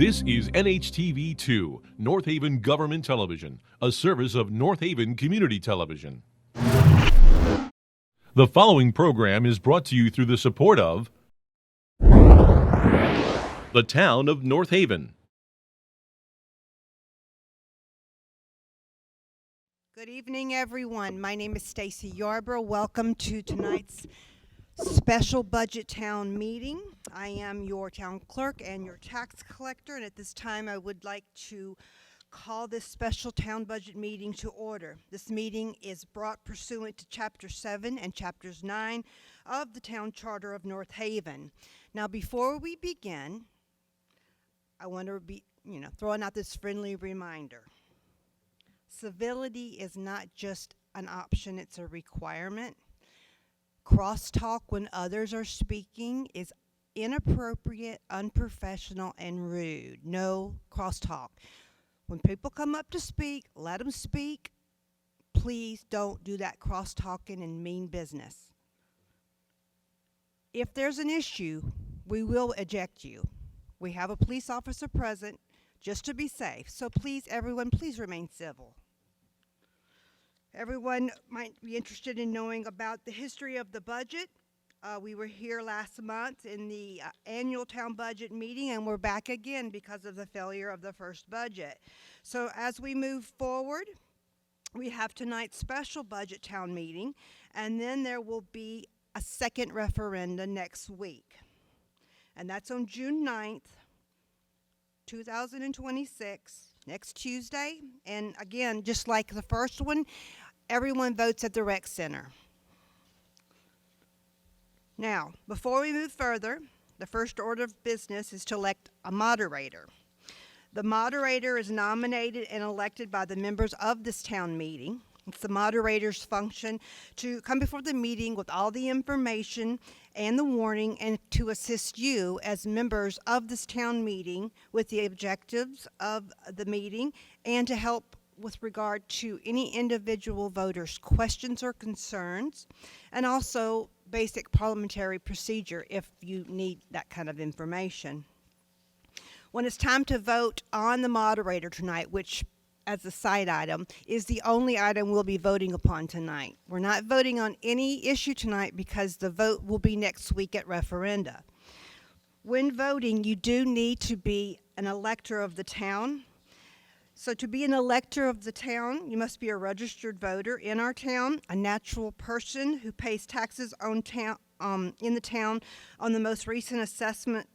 This is NHTV2, North Haven Government Television, a service of North Haven Community Television. The following program is brought to you through the support of the Town of North Haven. Good evening, everyone. My name is Stacy Yarbrough. Welcome to tonight's special budget town meeting. I am your town clerk and your tax collector, and at this time I would like to call this special town budget meeting to order. This meeting is brought pursuant to Chapter 7 and Chapters 9 of the Town Charter of North Haven. Now, before we begin, I want to be, throwing out this friendly reminder. Civility is not just an option, it's a requirement. Crosstalk when others are speaking is inappropriate, unprofessional, and rude. No crosstalk. When people come up to speak, let them speak. Please don't do that cross-talking and mean business. If there's an issue, we will eject you. We have a police officer present just to be safe. So please, everyone, please remain civil. Everyone might be interested in knowing about the history of the budget. We were here last month in the annual town budget meeting, and we're back again because of the failure of the first budget. So as we move forward, we have tonight's special budget town meeting, and then there will be a second referendum next week. And that's on June 9th, 2026, next Tuesday. And again, just like the first one, everyone votes at the rec center. Now, before we move further, the first order of business is to elect a moderator. The moderator is nominated and elected by the members of this town meeting. It's the moderator's function to come before the meeting with all the information and the warning and to assist you as members of this town meeting with the objectives of the meeting and to help with regard to any individual voter's questions or concerns, and also basic parliamentary procedure if you need that kind of information. When it's time to vote on the moderator tonight, which as a side item is the only item we'll be voting upon tonight. We're not voting on any issue tonight because the vote will be next week at referenda. When voting, you do need to be an elector of the town. So to be an elector of the town, you must be a registered voter in our town, a natural person who pays taxes on in the town on the most recent assessment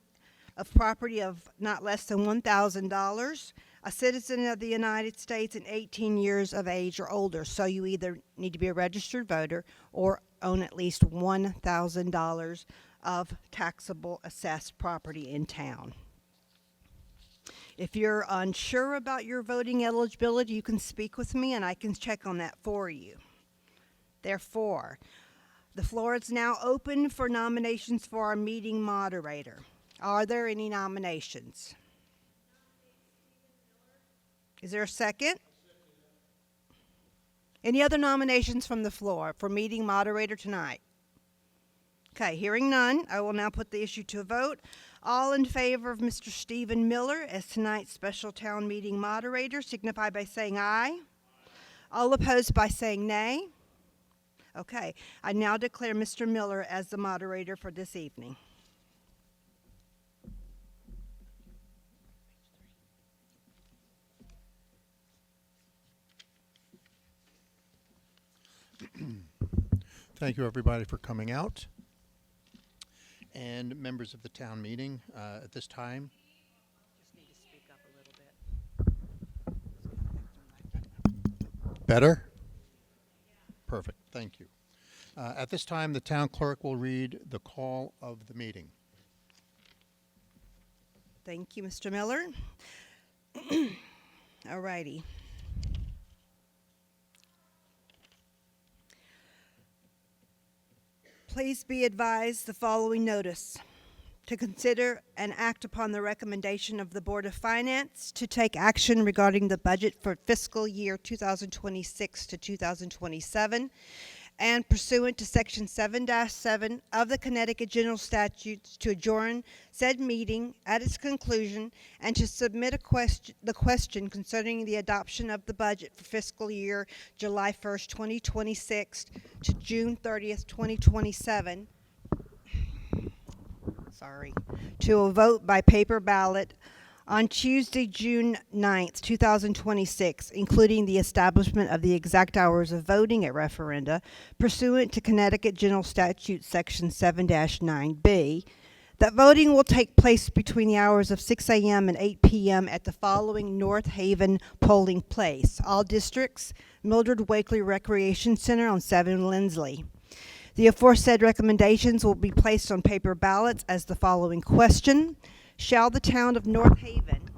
of property of not less than $1,000, a citizen of the United States and 18 years of age or older. So you either need to be a registered voter or own at least $1,000 of taxable assessed property in town. If you're unsure about your voting eligibility, you can speak with me and I can check on that for you. Therefore, the floor is now open for nominations for our meeting moderator. Are there any nominations? Is there a second? Any other nominations from the floor for meeting moderator tonight? Okay, hearing none, I will now put the issue to a vote. All in favor of Mr. Stephen Miller as tonight's special town meeting moderator signify by saying aye. All opposed by saying nay. Okay, I now declare Mr. Miller as the moderator for this evening. Thank you, everybody, for coming out. And members of the town meeting, at this time. Just need to speak up a little bit. Better? Perfect, thank you. At this time, the town clerk will read the call of the meeting. Thank you, Mr. Miller. All righty. Please be advised the following notice. To consider and act upon the recommendation of the Board of Finance to take action regarding the budget for fiscal year 2026 to 2027 and pursuant to Section 7-7 of the Connecticut General Statutes to adjourn said meeting at its conclusion and to submit the question concerning the adoption of the budget for fiscal year July 1st, 2026 to June 30th, 2027, to a vote by paper ballot on Tuesday, June 9th, 2026, including the establishment of the exact hours of voting at referenda pursuant to Connecticut General Statute Section 7-9B, that voting will take place between the hours of 6 a.m. and 8 p.m. at the following North Haven polling place. All districts, Mildred Wakely Recreation Center on 7 Lindsley. The aforesaid recommendations will be placed on paper ballots as the following question. Shall the town of North Haven,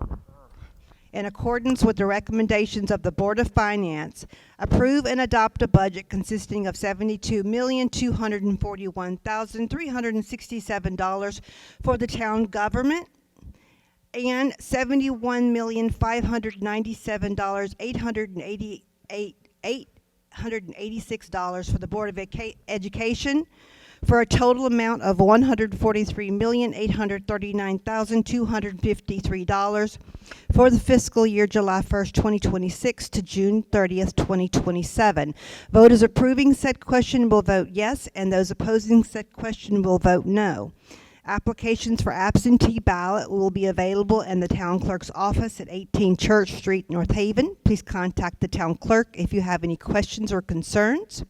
in accordance with the recommendations of the Board of Finance, approve and adopt a budget consisting of $72,241,367 for the town government and $71,597,886 for the Board of Education, for a total amount of $143,839,253 for the fiscal year July 1st, 2026 to June 30th, 2027. Voters approving said question will vote yes, and those opposing said question will vote no. Applications for absentee ballot will be available in the town clerk's office at 18 Church Street, North Haven. Please contact the town clerk if you have any questions or concerns.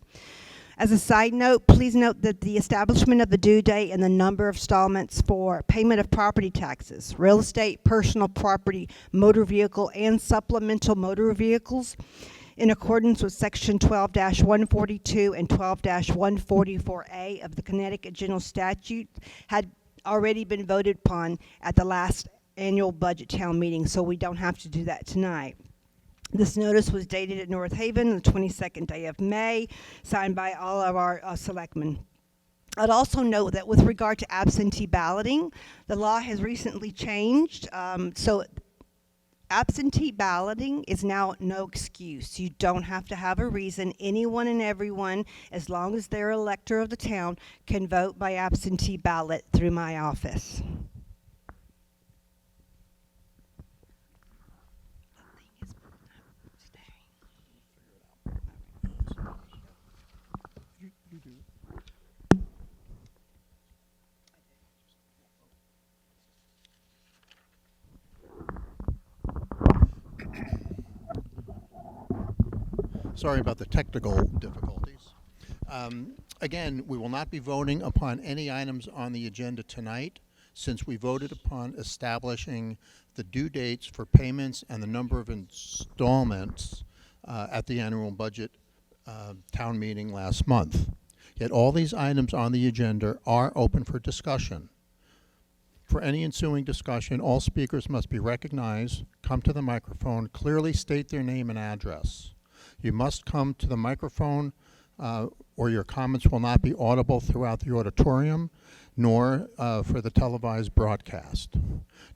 As a side note, please note that the establishment of the due date and the number of installments for payment of property taxes, real estate, personal property, motor vehicle, and supplemental motor vehicles in accordance with Section 12-142 and 12-144A of the Connecticut General Statute had already been voted upon at the last annual budget town meeting, so we don't have to do that tonight. This notice was dated at North Haven the 22nd day of May, signed by all of our selectmen. I'd also note that with regard to absentee balloting, the law has recently changed, so absentee balloting is now no excuse. You don't have to have a reason. Anyone and everyone, as long as they're an elector of the town, can vote by absentee ballot through my office. Sorry about the technical difficulties. Again, we will not be voting upon any items on the agenda tonight, since we voted upon establishing the due dates for payments and the number of installments at the annual budget town meeting last month. Yet all these items on the agenda are open for discussion. For any ensuing discussion, all speakers must be recognized, come to the microphone, clearly state their name and address. You must come to the microphone or your comments will not be audible throughout the auditorium, nor for the televised broadcast.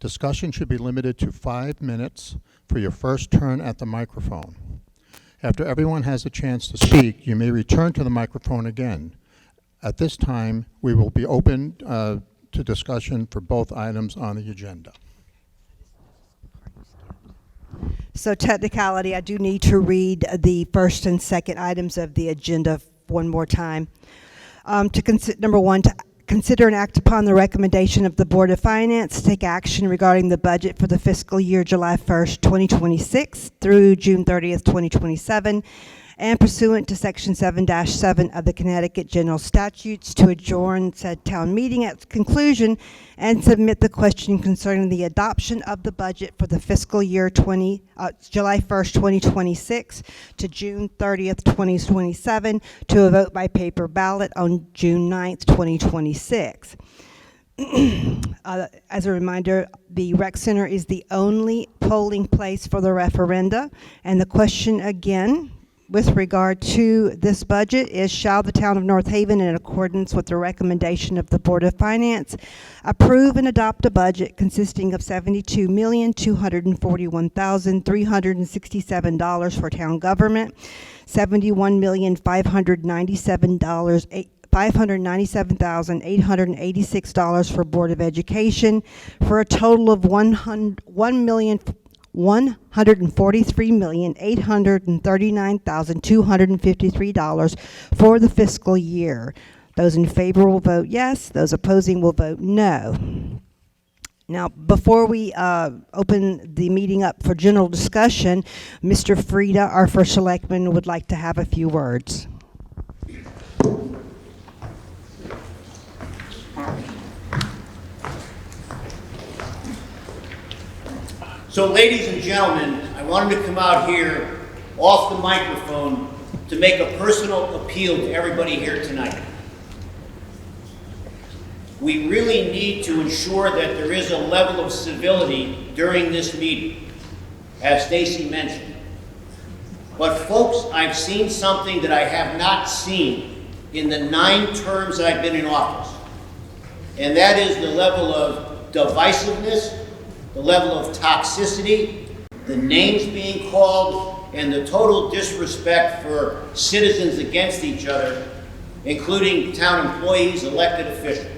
Discussion should be limited to 5 minutes for your first turn at the microphone. After everyone has a chance to speak, you may return to the microphone again. At this time, we will be open to discussion for both items on the agenda. So technicality, I do need to read the first and second items of the agenda one more time. Number one, to consider and act upon the recommendation of the Board of Finance to take action regarding the budget for the fiscal year July 1st, 2026 through June 30th, 2027, and pursuant to Section 7-7 of the Connecticut General Statutes to adjourn said town meeting at its conclusion and submit the question concerning the adoption of the budget for the fiscal year July 1st, 2026 to June 30th, 2027 to a vote by paper ballot on June 9th, 2026. As a reminder, the rec center is the only polling place for the referenda, and the question again with regard to this budget is, shall the town of North Haven, in accordance with the recommendation of the Board of Finance, approve and adopt a budget consisting of $72,241,367 for town government, $597,886 for Board of Education, for a total of $143,839,253 for the fiscal year. Those in favor will vote yes. Those opposing will vote no. Now, before we open the meeting up for general discussion, Mr. Frieda, our first selectman, would like to have a few words. So, ladies and gentlemen, I wanted to come out here off the microphone to make a personal appeal to everybody here tonight. We really need to ensure that there is a level of civility during this meeting, as Stacy mentioned. But folks, I've seen something that I have not seen in the 9 terms I've been in office. And that is the level of divisiveness, the level of toxicity, the names being called, and the total disrespect for citizens against each other, including town employees, elected officials.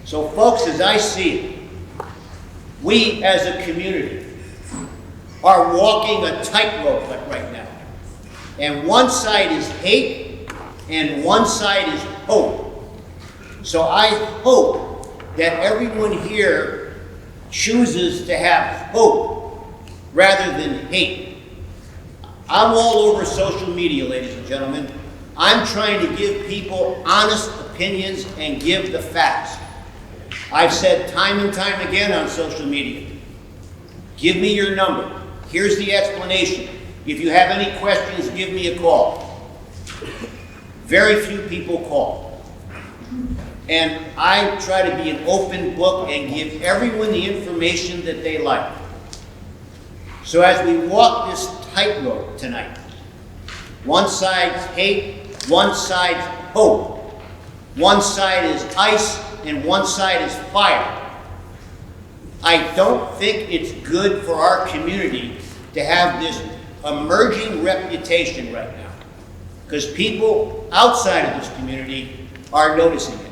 So folks, as I see it, we as a community are walking a tightrope right now. And one side is hate, and one side is hope. So I hope that everyone here chooses to have hope rather than hate. I'm all over social media, ladies and gentlemen. I'm trying to give people honest opinions and give the facts. I've said time and time again on social media, give me your number. Here's the explanation. If you have any questions, give me a call. Very few people call. And I try to be an open book and give everyone the information that they like. So as we walk this tightrope tonight, one side's hate, one side's hope, one side is ice, and one side is fire. I don't think it's good for our community to have this emerging reputation right now, because people outside of this community are noticing it.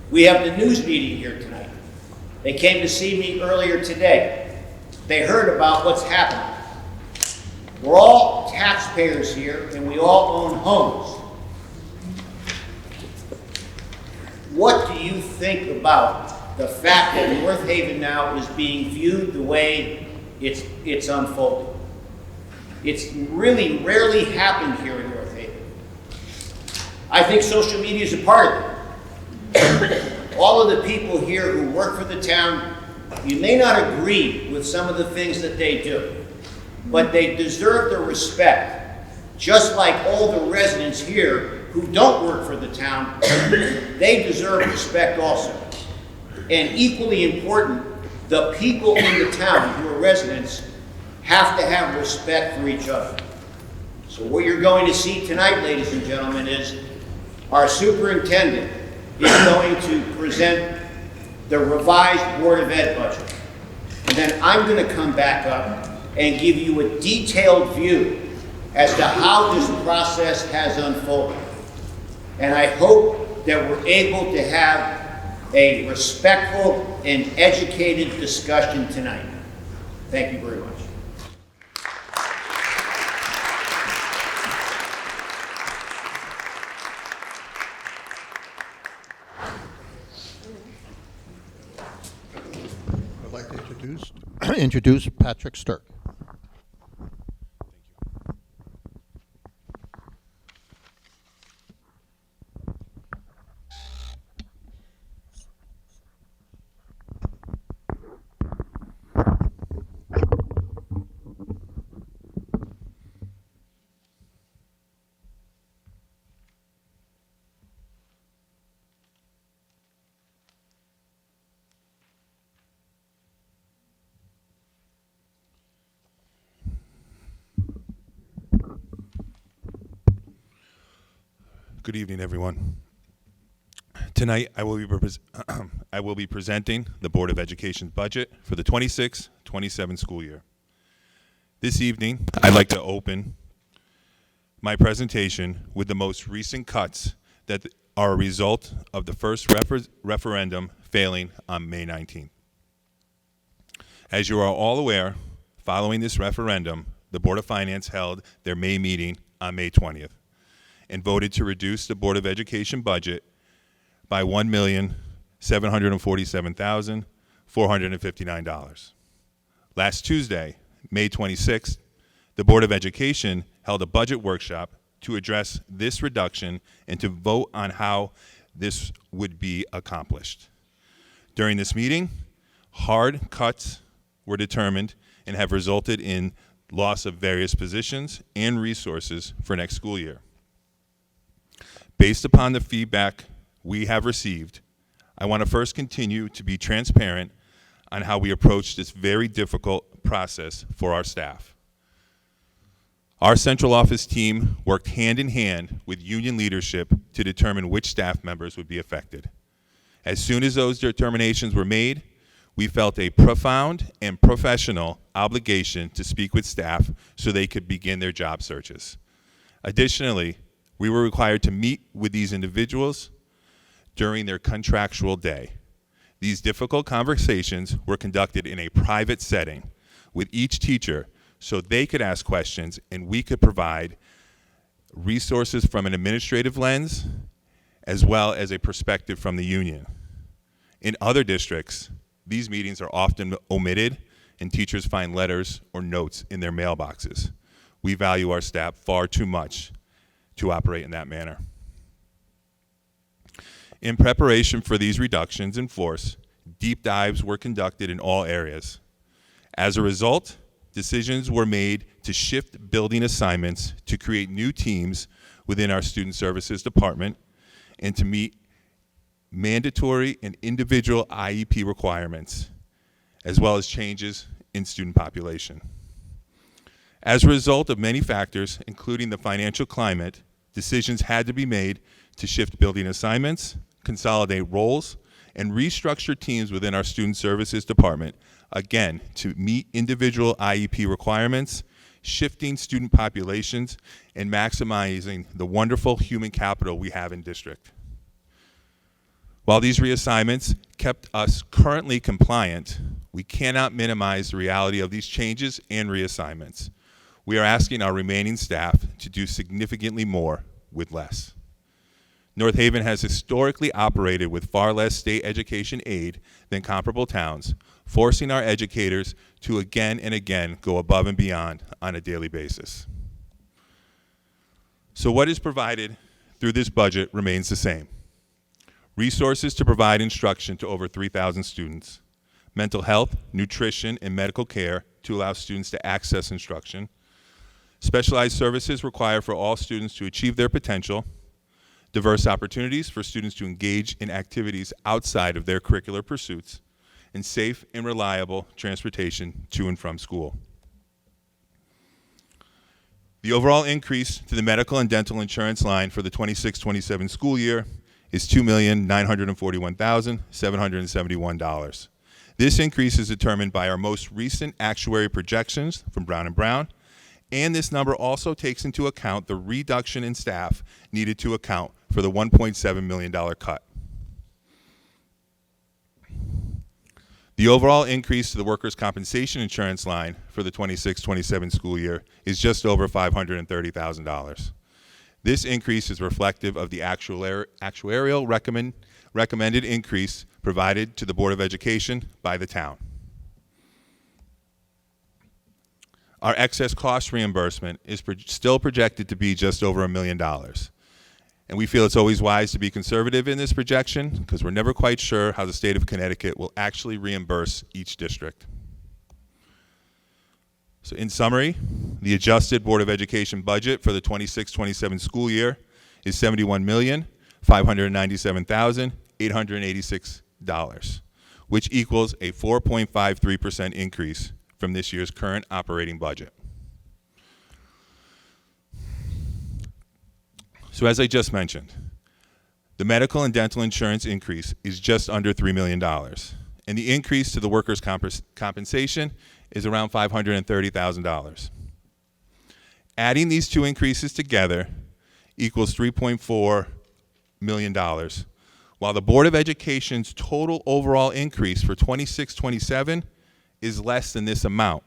We have the news meeting here tonight. They came to see me earlier today. They heard about what's happening. We're all taxpayers here, and we all own homes. What do you think about the fact that North Haven now is being viewed the way it's unfolding? It's really rarely happened here in North Haven. I think social media is a part of it. All of the people here who work for the town, you may not agree with some of the things that they do, but they deserve the respect, just like all the residents here who don't work for the town, they deserve respect also. And equally important, the people in the town who are residents have to have respect for each other. So what you're going to see tonight, ladies and gentlemen, is our superintendent is going to present the revised Board of Ed budget. And then I'm going to come back up and give you a detailed view as to how this process has unfolded. And I hope that we're able to have a respectful and educated discussion tonight. Thank you very much. I'd like to introduce Patrick Stirk. Good evening, everyone. Tonight, I will be presenting the Board of Education's budget for the 26-27 school year. This evening, I'd like to open my presentation with the most recent cuts that are a result of the first referendum failing on May 19th. As you are all aware, following this referendum, the Board of Finance held their May meeting on May 20th and voted to reduce the Board of Education budget by $1,747,459. Last Tuesday, May 26th, the Board of Education held a budget workshop to address this reduction and to vote on how this would be accomplished. During this meeting, hard cuts were determined and have resulted in loss of various positions and resources for next school year. Based upon the feedback we have received, I want to first continue to be transparent on how we approach this very difficult process for our staff. Our central office team worked hand in hand with union leadership to determine which staff members would be affected. As soon as those determinations were made, we felt a profound and professional obligation to speak with staff so they could begin their job searches. Additionally, we were required to meet with these individuals during their contractual day. These difficult conversations were conducted in a private setting with each teacher so they could ask questions and we could provide resources from an administrative lens as well as a perspective from the union. In other districts, these meetings are often omitted and teachers find letters or notes in their mailboxes. We value our staff far too much to operate in that manner. In preparation for these reductions in force, deep dives were conducted in all areas. As a result, decisions were made to shift building assignments to create new teams within our Student Services Department and to meet mandatory and individual IEP requirements, as well as changes in student population. As a result of many factors, including the financial climate, decisions had to be made to shift building assignments, consolidate roles, and restructure teams within our Student Services Department, again, to meet individual IEP requirements, shifting student populations, and maximizing the wonderful human capital we have in district. While these reassignments kept us currently compliant, we cannot minimize the reality of these changes and reassignments. We are asking our remaining staff to do significantly more with less. North Haven has historically operated with far less state education aid than comparable towns, forcing our educators to again and again go above and beyond on a daily basis. So what is provided through this budget remains the same. Resources to provide instruction to over 3,000 students, mental health, nutrition, and medical care to allow students to access instruction, specialized services required for all students to achieve their potential, diverse opportunities for students to engage in activities outside of their curricular pursuits, and safe and reliable transportation to and from school. The overall increase to the medical and dental insurance line for the 26-27 school year is $2,941,771. This increase is determined by our most recent actuary projections from Brown & Brown, and this number also takes into account the reduction in staff needed to account for the $1.7 million cut. The overall increase to the workers' compensation insurance line for the 26-27 school year is just over $530,000. This increase is reflective of the actuarial recommended increase provided to the Board of Education by the town. Our excess cost reimbursement is still projected to be just over $1 million. And we feel it's always wise to be conservative in this projection because we're never quite sure how the state of Connecticut will actually reimburse each district. So in summary, the adjusted Board of Education budget for the 26-27 school year is $71,597,886, which equals a 4.53% increase from this year's current operating budget. So as I just mentioned, the medical and dental insurance increase is just under $3 million, and the increase to the workers' compensation is around $530,000. Adding these two increases together equals $3.4 million, while the Board of Education's total overall increase for 26-27 is less than this amount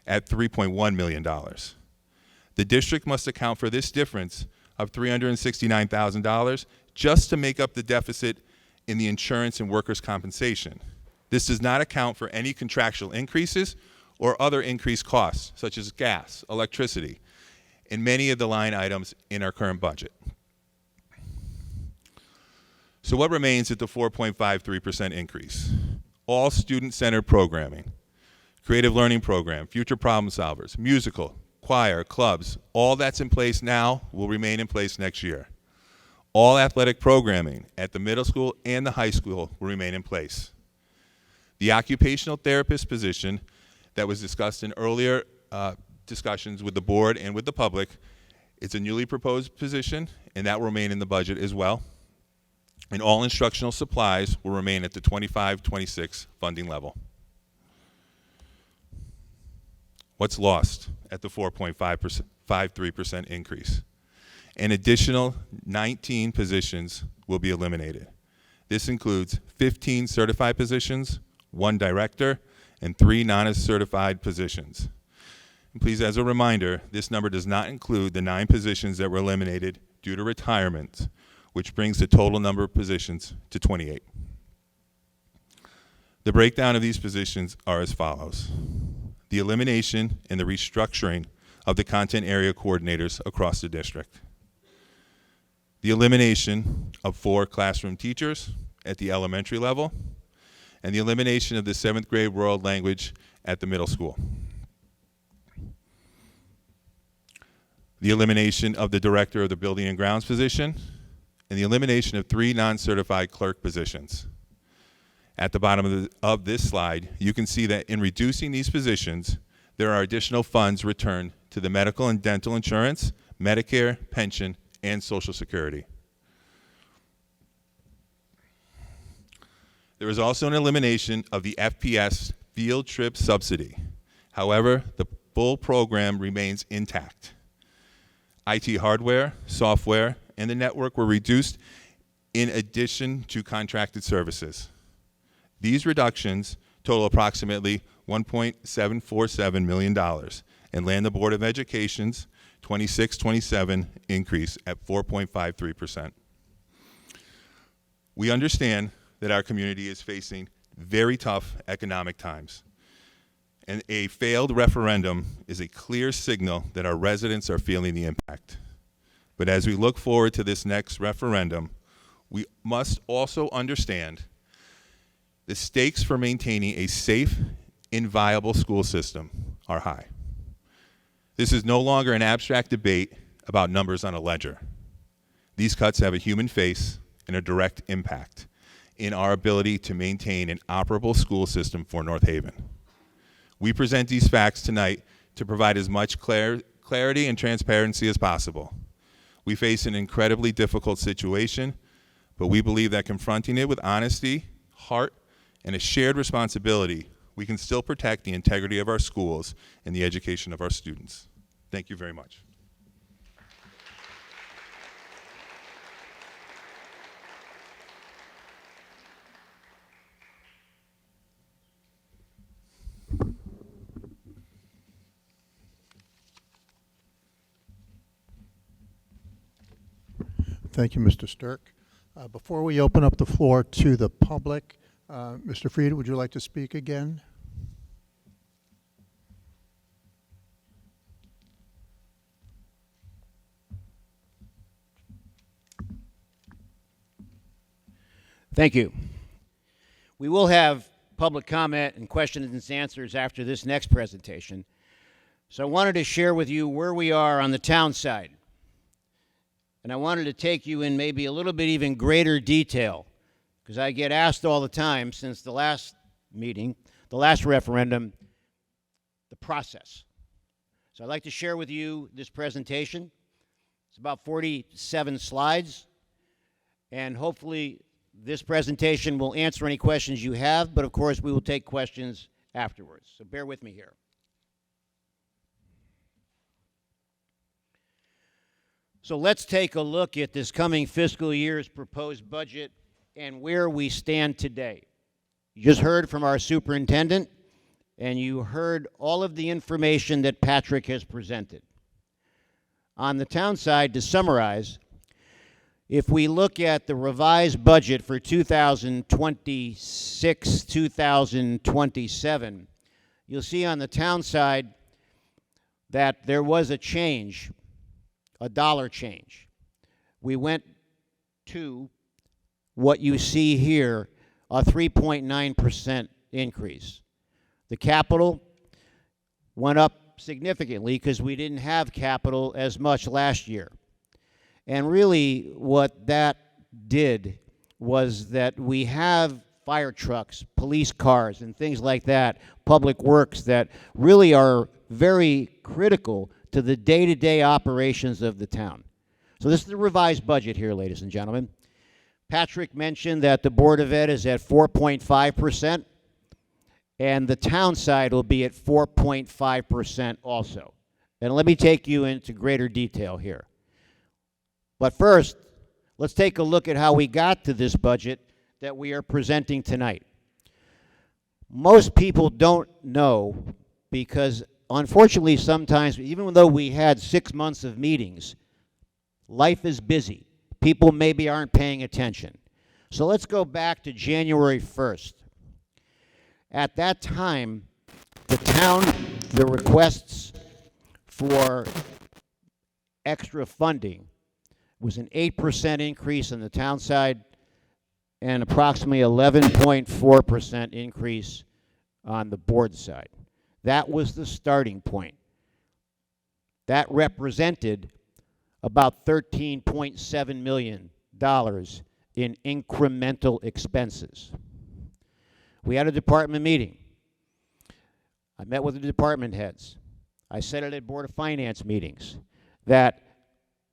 at $3.1 million. The district must account for this difference of $369,000 just to make up the deficit in the insurance and workers' compensation. This does not account for any contractual increases or other increased costs, such as gas, electricity, and many of the line items in our current budget. So what remains at the 4.53% increase? All student-centered programming, creative learning program, future problem solvers, musical, choir, clubs, all that's in place now will remain in place next year. All athletic programming at the middle school and the high school will remain in place. The occupational therapist position that was discussed in earlier discussions with the board and with the public, it's a newly proposed position, and that will remain in the budget as well. And all instructional supplies will remain at the 25-26 funding level. What's lost at the 4.53% increase? An additional 19 positions will be eliminated. This includes 15 certified positions, 1 director, and 3 non-certified positions. And please, as a reminder, this number does not include the 9 positions that were eliminated due to retirement, which brings the total number of positions to 28. The breakdown of these positions are as follows. The elimination and the restructuring of the content area coordinators across the district. The elimination of 4 classroom teachers at the elementary level, and the elimination of the 7th grade world language at the middle school. The elimination of the director of the building and grounds position, and the elimination of 3 non-certified clerk positions. At the bottom of this slide, you can see that in reducing these positions, there are additional funds returned to the medical and dental insurance, Medicare, pension, and Social Security. There is also an elimination of the FPS field trip subsidy. However, the full program remains intact. IT hardware, software, and the network were reduced in addition to contracted services. These reductions total approximately $1.747 million and land the Board of Education's 26-27 increase at 4.53%. We understand that our community is facing very tough economic times, and a failed referendum is a clear signal that our residents are feeling the impact. But as we look forward to this next referendum, we must also understand the stakes for maintaining a safe and viable school system are high. This is no longer an abstract debate about numbers on a ledger. These cuts have a human face and a direct impact in our ability to maintain an operable school system for North Haven. We present these facts tonight to provide as much clarity and transparency as possible. We face an incredibly difficult situation, but we believe that confronting it with honesty, heart, and a shared responsibility, we can still protect the integrity of our schools and the education of our students. Thank you very much. Thank you, Mr. Stirk. Before we open up the floor to the public, Mr. Fried, would you like to speak again? Thank you. We will have public comment and questions and answers after this next presentation. So I wanted to share with you where we are on the town side. And I wanted to take you in maybe a little bit even greater detail, because I get asked all the time since the last meeting, the last referendum, the process. So I'd like to share with you this presentation. It's about 47 slides, and hopefully this presentation will answer any questions you have, but of course we will take questions afterwards. So bear with me here. So let's take a look at this coming fiscal year's proposed budget and where we stand today. You just heard from our superintendent, and you heard all of the information that Patrick has presented. On the town side, to summarize, if we look at the revised budget for 2026, 2027, you'll see on the town side that there was a change, a dollar change. We went to what you see here, a 3.9% increase. The capital went up significantly because we didn't have capital as much last year. And really what that did was that we have fire trucks, police cars, and things like that, public works that really are very critical to the day-to-day operations of the town. So this is the revised budget here, ladies and gentlemen. Patrick mentioned that the Board of Ed is at 4.5%, and the town side will be at 4.5% also. And let me take you into greater detail here. But first, let's take a look at how we got to this budget that we are presenting tonight. Most people don't know because, unfortunately, sometimes, even though we had 6 months of meetings, life is busy. People maybe aren't paying attention. So let's go back to January 1st. At that time, the town, the requests for extra funding was an 8% increase on the town side and approximately 11.4% increase on the board side. That was the starting point. That represented about $13.7 million in incremental expenses. We had a department meeting. I met with the department heads. I said it at Board of Finance meetings that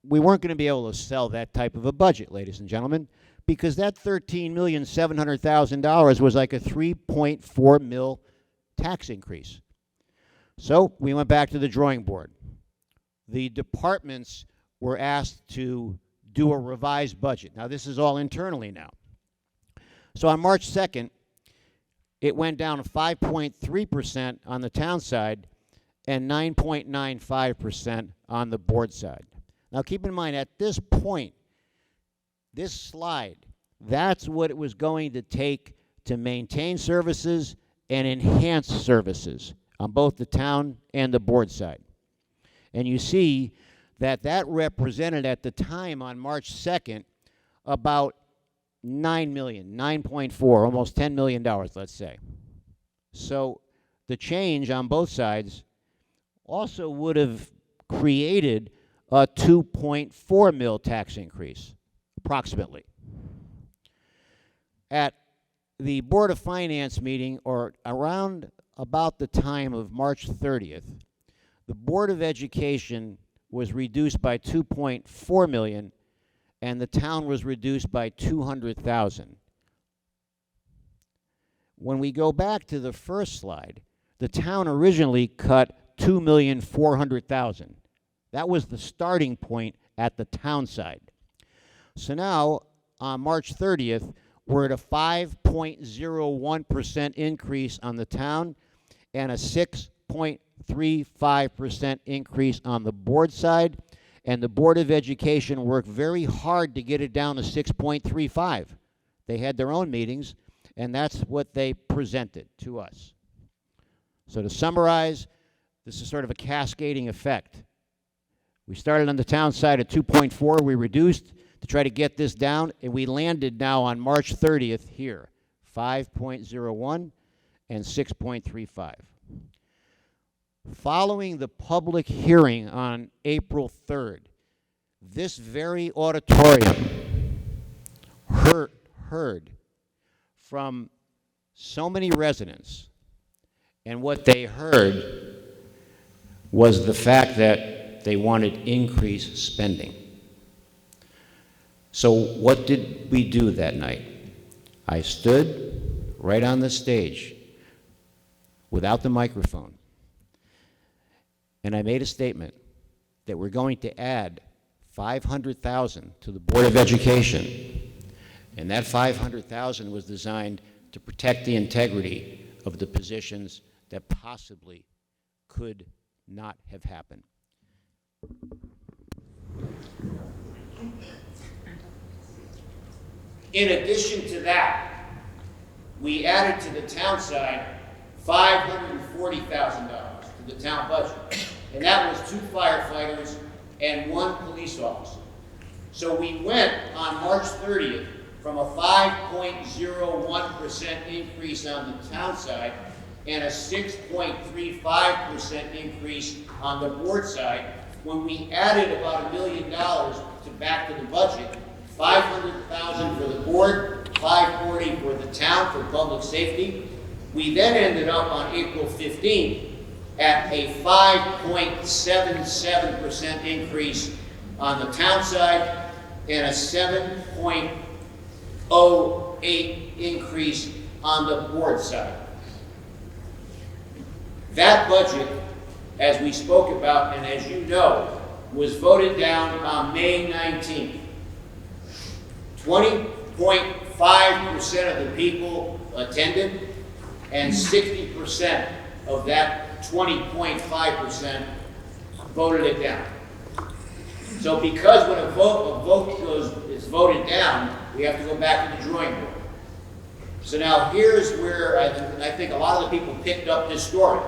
we weren't going to be able to sell that type of a budget, ladies and gentlemen, because that $13,700,000 was like a 3.4 mil tax increase. So we went back to the drawing board. The departments were asked to do a revised budget. Now, this is all internally now. So on March 2nd, it went down to 5.3% on the town side and 9.95% on the board side. Now, keep in mind, at this point, this slide, that's what it was going to take to maintain services and enhance services on both the town and the board side. And you see that that represented at the time on March 2nd about 9 million, 9.4, almost $10 million, let's say. So the change on both sides also would have created a 2.4 mil tax increase, approximately. At the Board of Finance meeting, or around about the time of March 30th, the Board of Education was reduced by 2.4 million, and the town was reduced by 200,000. When we go back to the first slide, the town originally cut 2,400,000. That was the starting point at the town side. So now, on March 30th, we're at a 5.01% increase on the town and a 6.35% increase on the board side. And the Board of Education worked very hard to get it down to 6.35. They had their own meetings, and that's what they presented to us. So to summarize, this is sort of a cascading effect. We started on the town side at 2.4. We reduced to try to get this down, and we landed now on March 30th here, 5.01 and 6.35. Following the public hearing on April 3rd, this very auditorium heard from so many residents, and what they heard was the fact that they wanted increased spending. So what did we do that night? I stood right on the stage without the microphone, and I made a statement that we're going to add $500,000 to the Board of Education, and that $500,000 was designed to protect the integrity of the positions that possibly could not have happened. In addition to that, we added to the town side $540,000 to the town budget. And that was 2 firefighters and 1 police officer. So we went on March 30th from a 5.01% increase on the town side and a 6.35% increase on the board side, when we added about $1 million back to the budget, $500,000 for the board, $540,000 for the town for public safety. We then ended up on April 15th at a 5.77% increase on the town side and a 7.08% increase on the board side. That budget, as we spoke about and as you know, was voted down on May 19th. 20.5% of the people attended, and 60% of that 20.5% voted it down. So because when a vote is voted down, we have to go back to the drawing board. So now here's where I think a lot of the people picked up this story.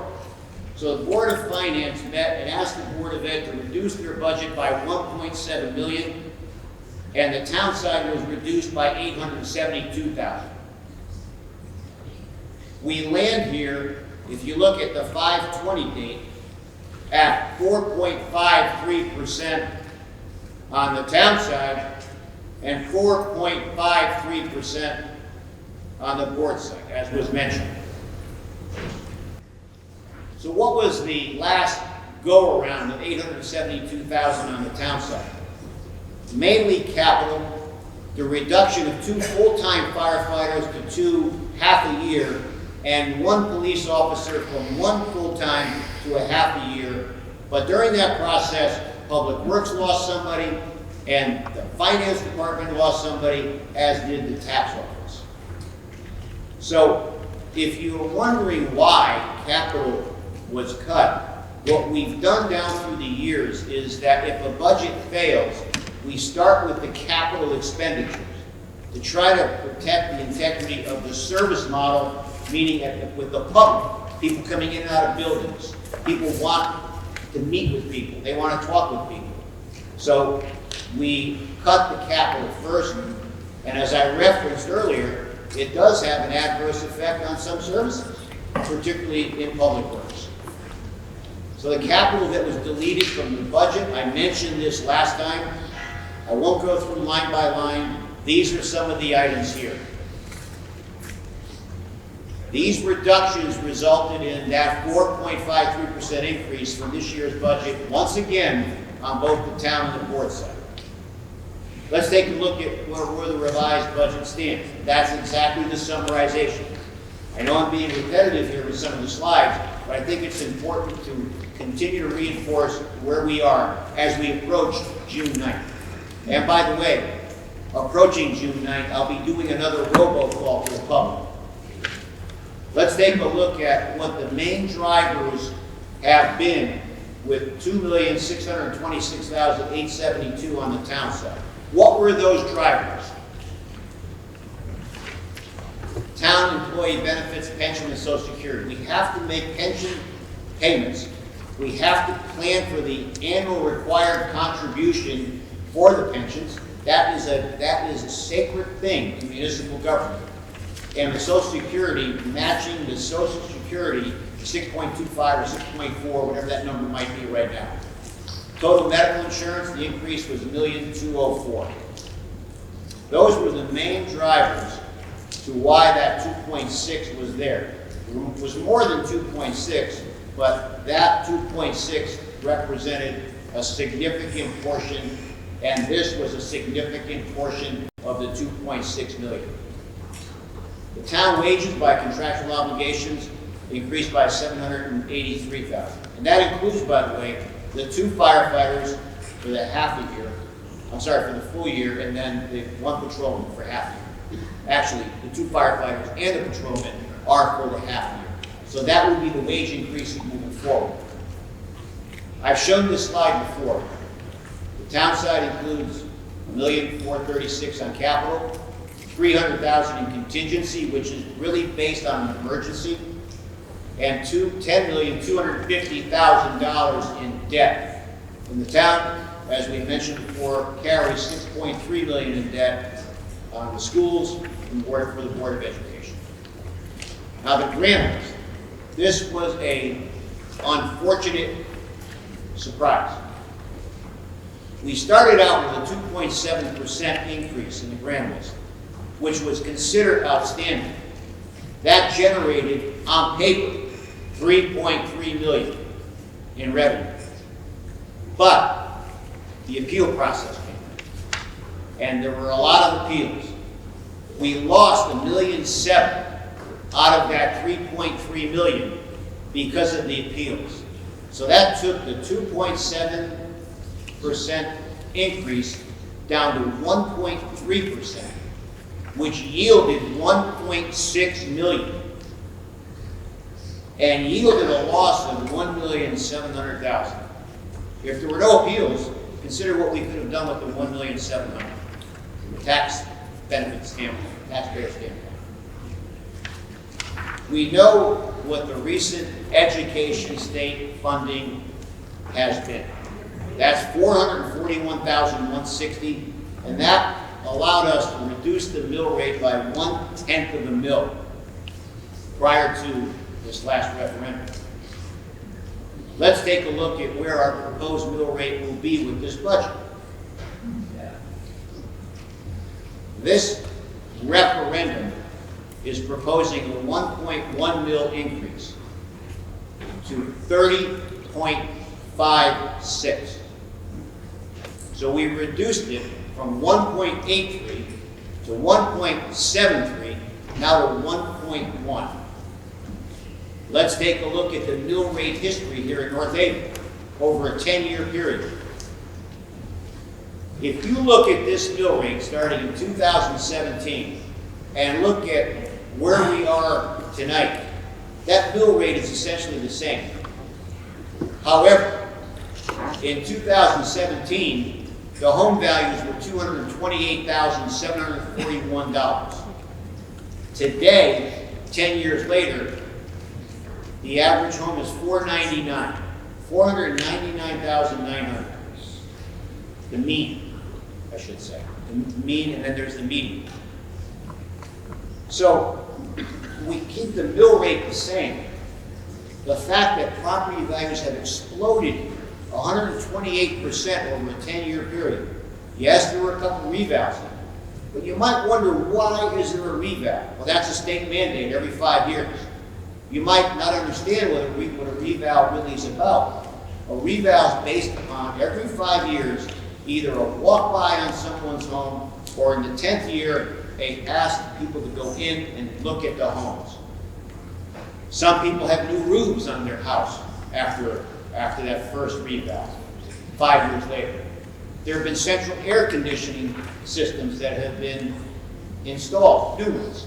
So the Board of Finance met and asked the Board of Ed to reduce their budget by $1.7 million, and the town side was reduced by $872,000. We land here, if you look at the 5/20 date, at 4.53% on the town side and 4.53% on the board side, as was mentioned. So what was the last go-around of $872,000 on the town side? Mainly capital, the reduction of 2 full-time firefighters to 2 half a year, and 1 police officer from 1 full-time to a half a year. But during that process, Public Works lost somebody, and the Finance Department lost somebody, as did the tax office. So if you're wondering why capital was cut, what we've done down through the years is that if a budget fails, we start with the capital expenditures to try to protect the integrity of the service model, meaning with the public, people coming in and out of buildings. People want to meet with people. They want to talk with people. So we cut the capital first, and as I referenced earlier, it does have an adverse effect on some services, particularly in public works. So the capital that was deleted from the budget, I mentioned this last time. I won't go through line by line. These are some of the items here. These reductions resulted in that 4.53% increase from this year's budget, once again, on both the town and the board side. Let's take a look at where the revised budget stands. That's exactly the summarization. I know I'm being repetitive here with some of the slides, but I think it's important to continue to reinforce where we are as we approach June 9th. And by the way, approaching June 9th, I'll be doing another robocall to the public. Let's take a look at what the main drivers have been with $2,626,872 on the town side. What were those drivers? Town employee benefits, pension, and Social Security. We have to make pension payments. We have to plan for the annual required contribution for the pensions. That is a sacred thing in municipal government. And the Social Security, matching the Social Security 6.25 or 6.4, whatever that number might be right now. Total medical insurance, the increase was $1,204,000. Those were the main drivers to why that 2.6 was there. It was more than 2.6, but that 2.6 represented a significant portion and this was a significant portion of the 2.6 million. The town wages by contractual obligations increased by 783,000. And that includes, by the way, the 2 firefighters for the for the full year, and then the 1 patrolman for half a year. Actually, the 2 firefighters and the patrolman are for the half year. So that would be the wage increases moving forward. I've shown this slide before. The town side includes $1,436,000 on capital, $300,000 in contingency, which is really based on an emergency, and $10,250,000 in debt. And the town, as we mentioned before, carries $6.3 million in debt on the schools and for the Board of Education. Now the grant list. This was an unfortunate surprise. We started out with a 2.7% increase in the grant list, which was considered outstanding. That generated, on paper, $3.3 million in revenue. But the appeal process came in, and there were a lot of appeals. We lost $1.7 million out of that $3.3 million because of the appeals. So that took the 2.7% increase down to 1.3%, which yielded $1.6 million, and yielded a loss of $1,700,000. If there were no appeals, consider what we could have done with the $1,700,000 from a tax benefit standpoint, taxpayer standpoint. We know what the recent education state funding has been. That's $441,160, and that allowed us to reduce the mill rate by 1/10 of a mil prior to this last referendum. Let's take a look at where our proposed mill rate will be with this budget. This referendum is proposing a 1.1 mil increase to 30.56. So we reduced it from 1.83 to 1.73, now to 1.1. Let's take a look at the mill rate history here in North Haven over a 10-year period. If you look at this mill rate starting in 2017 and look at where we are tonight, that mill rate is essentially the same. However, in 2017, the home values were $228,741. Today, 10 years later, the average home is $499,900. The mean, I should say. The mean, and then there's the median. So, we keep the mill rate the same. The fact that property values have exploded 128% over a 10-year period. Yes, there were a couple of revals, but you might wonder, why is there a reval? Well, that's a state mandate every 5 years. You might not understand what a reval really is about. A reval is based upon every 5 years, either a walk-by on someone's home, or in the 10th year, they ask people to go in and look at the homes. Some people have new roofs on their house after that first reval, 5 years later. There have been central air conditioning systems that have been installed, new ones.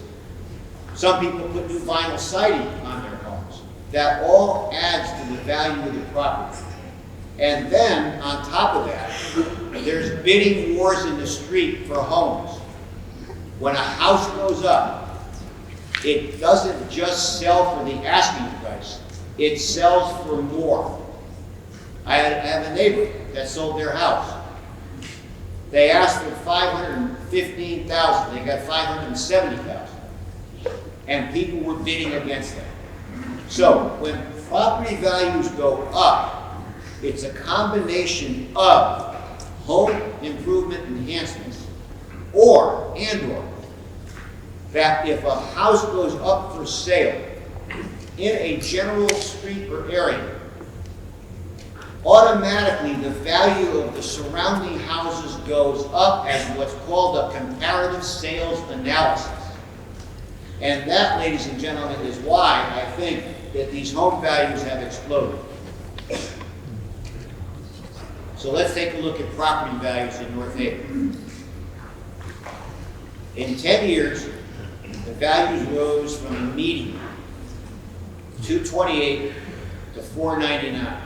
Some people put new vinyl siding on their homes. That all adds to the value of the property. And then, on top of that, there's bidding wars in the street for homes. When a house goes up, it doesn't just sell for the asking price, it sells for more. I have a neighbor that sold their house. They asked for $515,000, they got $570,000. And people were bidding against them. So when property values go up, it's a combination of home improvement enhancements or that if a house goes up for sale in a general street or area, automatically the value of the surrounding houses goes up as what's called a comparative sales analysis. And that, ladies and gentlemen, is why I think that these home values have exploded. So let's take a look at property values in North Haven. In 10 years, the values rose from a median 228 to 499.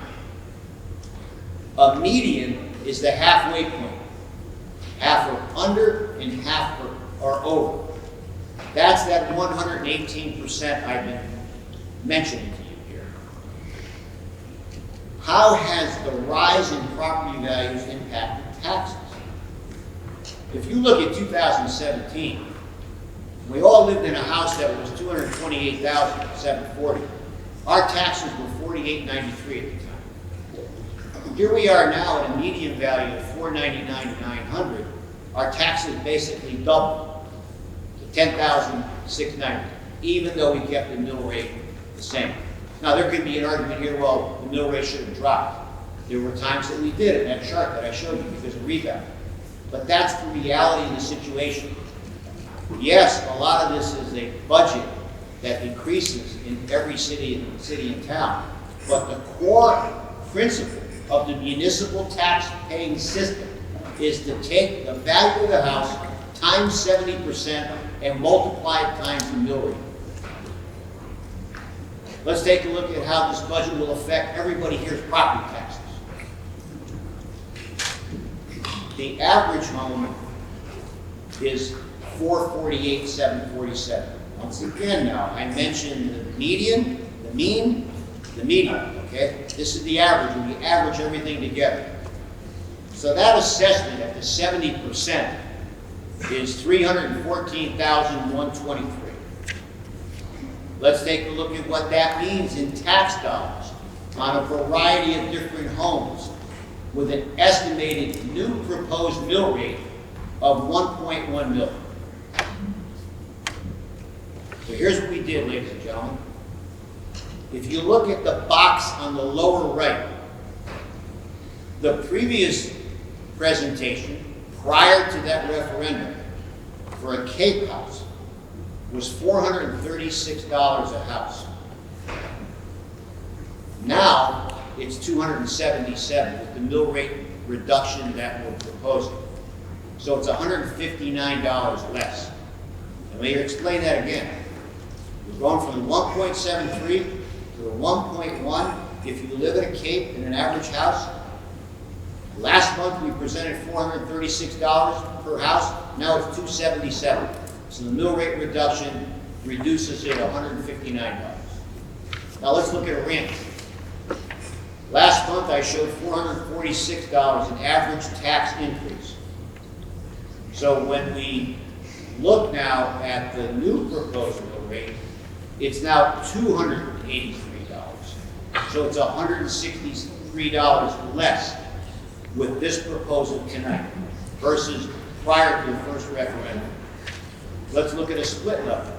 A median is the halfway point. Half are under and half are over. That's that 118% I've been mentioning to you here. How has the rise in property values impacted taxes? If you look at 2017, we all lived in a house that was $228,740. Our taxes were $48.93 at the time. Here we are now at a median value of $499 to $900. Our taxes basically doubled to $10,690, even though we kept the mill rate the same. Now there could be an argument here, well, the mill rate should have dropped. There were times that we did in that chart that I showed you because of rebound. But that's the reality of the situation. Yes, a lot of this is a budget that increases in every city and town, but the core principle of the municipal tax paying system is to take the value of the house times 70% and multiply it times the mill rate. Let's take a look at how this budget will affect everybody here's property taxes. The average home is $448,747. Once again now, I mentioned the median, the mean, the median, okay? This is the average, when we average everything together. So that assessment at the 70% is $314,123. Let's take a look at what that means in tax dollars on a variety of different homes with an estimated new proposed mill rate of 1.1 million. So here's what we did, ladies and gentlemen. If you look at the box on the lower right, the previous presentation prior to that referendum for a Cape house was $436 a house. Now it's $277 with the mill rate reduction that we're proposing. So it's $159 less. And let me explain that again. We're going from the 1.73 to the 1.1 if you live in a Cape in an average house. Last month we presented $436 per house. Now it's $277. So the mill rate reduction reduces it $159. Now let's look at a ranch. Last month I showed $446 in average tax increase. So when we look now at the new proposed mill rate, it's now $283. So it's $163 less with this proposal tonight versus prior to the first referendum. Let's look at a split level.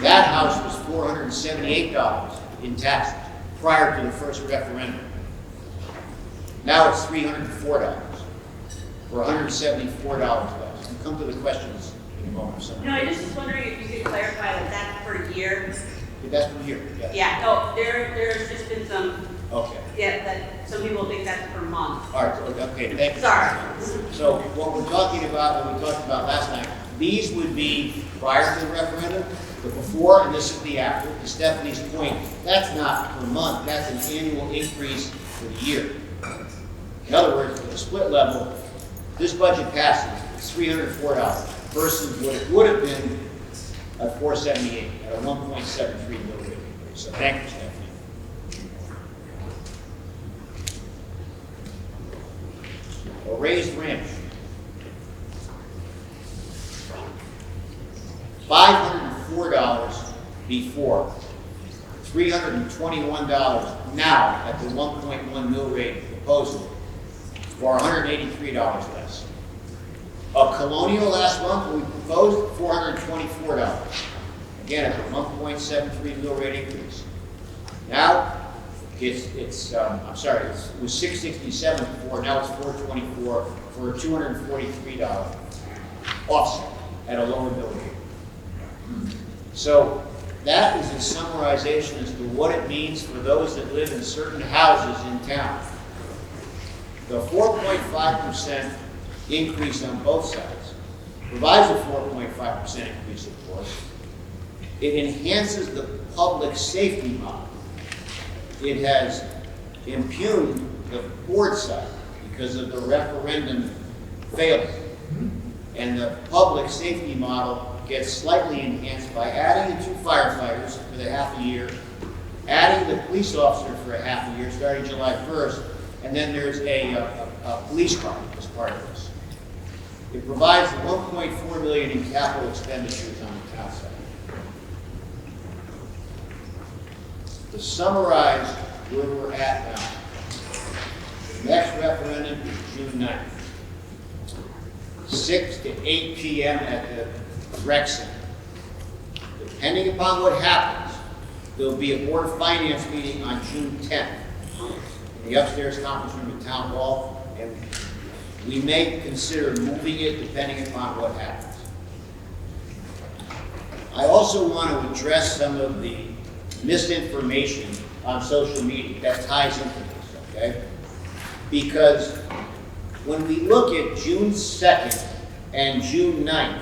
That house was $478 in taxes prior to the first referendum. Now it's $304 for $174 less. We'll come to the questions in a moment. So. No, I just was wondering if you could clarify that that's per year. That's per year. Yes. Yeah, no, there's just been some, Okay. yeah, that some people think that's per month. All right. Okay. Thank you. Sorry. So what we're talking about, what we talked about last night, these would be prior to the referendum, the before, and this is the after. To Stephanie's point, that's not per month. That's an annual increase for the year. In other words, for the split level, this budget passes, it's $304 versus what it would have been at $478 at a 1.73 mill rate. So thank you, Stephanie. A raised ranch. $504 before, $321 now at the 1.1 mill rate proposal, for $183 less. A Colonial last month, we proposed $424. Again, at the 1.73 mill rate increase. Now, I'm sorry, it was $667 before, now it's $424 for a $243 offset at a lower bill rate. So that is a summarization as to what it means for those that live in certain houses in town. The 4.5% increase on both sides provides a 4.5% increase, of course. It enhances the public safety model. It has impugned the board side because of the referendum failure. And the public safety model gets slightly enhanced by adding the 2 firefighters for the half a year, adding the police officer for a half a year starting July 1st, and then there's a police car as part of this. It provides $1.4 million in capital expenditures on the town side. To summarize where we're at now, the next referendum is June 9th, 6 to 8 p.m. at the rec center. Depending upon what happens, there'll be a Board of Finance meeting on June 10th in the upstairs conference room at Town Hall, and we may consider moving it depending upon what happens. I also want to address some of the misinformation on social media that ties into this, okay? Because when we look at June 2nd and June 9th,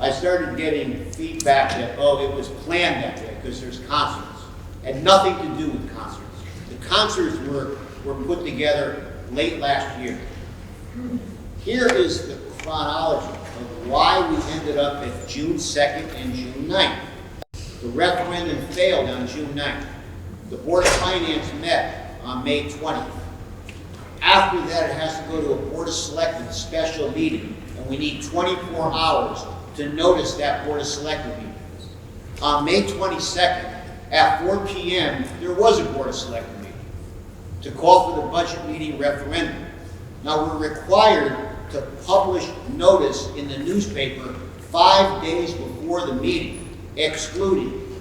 I started getting feedback that, oh, it was planned that way because there's concerts. It had nothing to do with concerts. The concerts were put together late last year. Here is the chronology of why we ended up at June 2nd and June 9th. The referendum failed on June 9th. The Board of Finance met on May 20th. After that, it has to go to a Board of Selectmen special meeting, and we need 24 hours to notice that Board of Selectmen meeting. On May 22nd, at 4 p.m., there was a Board of Selectmen meeting to call for the budget meeting referendum. Now, we're required to publish notice in the newspaper 5 days before the meeting, excluding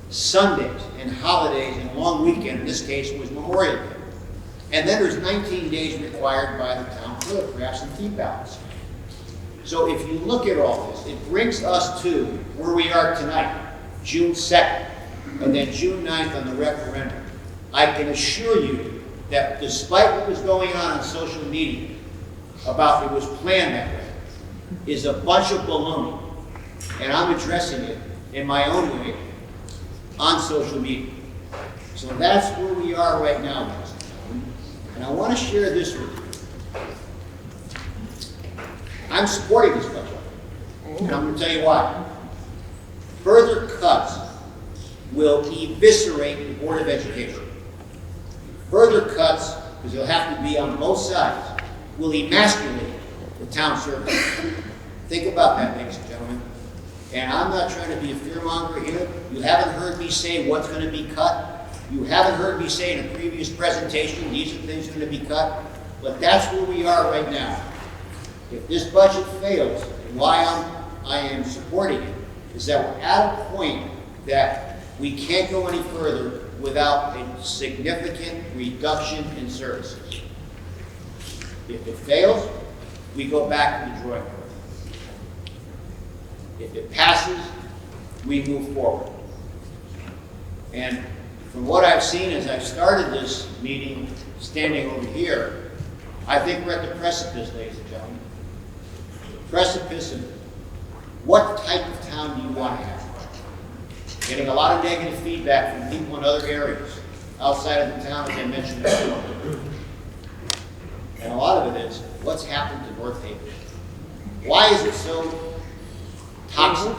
Sundays and holidays and long weekend. In this case, it was Memorial Day. And then there's 19 days required by the town clerk for absentee ballots. So if you look at all this, it brings us to where we are tonight, June 2nd, and then June 9th on the referendum. I can assure you that despite what was going on social media about it was planned that way, is a bunch of baloney. And I'm addressing it in my own way on social media. So that's where we are right now, ladies and gentlemen. And I want to share this with you. I'm supporting this budget, and I'm going to tell you why. Further cuts will eviscerate the Board of Education. Further cuts, because they'll have to be on both sides, will emasculate the town service. Think about that, ladies and gentlemen. And I'm not trying to be a fearmonger here. You haven't heard me say what's going to be cut. You haven't heard me say in a previous presentation, these are things going to be cut. But that's where we are right now. If this budget fails, and why I am supporting it, is that we're at a point that we can't go any further without a significant reduction in services. If it fails, we go back to the drawing board. If it passes, we move forward. And from what I've seen as I've started this meeting standing over here, I think we're at the precipice, ladies and gentlemen. The precipice of what type of town do you want to have? Getting a lot of negative feedback from people in other areas outside of the town, as I mentioned before. And a lot of it is, what's happened to North Haven? Why is it so toxic?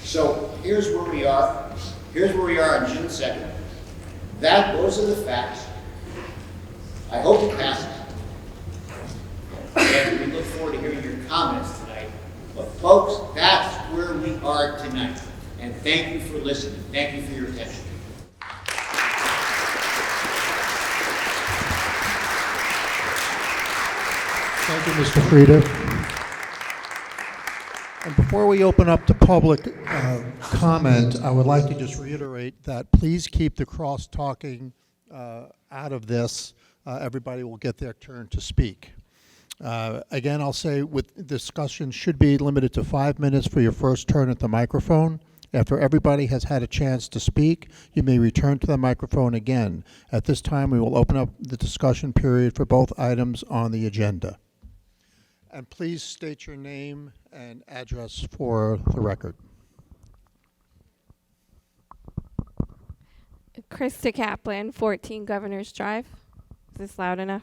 So here's where we are. Here's where we are on June 2nd. Those are the facts. I hope it passes. And we look forward to hearing your comments tonight. But folks, that's where we are tonight. And thank you for listening. Thank you for your attention. Thank you, Mr. Frieda. And before we open up to public comment, I would like to just reiterate that please keep the cross-talking out of this. Everybody will get their turn to speak. Again, I'll say with discussion should be limited to 5 minutes for your first turn at the microphone. After everybody has had a chance to speak, you may return to the microphone again. At this time, we will open up the discussion period for both items on the agenda. And please state your name and address for the record. Krista Kaplan, 14 Governors Drive. Is this loud enough?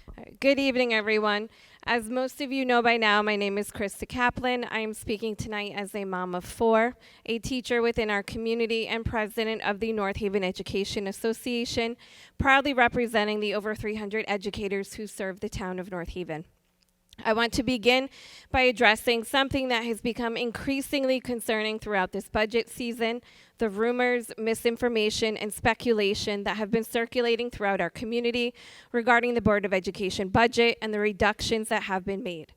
All right. Good evening, everyone. As most of you know by now, my name is Krista Kaplan. I am speaking tonight as a mom of 4, a teacher within our community, and president of the North Haven Education Association, proudly representing the over 300 educators who serve the town of North Haven. I want to begin by addressing something that has become increasingly concerning throughout this budget season: the rumors, misinformation, and speculation that have been circulating throughout our community regarding the Board of Education budget and the reductions that have been made.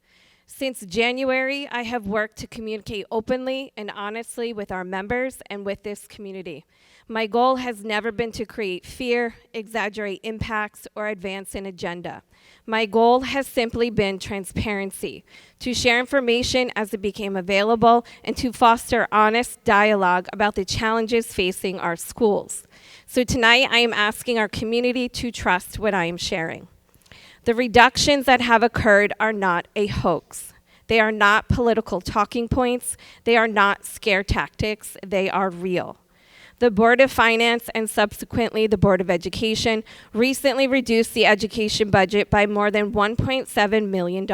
Since January, I have worked to communicate openly and honestly with our members and with this community. My goal has never been to create fear, exaggerate impacts, or advance an agenda. My goal has simply been transparency, to share information as it became available, and to foster honest dialogue about the challenges facing our schools. So tonight, I am asking our community to trust what I am sharing. The reductions that have occurred are not a hoax. They are not political talking points. They are not scare tactics. They are real. The Board of Finance and subsequently the Board of Education recently reduced the education budget by more than $1.7 million.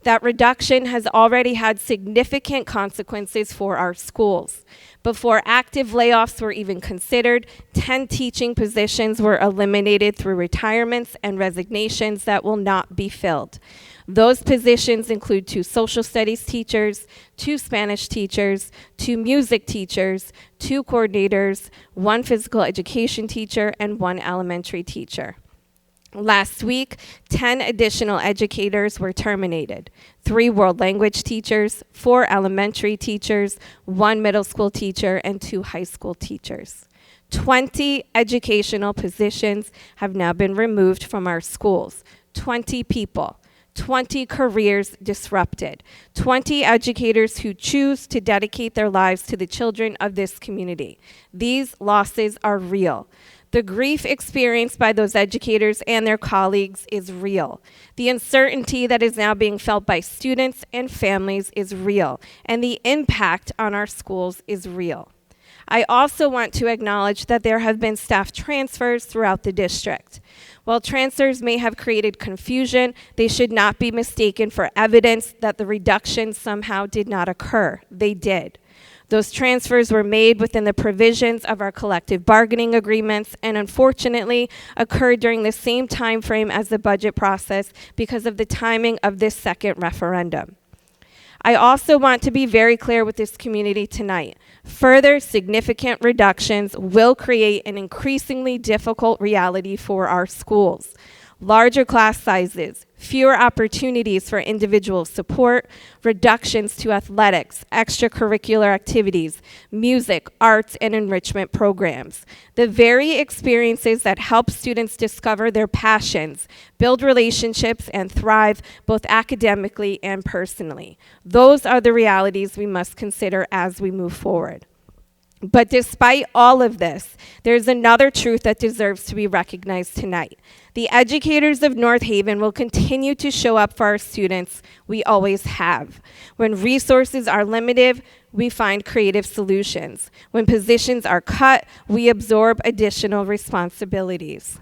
That reduction has already had significant consequences for our schools. Before active layoffs were even considered, 10 teaching positions were eliminated through retirements and resignations that will not be filled. Those positions include 2 social studies teachers, 2 Spanish teachers, 2 music teachers, 2 coordinators, 1 physical education teacher, and 1 elementary teacher. Last week, 10 additional educators were terminated: 3 world language teachers, 4 elementary teachers, 1 middle school teacher, and 2 high school teachers. 20 educational positions have now been removed from our schools. 20 people. 20 careers disrupted, 20 educators who choose to dedicate their lives to the children of this community. These losses are real. The grief experienced by those educators and their colleagues is real. The uncertainty that is now being felt by students and families is real, and the impact on our schools is real. I also want to acknowledge that there have been staff transfers throughout the district. While transfers may have created confusion, they should not be mistaken for evidence that the reductions somehow did not occur. They did. Those transfers were made within the provisions of our collective bargaining agreements and unfortunately occurred during the same time frame as the budget process because of the timing of this second referendum. I also want to be very clear with this community tonight. Further significant reductions will create an increasingly difficult reality for our schools. Larger class sizes, fewer opportunities for individual support, reductions to athletics, extracurricular activities, music, arts, and enrichment programs. The very experiences that help students discover their passions, build relationships, and thrive both academically and personally. Those are the realities we must consider as we move forward. But despite all of this, there's another truth that deserves to be recognized tonight. The educators of North Haven will continue to show up for our students. We always have. When resources are limited, we find creative solutions. When positions are cut, we absorb additional responsibilities.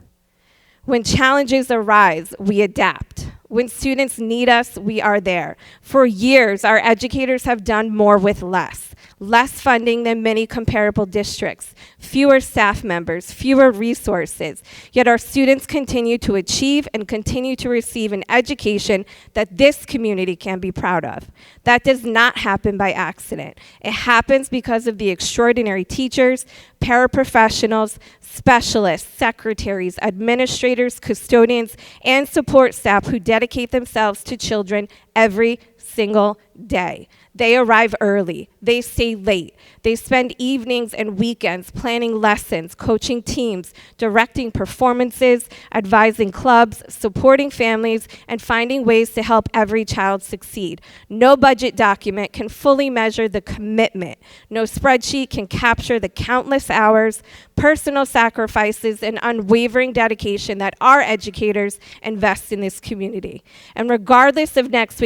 When challenges arise, we adapt. When students need us, we are there. For years, our educators have done more with less. Less funding than many comparable districts, fewer staff members, fewer resources. Yet our students continue to achieve and continue to receive an education that this community can be proud of. That does not happen by accident. It happens because of the extraordinary teachers, paraprofessionals, specialists, secretaries, administrators, custodians, and support staff who dedicate themselves to children every single day. They arrive early. They stay late. They spend evenings and weekends planning lessons, coaching teams, directing performances, advising clubs, supporting families, and finding ways to help every child succeed. No budget document can fully measure the commitment. No spreadsheet can capture the countless hours, personal sacrifices, and unwavering dedication that our educators invest in this community. And regardless of next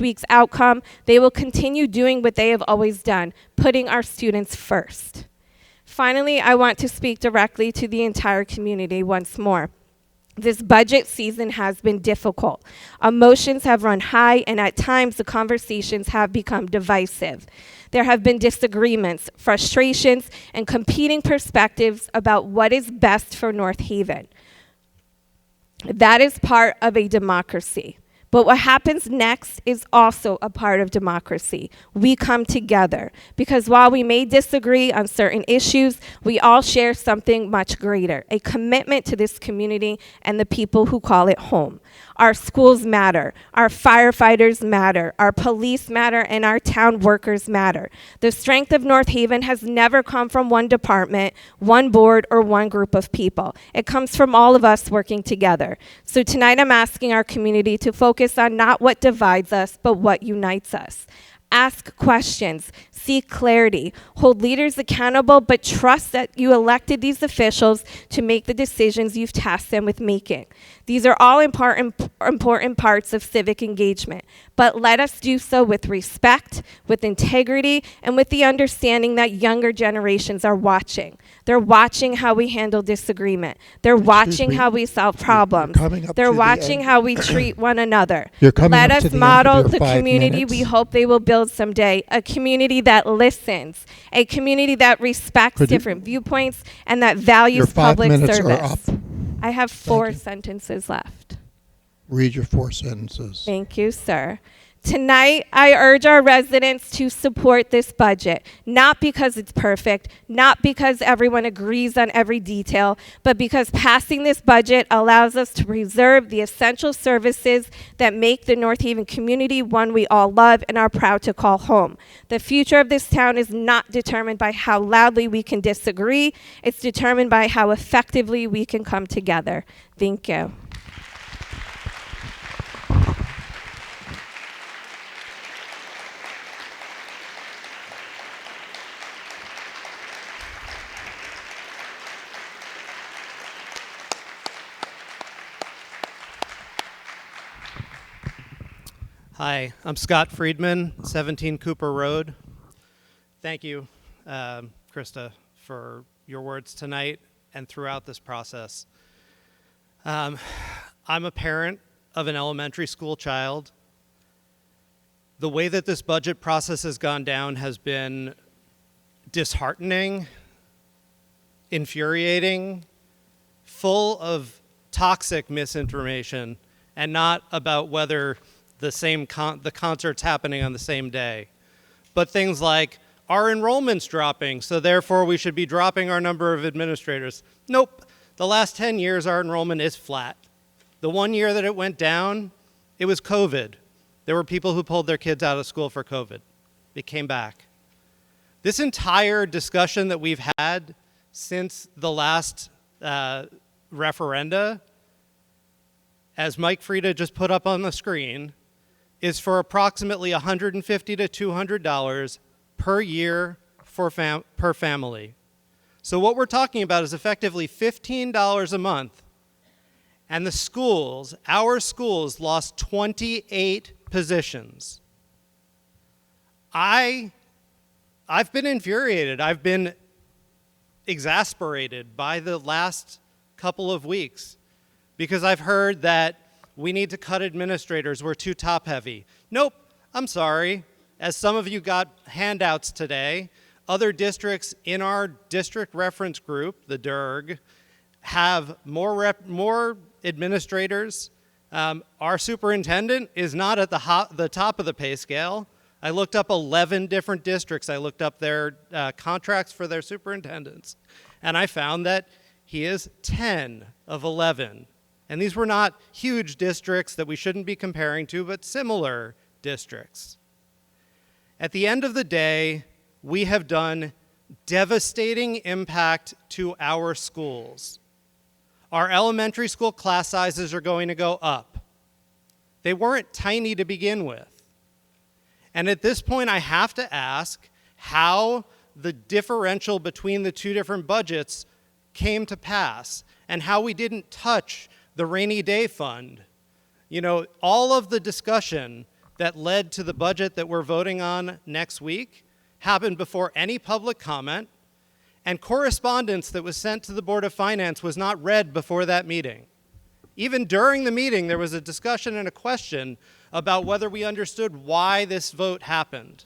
week's outcome, they will continue doing what they have always done, putting our students first. Finally, I want to speak directly to the entire community once more. This budget season has been difficult. Emotions have run high, and at times the conversations have become divisive. There have been disagreements, frustrations, and competing perspectives about what is best for North Haven. That is part of a democracy. But what happens next is also a part of democracy. We come together because while we may disagree on certain issues, we all share something much greater, a commitment to this community and the people who call it home. Our schools matter, our firefighters matter, our police matter, and our town workers matter. The strength of North Haven has never come from one department, one board, or one group of people. It comes from all of us working together. So tonight I'm asking our community to focus on not what divides us, but what unites us. Ask questions, seek clarity, hold leaders accountable, but trust that you elected these officials to make the decisions you've tasked them with making. These are all important parts of civic engagement, but let us do so with respect, with integrity, and with the understanding that younger generations are watching. They're watching how we handle disagreement. They're watching me. how we solve problems. coming up They're to the watching end. how we treat one another. You're coming Let up us to the end of model your the 5 community we minutes. hope they will build someday, a community that listens, a community that respects Could you- different viewpoints, and that values Your 5 public minutes service. are up. I have 4 you. sentences left. Read your 4 sentences. Thank you, sir. Tonight, I urge our residents to support this budget, not because it's perfect, not because everyone agrees on every detail, but because passing this budget allows us to preserve the essential services that make the North Haven community one we all love and are proud to call home. The future of this town is not determined by how loudly we can disagree. It's determined by how effectively we can come together. Thank you. Hi, I'm Scott Friedman, 17 Cooper Road. Thank you, Krista, for your words tonight and throughout this process. I'm a parent of an elementary school child. The way that this budget process has gone down has been disheartening, infuriating, full of toxic misinformation, and not about whether the concert's happening on the same day. But things like, our enrollment's dropping, so therefore we should be dropping our number of administrators. Nope. The last 10 years, our enrollment is flat. The 1 year that it went down, it was COVID. There were people who pulled their kids out of school for COVID. It came back. This entire discussion that we've had since the last referenda, as Mike Frieda just put up on the screen, is for approximately $150 to $200 per year per family. So what we're talking about is effectively $15 a month. And the schools, our schools, lost 28 positions. I've been infuriated. I've been exasperated by the last couple of weeks because I've heard that we need to cut administrators, we're too top-heavy. Nope, I'm sorry. As some of you got handouts today, other districts in our district reference group, the DIRG, have more administrators. Our superintendent is not at the top of the pay scale. I looked up 11 different districts. I looked up their contracts for their superintendents, and I found that he is 10 of 11. And these were not huge districts that we shouldn't be comparing to, but similar districts. At the end of the day, we have done devastating impact to our schools. Our elementary school class sizes are going to go up. They weren't tiny to begin with. And at this point, I have to ask how the differential between the two different budgets came to pass and how we didn't touch the rainy day fund. You know, all of the discussion that led to the budget that we're voting on next week happened before any public comment, and correspondence that was sent to the Board of Finance was not read before that meeting. Even during the meeting, there was a discussion and a question about whether we understood why this vote happened.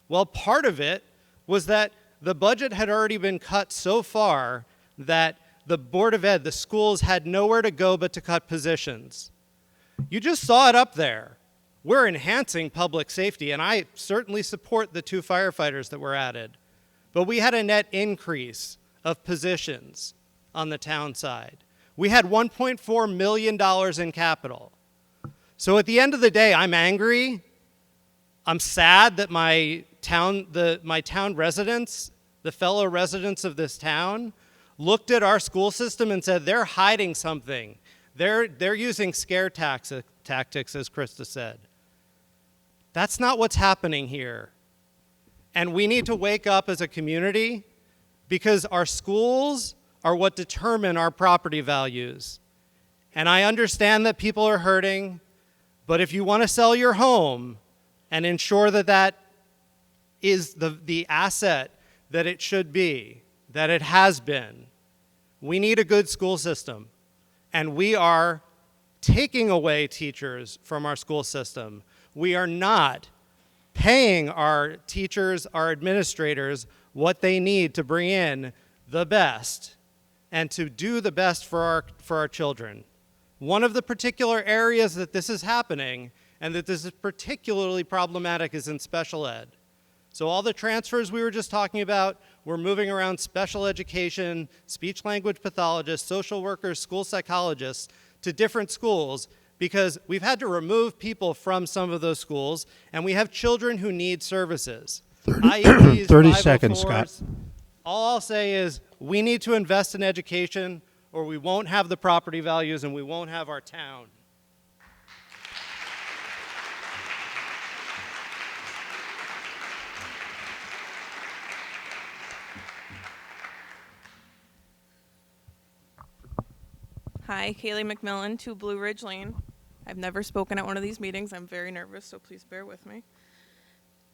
Well, part of it was that the budget had already been cut so far that the Board of Ed, the schools, had nowhere to go but to cut positions. You just saw it up there. We're enhancing public safety, and I certainly support the 2 firefighters that were added. But we had a net increase of positions on the town side. We had $1.4 million in capital. So at the end of the day, I'm angry. I'm sad that my town residents, the fellow residents of this town, looked at our school system and said, they're hiding something. They're using scare tactics, as Krista said. That's not what's happening here. And we need to wake up as a community, because our schools are what determine our property values. And I understand that people are hurting, but if you want to sell your home and ensure that that is the asset that it should be, that it has been, we need a good school system. And we are taking away teachers from our school system. We are not paying our teachers, our administrators, what they need to bring in the best and to do the best for our children. One of the particular areas that this is happening and that this is particularly problematic is in special ed. So all the transfers we were just talking about, we're moving around special education, speech language pathologists, social workers, school psychologists to different schools, because we've had to remove people from some of those schools, and we have children who need services. 30 seconds, Scott. All I'll say is we need to invest in education, or we won't have the property values and we won't have our town. Hi, Kaylee McMillan, 2 Blue Ridge Lane. I've never spoken at one of these meetings. I'm very nervous, so please bear with me.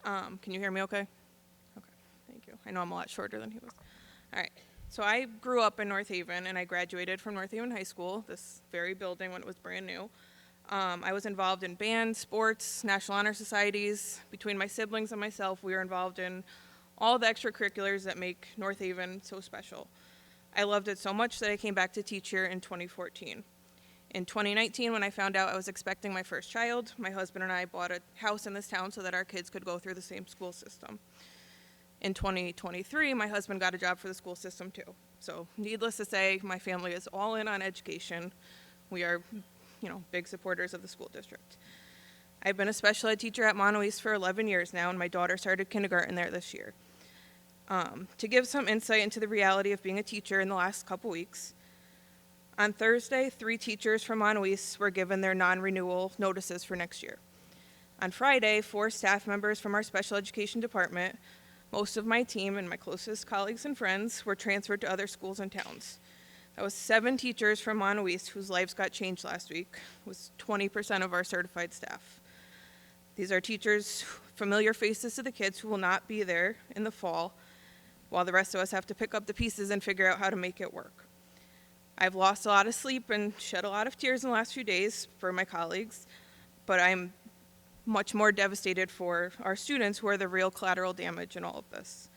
Can you hear me okay? Okay, thank you. I know I'm a lot shorter than he was. All right, so I grew up in North Haven, and I graduated from North Haven High School, this very building when it was brand new. I was involved in band, sports, National Honor Societies. Between my siblings and myself, we were involved in all the extracurriculars that make North Haven so special. I loved it so much that I came back to teach here in 2014. In 2019, when I found out I was expecting my first child, my husband and I bought a house in this town so that our kids could go through the same school system. In 2023, my husband got a job for the school system too. So needless to say, my family is all in on education. We are, big supporters of the school district. I've been a special ed teacher at Monteith for 11 years now, and my daughter started kindergarten there this year. To give some insight into the reality of being a teacher in the last couple weeks, on Thursday, 3 teachers from Monteith were given their non-renewal notices for next year. On Friday, 4 staff members from our special education department, most of my team and my closest colleagues and friends, were transferred to other schools and towns. That was 7 teachers from Monteith whose lives got changed last week. It was 20% of our certified staff. These are teachers, familiar faces to the kids, who will not be there in the fall, while the rest of us have to pick up the pieces and figure out how to make it work. I've lost a lot of sleep and shed a lot of tears in the last few days for my colleagues, but I'm much more devastated for our students, who are the real collateral damage in all of this.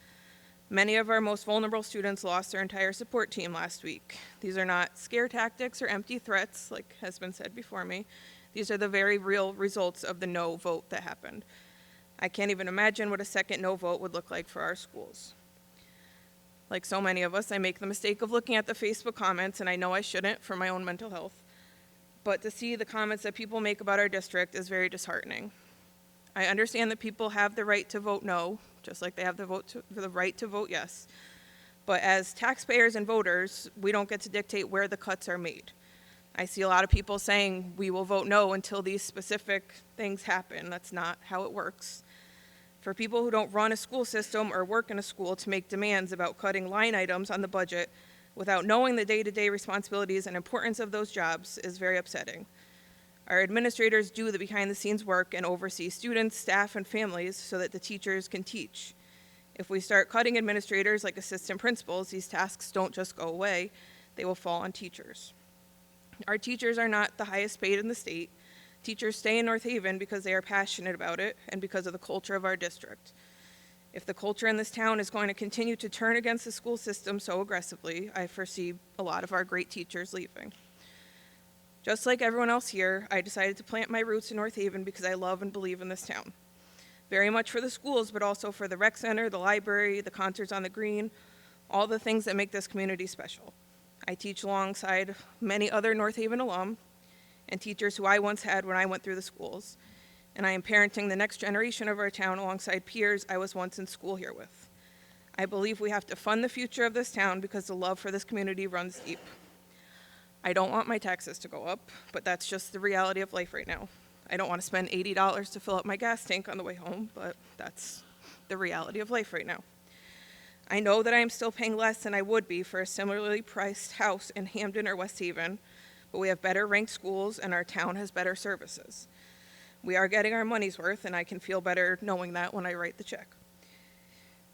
Many of our most vulnerable students lost their entire support team last week. These are not scare tactics or empty threats, like has been said before me. These are the very real results of the no vote that happened. I can't even imagine what a second no vote would look like for our schools. Like so many of us, I make the mistake of looking at the Facebook comments, and I know I shouldn't for my own mental health. But to see the comments that people make about our district is very disheartening. I understand that people have the right to vote no, just like they have the right to vote yes. But as taxpayers and voters, we don't get to dictate where the cuts are made. I see a lot of people saying we will vote no until these specific things happen. That's not how it works. For people who don't run a school system or work in a school to make demands about cutting line items on the budget without knowing the day-to-day responsibilities and importance of those jobs is very upsetting. Our administrators do the behind-the-scenes work and oversee students, staff, and families so that the teachers can teach. If we start cutting administrators like assistant principals, these tasks don't just go away, they will fall on teachers. Our teachers are not the highest paid in the state. Teachers stay in North Haven because they are passionate about it and because of the culture of our district. If the culture in this town is going to continue to turn against the school system so aggressively, I foresee a lot of our great teachers leaving. Just like everyone else here, I decided to plant my roots in North Haven because I love and believe in this town. Very much for the schools, but also for the rec center, the library, the concerts on the green, all the things that make this community special. I teach alongside many other North Haven alum and teachers who I once had when I went through the schools, and I am parenting the next generation of our town alongside peers I was once in school here with. I believe we have to fund the future of this town because the love for this community runs deep. I don't want my taxes to go up, but that's just the reality of life right now. I don't want to spend $80 to fill up my gas tank on the way home, but that's the reality of life right now. I know that I am still paying less than I would be for a similarly priced house in Hamden or West Haven, but we have better ranked schools and our town has better services. We are getting our money's worth, and I can feel better knowing that when I write the check.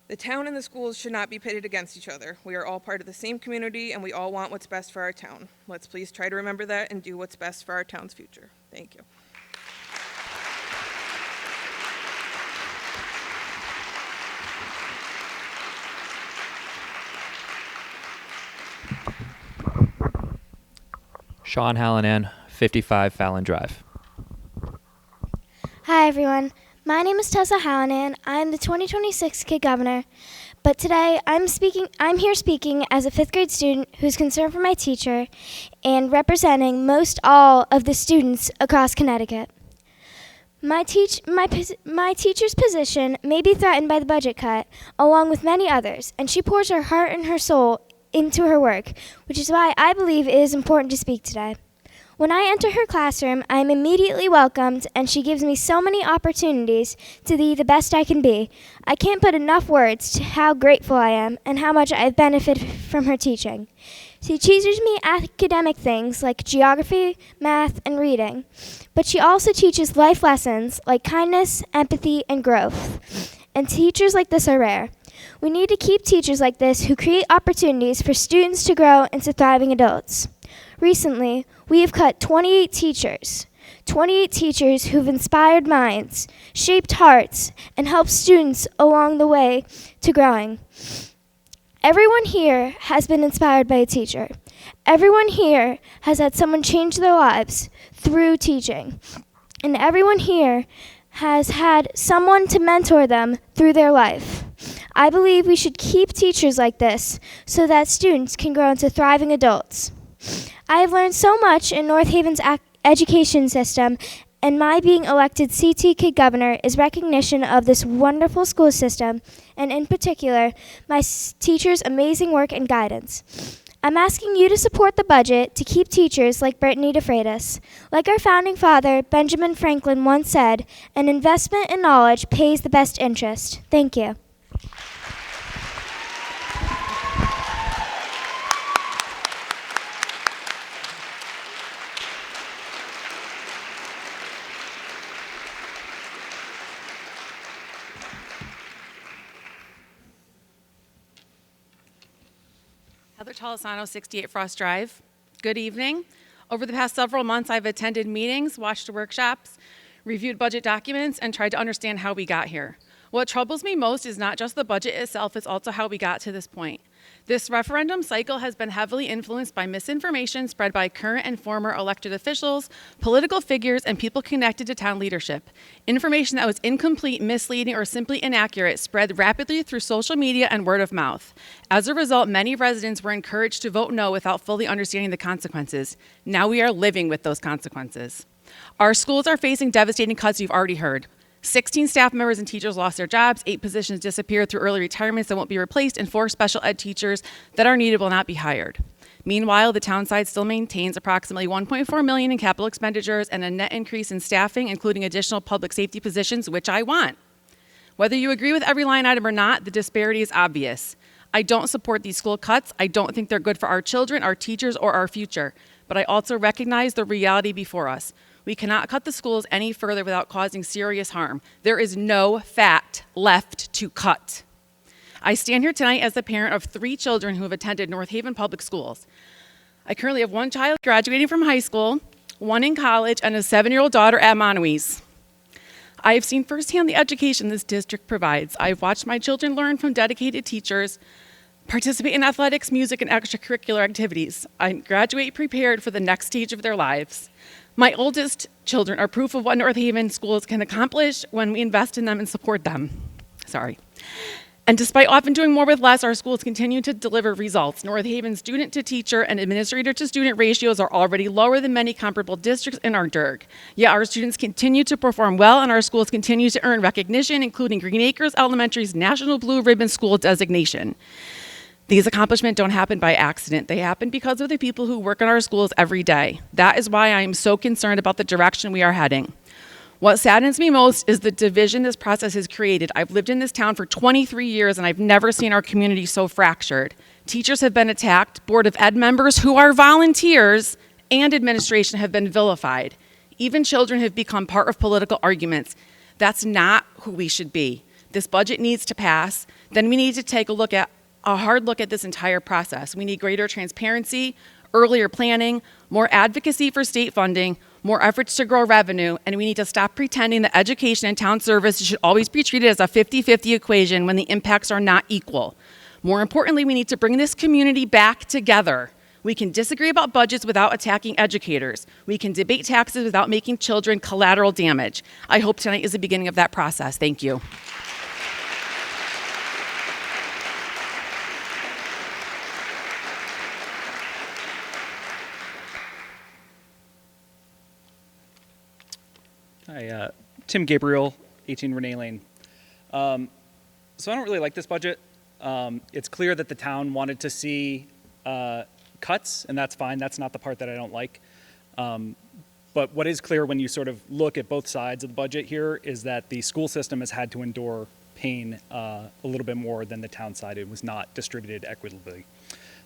The town and the schools should not be pitted against each other. We are all part of the same community, and we all want what's best for our town. Let's please try to remember that and do what's best for our town's future. Thank you. Sean Hallinan, 55 Fallon Drive. Hi everyone, my name is Tessa Hallinan. I'm the 2026 Kid Governor, but today I'm here speaking as a 5th grade student who's concerned for my teacher and representing most all of the students across Connecticut. My teacher's position may be threatened by the budget cut, along with many others, and she pours her heart and her soul into her work, which is why I believe it is important to speak today. When I enter her classroom, I am immediately welcomed, and she gives me so many opportunities to be the best I can be. I can't put enough words to how grateful I am and how much I've benefited from her teaching. She teaches me academic things like geography, math, and reading, but she also teaches life lessons like kindness, empathy, and growth. And teachers like this are rare. We need to keep teachers like this who create opportunities for students to grow into thriving adults. Recently, we have cut 28 teachers who've inspired minds, shaped hearts, and helped students along the way to growing. Everyone here has been inspired by a teacher. Everyone here has had someone change their lives through teaching. And everyone here has had someone to mentor them through their life. I believe we should keep teachers like this so that students can grow into thriving adults. I have learned so much in North Haven's education system, and my being elected CT Kid Governor is recognition of this wonderful school system, and in particular, my teachers' amazing work and guidance. I'm asking you to support the budget to keep teachers like Brittany DeFreitas. Like our founding father, Benjamin Franklin, once said, an investment in knowledge pays the best interest. Thank you. Heather Tolosano, 68 Frost Drive. Good evening. Over the past several months, I've attended meetings, watched workshops, reviewed budget documents, and tried to understand how we got here. What troubles me most is not just the budget itself, it's also how we got to this point. This referendum cycle has been heavily influenced by misinformation spread by current and former elected officials, political figures, and people connected to town leadership. Information that was incomplete, misleading, or simply inaccurate spread rapidly through social media and word of mouth. As a result, many residents were encouraged to vote no without fully understanding the consequences. Now we are living with those consequences. Our schools are facing devastating cuts you've already heard. 16 staff members and teachers lost their jobs, 8 positions disappeared through early retirements that won't be replaced, and 4 special ed teachers that are needed will not be hired. Meanwhile, the town side still maintains approximately $1.4 million in capital expenditures and a net increase in staffing, including additional public safety positions, which I want. Whether you agree with every line item or not, the disparity is obvious. I don't support these school cuts. I don't think they're good for our children, our teachers, or our future. But I also recognize the reality before us. We cannot cut the schools any further without causing serious harm. There is no fat left to cut. I stand here tonight as the parent of 3 children who have attended North Haven Public Schools. I currently have 1 child graduating from high school, 1 in college, and a 7-year-old daughter at Monowese. I have seen firsthand the education this district provides. I've watched my children learn from dedicated teachers, participate in athletics, music, and extracurricular activities. I graduate prepared for the next stage of their lives. My oldest children are proof of what North Haven schools can accomplish when we invest in them and support them. And despite often doing more with less, our schools continue to deliver results. North Haven's student-to-teacher and administrator-to-student ratios are already lower than many comparable districts in our DIRG. Yet our students continue to perform well, and our schools continue to earn recognition, including Green Acres Elementary's National Blue Ribbon School designation. These accomplishments don't happen by accident. They happen because of the people who work in our schools every day. That is why I am so concerned about the direction we are heading. What saddens me most is the division this process has created. I've lived in this town for 23 years, and I've never seen our community so fractured. Teachers have been attacked, Board of Ed members who are volunteers, and administration have been vilified. Even children have become part of political arguments. That's not who we should be. This budget needs to pass. Then we need to take a hard look at this entire process. We need greater transparency, earlier planning, more advocacy for state funding, more efforts to grow revenue, and we need to stop pretending that education and town service should always be treated as a 50-50 equation when the impacts are not equal. More importantly, we need to bring this community back together. We can disagree about budgets without attacking educators. We can debate taxes without making children collateral damage. I hope tonight is the beginning of that process. Thank you. Hi, Tim Gabriel, 18 Renee Lane. So I don't really like this budget. It's clear that the town wanted to see cuts, and that's fine. That's not the part that I don't like. But what is clear when you sort of look at both sides of the budget here is that the school system has had to endure pain a little bit more than the town side. It was not distributed equitably.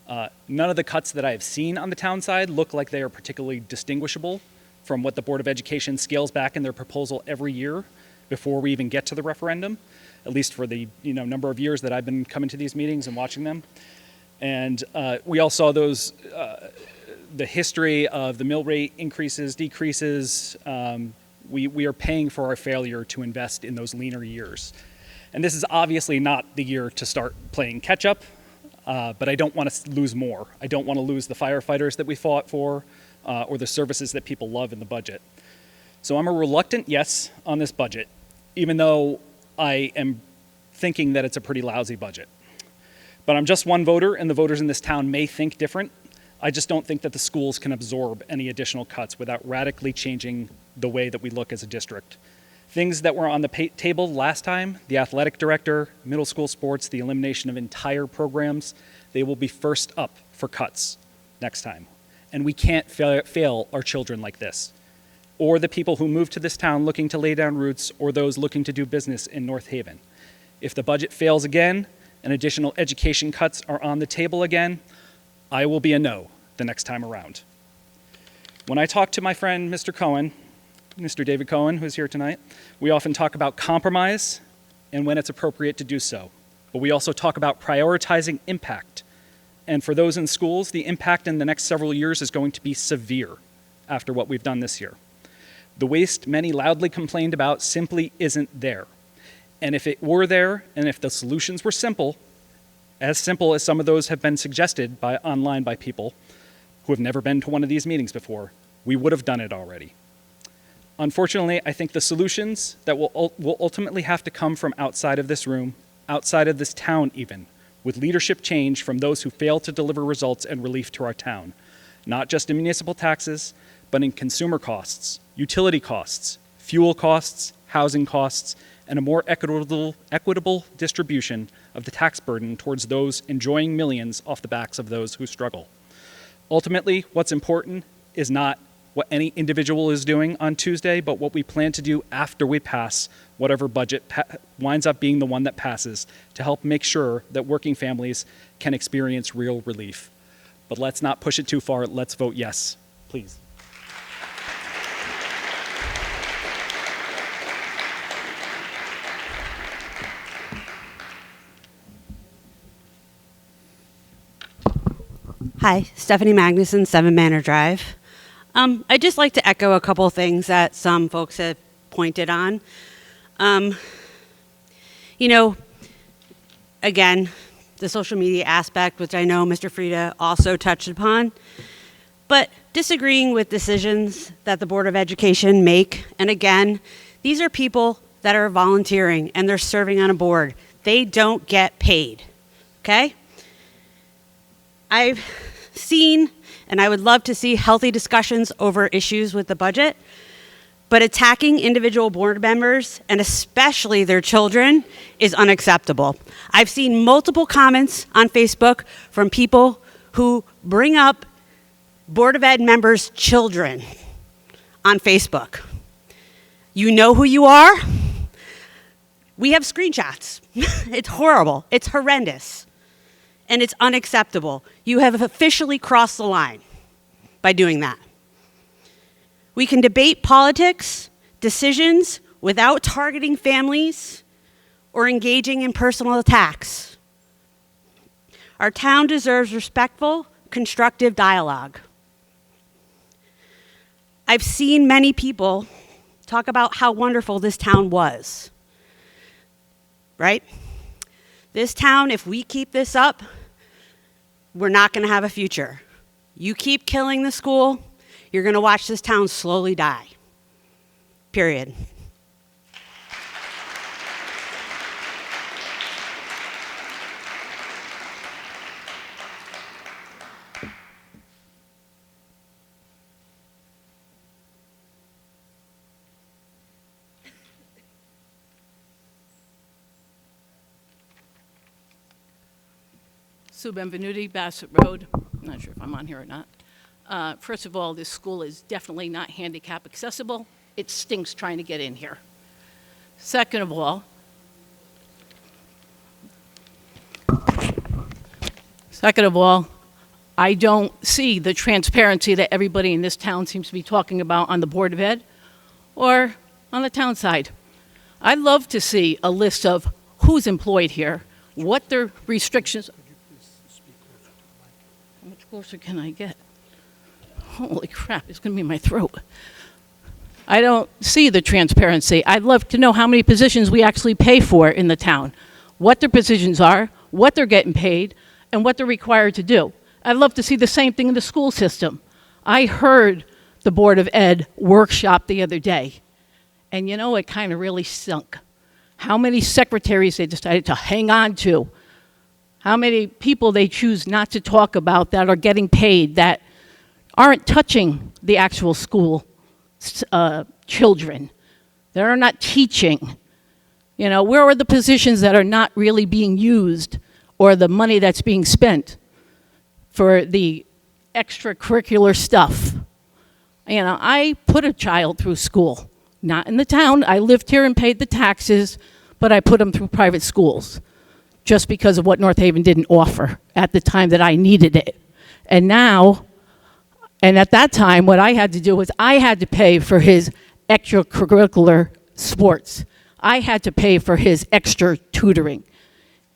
None of the cuts that I have seen on the town side look like they are particularly distinguishable from what the Board of Education scales back in their proposal every year before we even get to the referendum, at least for the number of years that I've been coming to these meetings and watching them. And we all saw those, the history of the mill rate increases, decreases. We are paying for our failure to invest in those leaner years. And this is obviously not the year to start playing catch up, but I don't want to lose more. I don't want to lose the firefighters that we fought for, or the services that people love in the budget. So I'm a reluctant yes on this budget, even though I am thinking that it's a pretty lousy budget. But I'm just one voter, and the voters in this town may think different. I just don't think that the schools can absorb any additional cuts without radically changing the way that we look as a district. Things that were on the table last time, the athletic director, middle school sports, the elimination of entire programs, they will be first up for cuts next time. And we can't fail our children like this, or the people who move to this town looking to lay down roots, or those looking to do business in North Haven. If the budget fails again and additional education cuts are on the table again, I will be a no the next time around. When I talk to my friend Mr. Cohen, Mr. David Cohen, who's here tonight, we often talk about compromise and when it's appropriate to do so. But we also talk about prioritizing impact. And for those in schools, the impact in the next several years is going to be severe after what we've done this year. The waste many loudly complained about simply isn't there. And if it were there, and if the solutions were simple as some of those have been suggested online by people who have never been to one of these meetings before, we would have done it already. Unfortunately, I think the solutions that will ultimately have to come from outside of this room, outside of this town even, with leadership change from those who fail to deliver results and relief to our town, not just in municipal taxes, but in consumer costs, utility costs, fuel costs, housing costs, and a more equitable distribution of the tax burden towards those enjoying millions off the backs of those who struggle. Ultimately, what's important is not what any individual is doing on Tuesday, but what we plan to do after we pass whatever budget winds up being the one that passes to help make sure that working families can experience real relief. But let's not push it too far. Let's vote yes, please. Hi, Stephanie Magnuson, 7 Manor Drive. I'd just like to echo a couple things that some folks have pointed on. You know, again, the social media aspect, which I know Mr. Frieda also touched upon, but disagreeing with decisions that the Board of Education make, and again, these are people that are volunteering and they're serving on a board. They don't get paid, okay? I've seen, and I would love to see, healthy discussions over issues with the budget, but attacking individual board members, and especially their children, is unacceptable. I've seen multiple comments on Facebook from people who bring up Board of Ed members' children on Facebook. You know who you are? We have screenshots. It's horrible. It's horrendous. And it's unacceptable. You have officially crossed the line by doing that. We can debate politics, decisions, without targeting families or engaging in personal attacks. Our town deserves respectful, constructive dialogue. I've seen many people talk about how wonderful this town was, right? This town, if we keep this up, we're not going to have a future. You keep killing the school, you're going to watch this town slowly die. Period. Sue Benvenuti, Bassett Road. I'm not sure if I'm on here or not. First of all, this school is definitely not handicap accessible. It stinks trying to get in here. Second of all, I don't see the transparency that everybody in this town seems to be talking about on the Board of Ed or on the town side. I'd love to see a list of who's employed here, what their restrictions. How much closer can I get? Holy crap, it's going to be in my throat. I don't see the transparency. I'd love to know how many positions we actually pay for in the town, what their positions are, what they're getting paid, and what they're required to do. I'd love to see the same thing in the school system. I heard the Board of Ed workshop the other day, and you know, it kind of really stunk. How many secretaries they decided to hang on to, how many people they choose not to talk about that are getting paid, that aren't touching the actual school children. That are not teaching. You know, where are the positions that are not really being used, or the money that's being spent for the extracurricular stuff? You know, I put a child through school, not in the town. I lived here and paid the taxes, but I put them through private schools just because of what North Haven didn't offer at the time that I needed it. And now, and at that time, what I had to do was I had to pay for his extracurricular sports. I had to pay for his extra tutoring.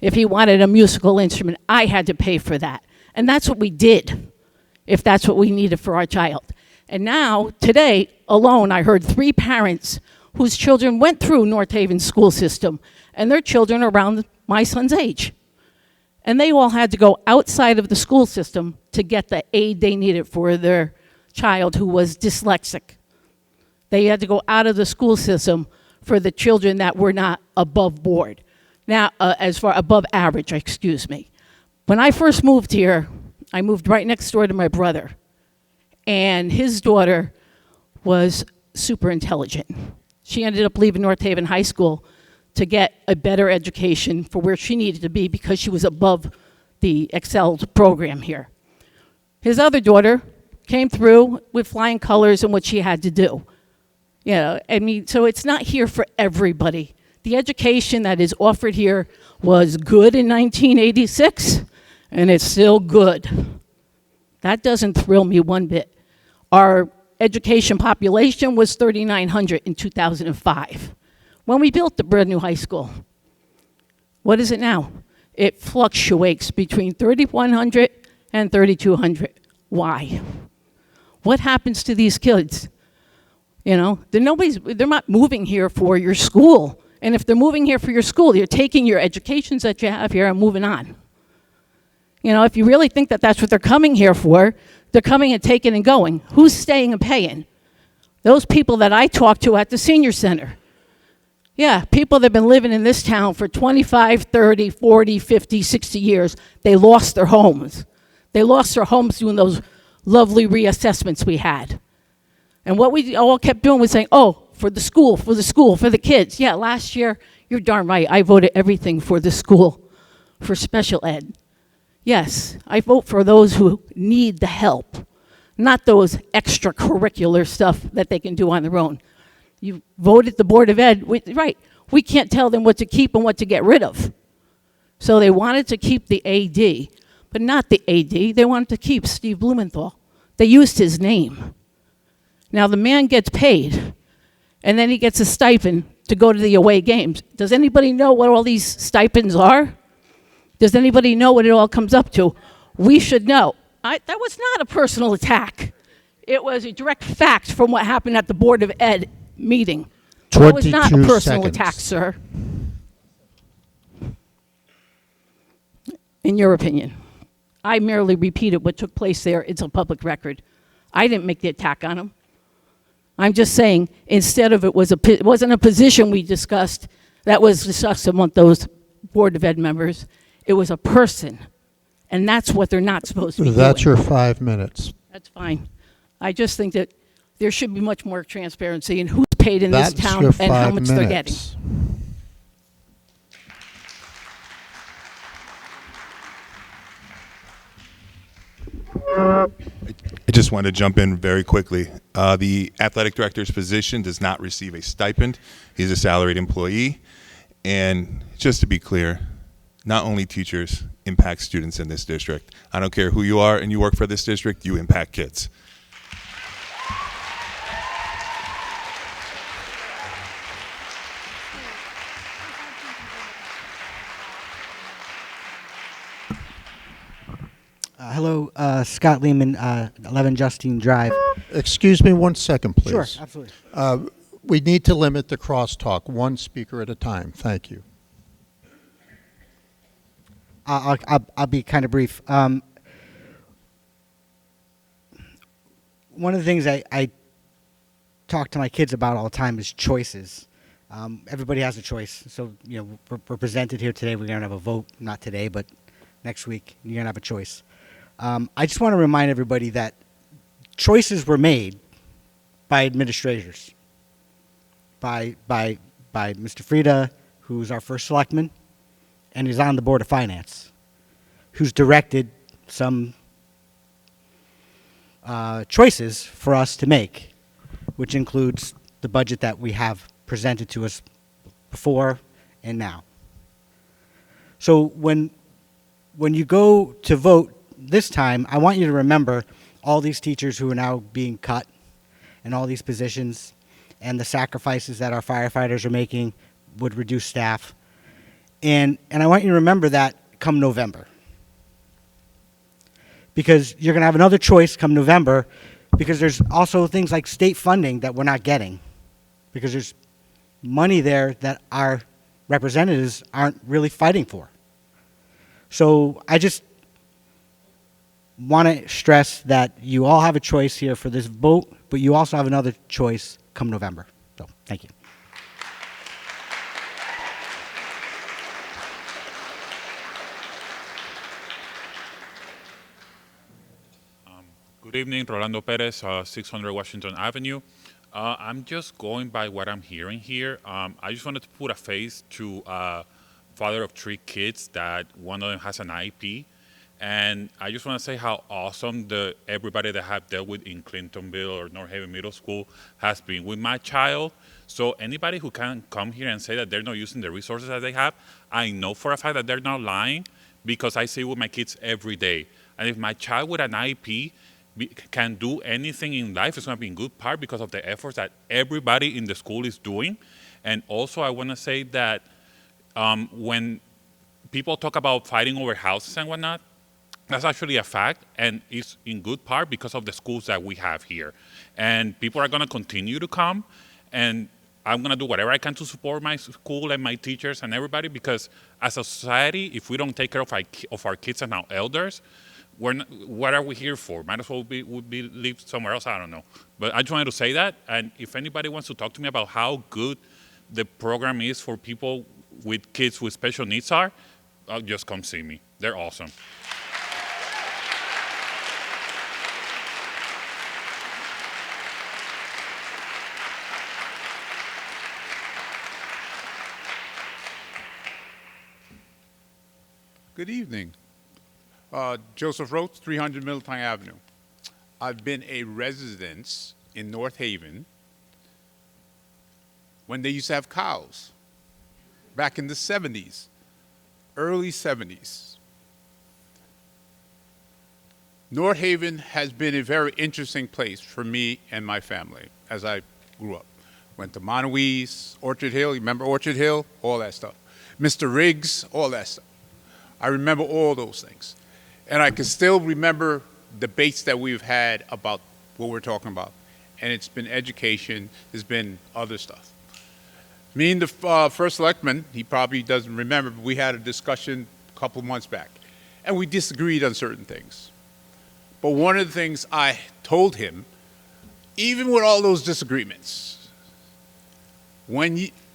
If he wanted a musical instrument, I had to pay for that. And that's what we did, if that's what we needed for our child. And now, today alone, I heard 3 parents whose children went through North Haven school system, and their children are around my son's age. And they all had to go outside of the school system to get the aid they needed for their child who was dyslexic. They had to go out of the school system for the children that were not above board. Now, as far above average, excuse me. When I first moved here, I moved right next door to my brother. And his daughter was super intelligent. She ended up leaving North Haven High School to get a better education for where she needed to be because she was above the excelled program here. His other daughter came through with flying colors and what she had to do. You know, I mean, so it's not here for everybody. The education that is offered here was good in 1986, and it's still good. That doesn't thrill me one bit. Our education population was 3,900 in 2005 when we built the brand new high school. What is it now? It fluctuates between 3,100 and 3,200. Why? What happens to these kids? You know, they're not moving here for your school. And if they're moving here for your school, you're taking your educations that you have here and moving on. You know, if you really think that that's what they're coming here for, they're coming and taking and going. Who's staying and paying? Those people that I talked to at the senior center. Yeah, people that have been living in this town for 25, 30, 40, 50, 60 years, they lost their homes. They lost their homes doing those lovely reassessments we had. And what we all kept doing was saying, oh, for the school, for the school, for the kids. Yeah, last year, you're darn right, I voted everything for the school, for special ed. Yes, I vote for those who need the help, not those extracurricular stuff that they can do on their own. You voted the Board of Ed, right, we can't tell them what to keep and what to get rid of. So they wanted to keep the AD, but not the AD, they wanted to keep Steve Blumenthal. They used his name. Now the man gets paid, and then he gets a stipend to go to the away games. Does anybody know what all these stipends are? Does anybody know what it all comes up to? We should know. That was not a personal attack. It was a direct fact from what happened at the Board of Ed meeting. That was not a 22 personal seconds. attack, sir. In your opinion. I merely repeated what took place there. It's a public record. I didn't make the attack on him. I'm just saying, instead of it wasn't a position we discussed that was discussed among those Board of Ed members. It was a person, and that's what they're not supposed to be That's doing. your 5 minutes. That's fine. I just think that there should be much more transparency in who's paid in this That's town your and how 5 much they're getting. minutes. I just want to jump in very quickly. The athletic director's position does not receive a stipend. He's a salaried employee. And just to be clear, not only teachers impact students in this district. I don't care who you are and you work for this district, you impact kids. Hello, Scott Lehman, 11 Justine Drive. Excuse me 1 second, please. Sure, absolutely. We need to limit the crosstalk, one speaker at a time. Thank you. I'll be kind of brief. One of the things I talk to my kids about all the time is choices. Everybody has a choice. So, you know, we're presented here today. We're going to have a vote, not today, but next week. You're going to have a choice. I just want to remind everybody that choices were made by administrators, by Mr. Frieda, who's our first selectman, and he's on the Board of Finance, who's directed some choices for us to make, which includes the budget that we have presented to us before and now. So when you go to vote this time, I want you to remember all these teachers who are now being cut and all these positions and the sacrifices that our firefighters are making would reduce staff. And I want you to remember that come November. Because you're going to have another choice come November, because there's also things like state funding that we're not getting. Because there's money there that our representatives aren't really fighting for. So I just want to stress that you all have a choice here for this vote, but you also have another choice come November. So thank you. Good evening, Rolando Perez, 600 Washington Avenue. I'm just going by what I'm hearing here. I just wanted to put a face to father of 3 kids that one of them has an IEP. And I just want to say how awesome everybody that have dealt with in Clintonville or North Haven Middle School has been with my child. So anybody who can come here and say that they're not using the resources that they have, I know for a fact that they're not lying because I see it with my kids every day. And if my child with an IEP can do anything in life, it's going to be in good part because of the efforts that everybody in the school is doing. And also I want to say that when people talk about fighting over houses and whatnot, that's actually a fact, and it's in good part because of the schools that we have here. And people are going to continue to come, and I'm going to do whatever I can to support my school and my teachers and everybody, because as a society, if we don't take care of our kids and our elders, what are we here for? Might as well live somewhere else, I don't know. But I just wanted to say that, and if anybody wants to talk to me about how good the program is for people with kids with special needs just come see me. They're awesome. Good evening. Joseph Roach, 300 Middletown Avenue. I've been a resident in North Haven when they used to have cows back in the 70s, early 70s. North Haven has been a very interesting place for me and my family as I grew up. Went to Monowese, Orchard Hill, you remember Orchard Hill? All that stuff. Mr. Riggs, all that stuff. I remember all those things. And I can still remember debates that we've had about what we're talking about. And it's been education, there's been other stuff. Me and the first selectman, he probably doesn't remember, but we had a discussion a couple months back. And we disagreed on certain things. But one of the things I told him, even with all those disagreements,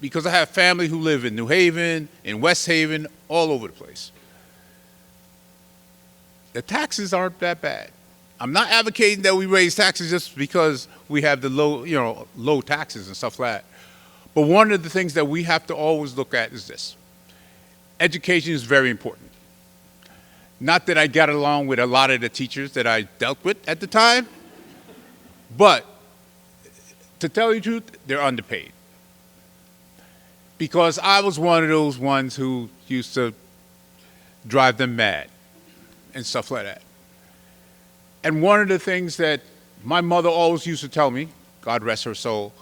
because I have family who live in New Haven, in West Haven, all over the place, the taxes aren't that bad. I'm not advocating that we raise taxes just because we have the low taxes and stuff like that. But one of the things that we have to always look at is this. Education is very important. Not that I got along with a lot of the teachers that I dealt with at the time, but to tell you the truth, they're underpaid. Because I was one of those ones who used to drive them mad and stuff like that. And one of the things that my mother always used to tell me, God rest her soul,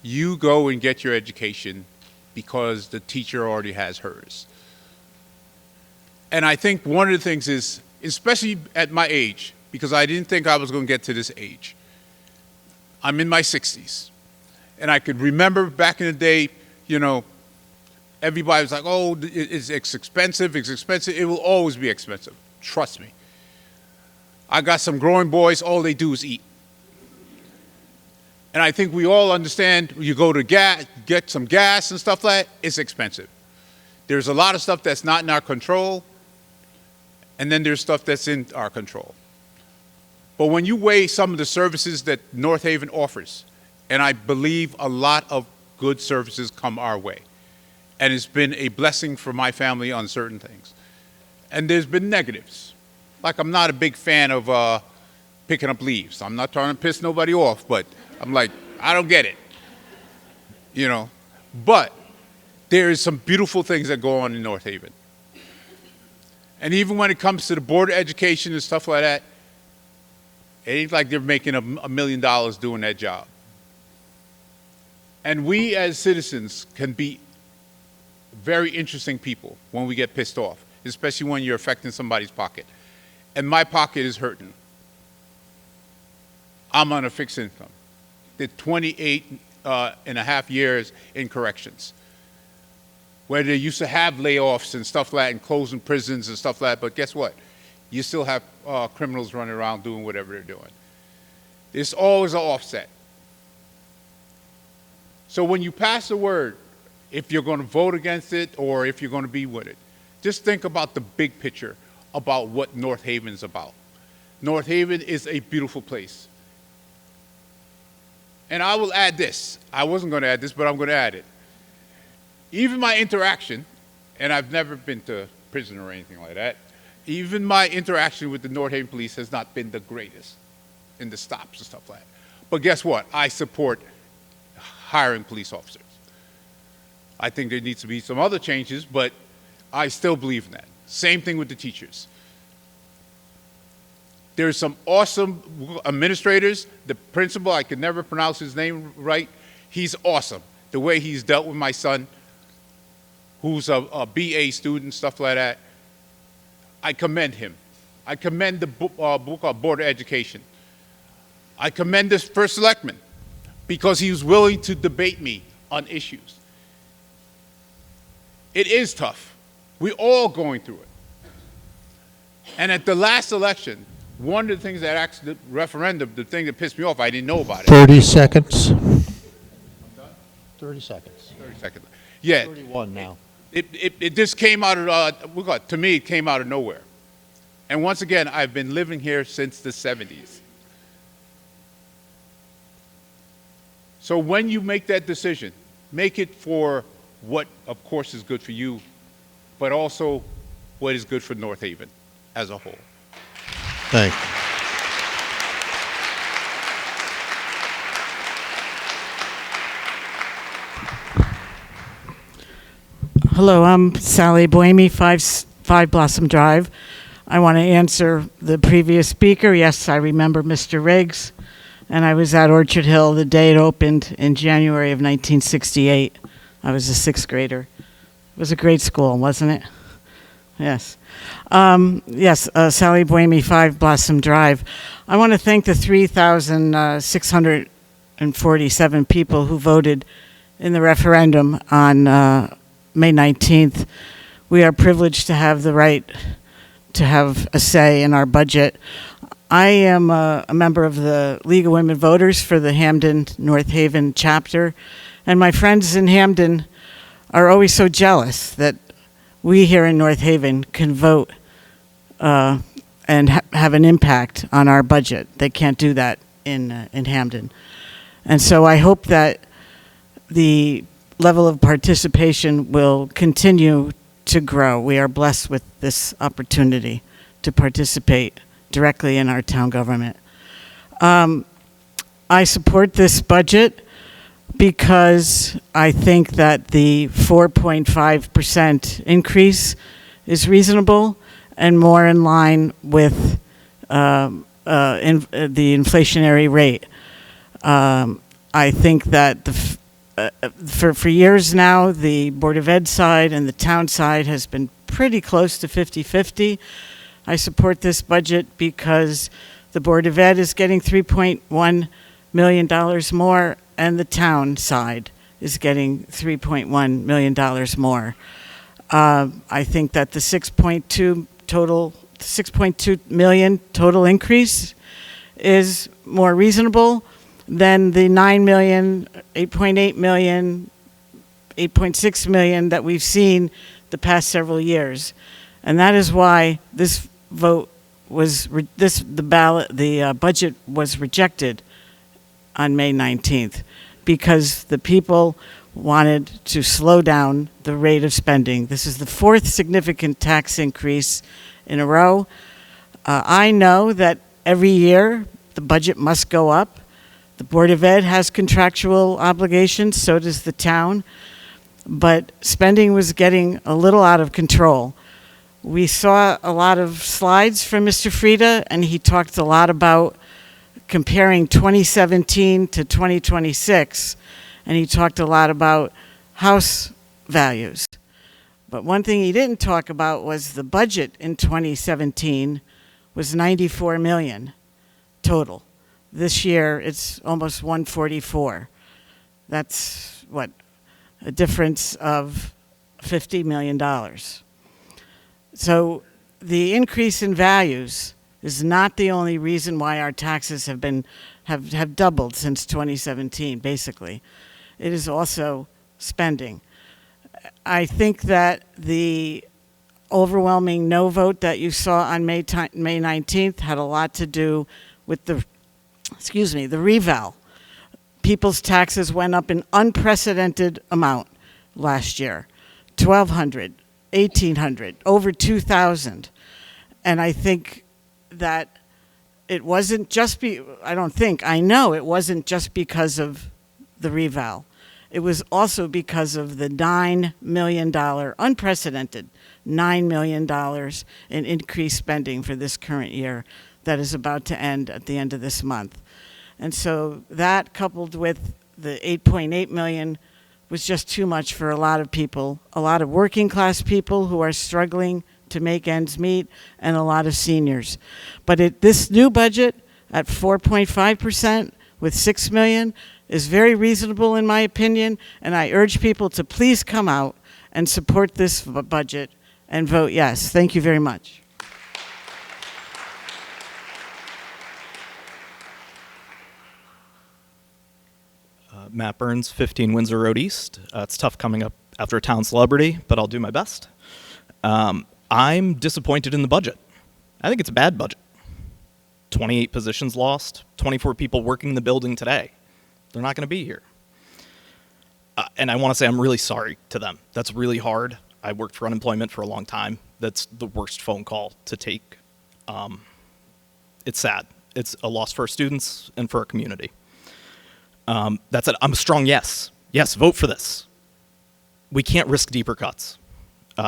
you go and get your education because the teacher already has hers. And I think one of the things is, especially at my age, because I didn't think I was going to get to this age, I'm in my 60s. And I could remember back in the day, everybody was like, oh, it's expensive, it's expensive. It will always be expensive. Trust me. I got some growing boys, all they do is eat. And I think we all understand, you go to get some gas and stuff like that, it's expensive. There's a lot of stuff that's not in our control, and then there's stuff that's in our control. But when you weigh some of the services that North Haven offers, and I believe a lot of good services come our way, and it's been a blessing for my family on certain things. And there's been negatives. Like, I'm not a big fan of picking up leaves. I'm not trying to piss nobody off, but I'm like, I don't get it. But there is some beautiful things that go on in North Haven. And even when it comes to the Board of Education and stuff like that, it ain't like they're making $1 million doing that job. And we as citizens can be very interesting people when we get pissed off, especially when you're affecting somebody's pocket. And my pocket is hurting. I'm on a fixed income. Did 28 and a half years in corrections, where they used to have layoffs and stuff like that and closing prisons and stuff like that, but guess what? You still have criminals running around doing whatever they're doing. There's always an offset. So when you pass a word, if you're going to vote against it or if you're going to be with it, just think about the big picture about what North Haven's about. North Haven is a beautiful place. And I will add this. I wasn't going to add this, but I'm going to add it. Even my interaction, and I've never been to prison or anything like that, even my interaction with the North Haven police has not been the greatest in the stops and stuff like that. But guess what? I support hiring police officers. I think there needs to be some other changes, but I still believe in that. Same thing with the teachers. There's some awesome administrators. The principal, I can never pronounce his name right, he's awesome. The way he's dealt with my son, who's a BA student, stuff like that, I commend him. I commend the Board of Education. I commend this first selectman because he was willing to debate me on issues. It is tough. We're all going through it. And at the last election, one of the things that actually, the referendum, the thing that pissed me off, I didn't know about it. 30 seconds. 30 seconds. 30 seconds. Yeah. 31 now. It just came out of, to me, it came out of nowhere. And once again, I've been living here since the 70s. So when you make that decision, make it for what, of course, is good for you, but also what is good for North Haven as a whole. Thank you. Hello, I'm Sally Boehme, 5 Blossom Drive. I want to answer the previous speaker. Yes, I remember Mr. Riggs, and I was at Orchard Hill the day it opened in January of 1968. I was a 6th grader. It was a great school, wasn't it? Yes. Sally Boehme, 5 Blossom Drive. I want to thank the 3,647 people who voted in the referendum on May 19th. We are privileged to have the right to have a say in our budget. I am a member of the League of Women Voters for the Hamden North Haven chapter, and my friends in Hamden are always so jealous that we here in North Haven can vote and have an impact on our budget. They can't do that in Hamden. And so I hope that the level of participation will continue to grow. We are blessed with this opportunity to participate directly in our town government. I support this budget because I think that the 4.5% increase is reasonable and more in line with the inflationary rate. I think that for years now, the Board of Ed side and the town side has been pretty close to 50-50. I support this budget because the Board of Ed is getting $3.1 million more and the town side is getting $3.1 million more. I think that the 6.2 million total increase is more reasonable than the 9 million, 8.8 million, 8.6 million that we've seen the past several years. And that is why this vote was, the budget was rejected on May 19th, because the people wanted to slow down the rate of spending. This is the 4th significant tax increase in a row. I know that every year the budget must go up. The Board of Ed has contractual obligations, so does the town, but spending was getting a little out of control. We saw a lot of slides from Mr. Frieda, and he talked a lot about comparing 2017 to 2026, and he talked a lot about house values. But one thing he didn't talk about was the budget in 2017 was 94 million total. This year, it's almost 144. That's, what, a difference of $50 million. So the increase in values is not the only reason why our taxes have doubled since 2017, basically. It is also spending. I think that the overwhelming no vote that you saw on May 19th had a lot to do with the reval. people's taxes went up an unprecedented amount last year. 1,200, 1,800, over 2,000. And I think that it wasn't just I know it wasn't just because of the reval. It was also because of the $9 million, unprecedented $9 million in increased spending for this current year that is about to end at the end of this month. And so that, coupled with the $8.8 million, was just too much for a lot of people, a lot of working class people who are struggling to make ends meet, and a lot of seniors. But this new budget at 4.5% with $6 million is very reasonable in my opinion, and I urge people to please come out and support this budget and vote yes. Thank you very much. Matt Burns, 15 Windsor Road East. It's tough coming up after a town celebrity, but I'll do my best. I'm disappointed in the budget. I think it's a bad budget. 28 positions lost, 24 people working in the building today. They're not going to be here. And I want to say I'm really sorry to them. That's really hard. I worked for unemployment for a long time. That's the worst phone call to take. It's sad. It's a loss for our students and for our community. That said, I'm a strong yes. Yes, vote for this. We can't risk deeper cuts.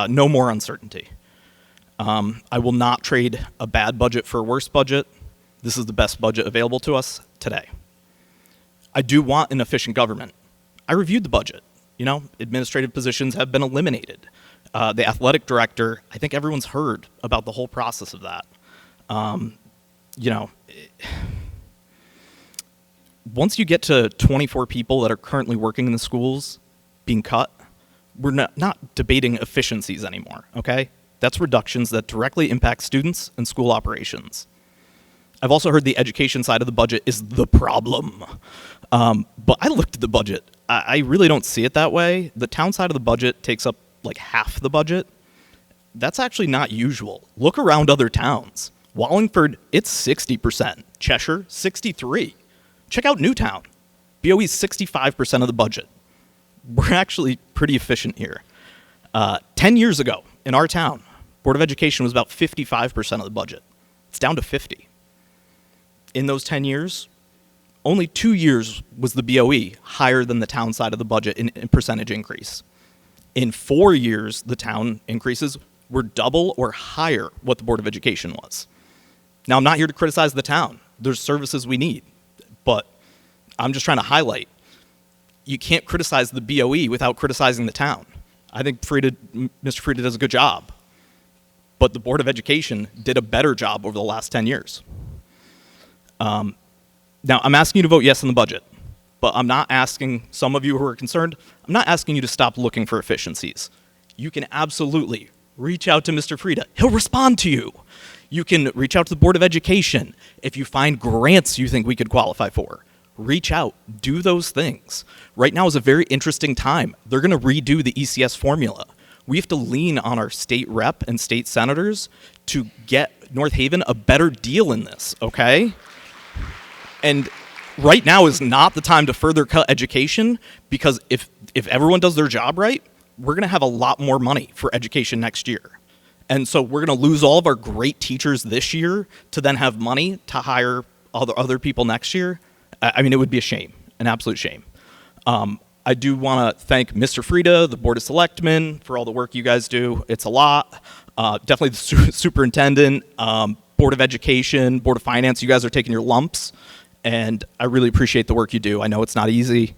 No more uncertainty. I will not trade a bad budget for a worse budget. This is the best budget available to us today. I do want an efficient government. I reviewed the budget. You know, administrative positions have been eliminated. The athletic director, I think everyone's heard about the whole process of that. Once you get to 24 people that are currently working in the schools being cut, we're not debating efficiencies anymore, okay? That's reductions that directly impact students and school operations. I've also heard the education side of the budget is the problem. But I looked at the budget. I really don't see it that way. The town side of the budget takes up like half the budget. That's actually not usual. Look around other towns. Wallingford, it's 60%. Cheshire, 63%. Check out Newtown. BOE's 65% of the budget. We're actually pretty efficient here. 10 years ago, in our town, Board of Education was about 55% of the budget. It's down to 50%. In those 10 years, only 2 years was the BOE higher than the town side of the budget in percentage increase. In 4 years, the town increases were double or higher what the Board of Education was. Now, I'm not here to criticize the town. There's services we need. But I'm just trying to highlight, you can't criticize the BOE without criticizing the town. I think Mr. Frieda does a good job. But the Board of Education did a better job over the last 10 years. Now, I'm asking you to vote yes on the budget. But I'm not asking some of you who are concerned, I'm not asking you to stop looking for efficiencies. You can absolutely reach out to Mr. Frieda. He'll respond to you. You can reach out to the Board of Education. If you find grants you think we could qualify for, reach out, do those things. Right now is a very interesting time. They're going to redo the ECS formula. We have to lean on our state rep and state senators to get North Haven a better deal in this, okay? And right now is not the time to further cut education, because if everyone does their job right, we're going to have a lot more money for education next year. And so we're going to lose all of our great teachers this year to then have money to hire other people next year. I mean, it would be a shame, an absolute shame. I do want to thank Mr. Frieda, the Board of Selectmen, for all the work you guys do. It's a lot. Definitely the superintendent, Board of Education, Board of Finance. You guys are taking your lumps, and I really appreciate the work you do. I know it's not easy.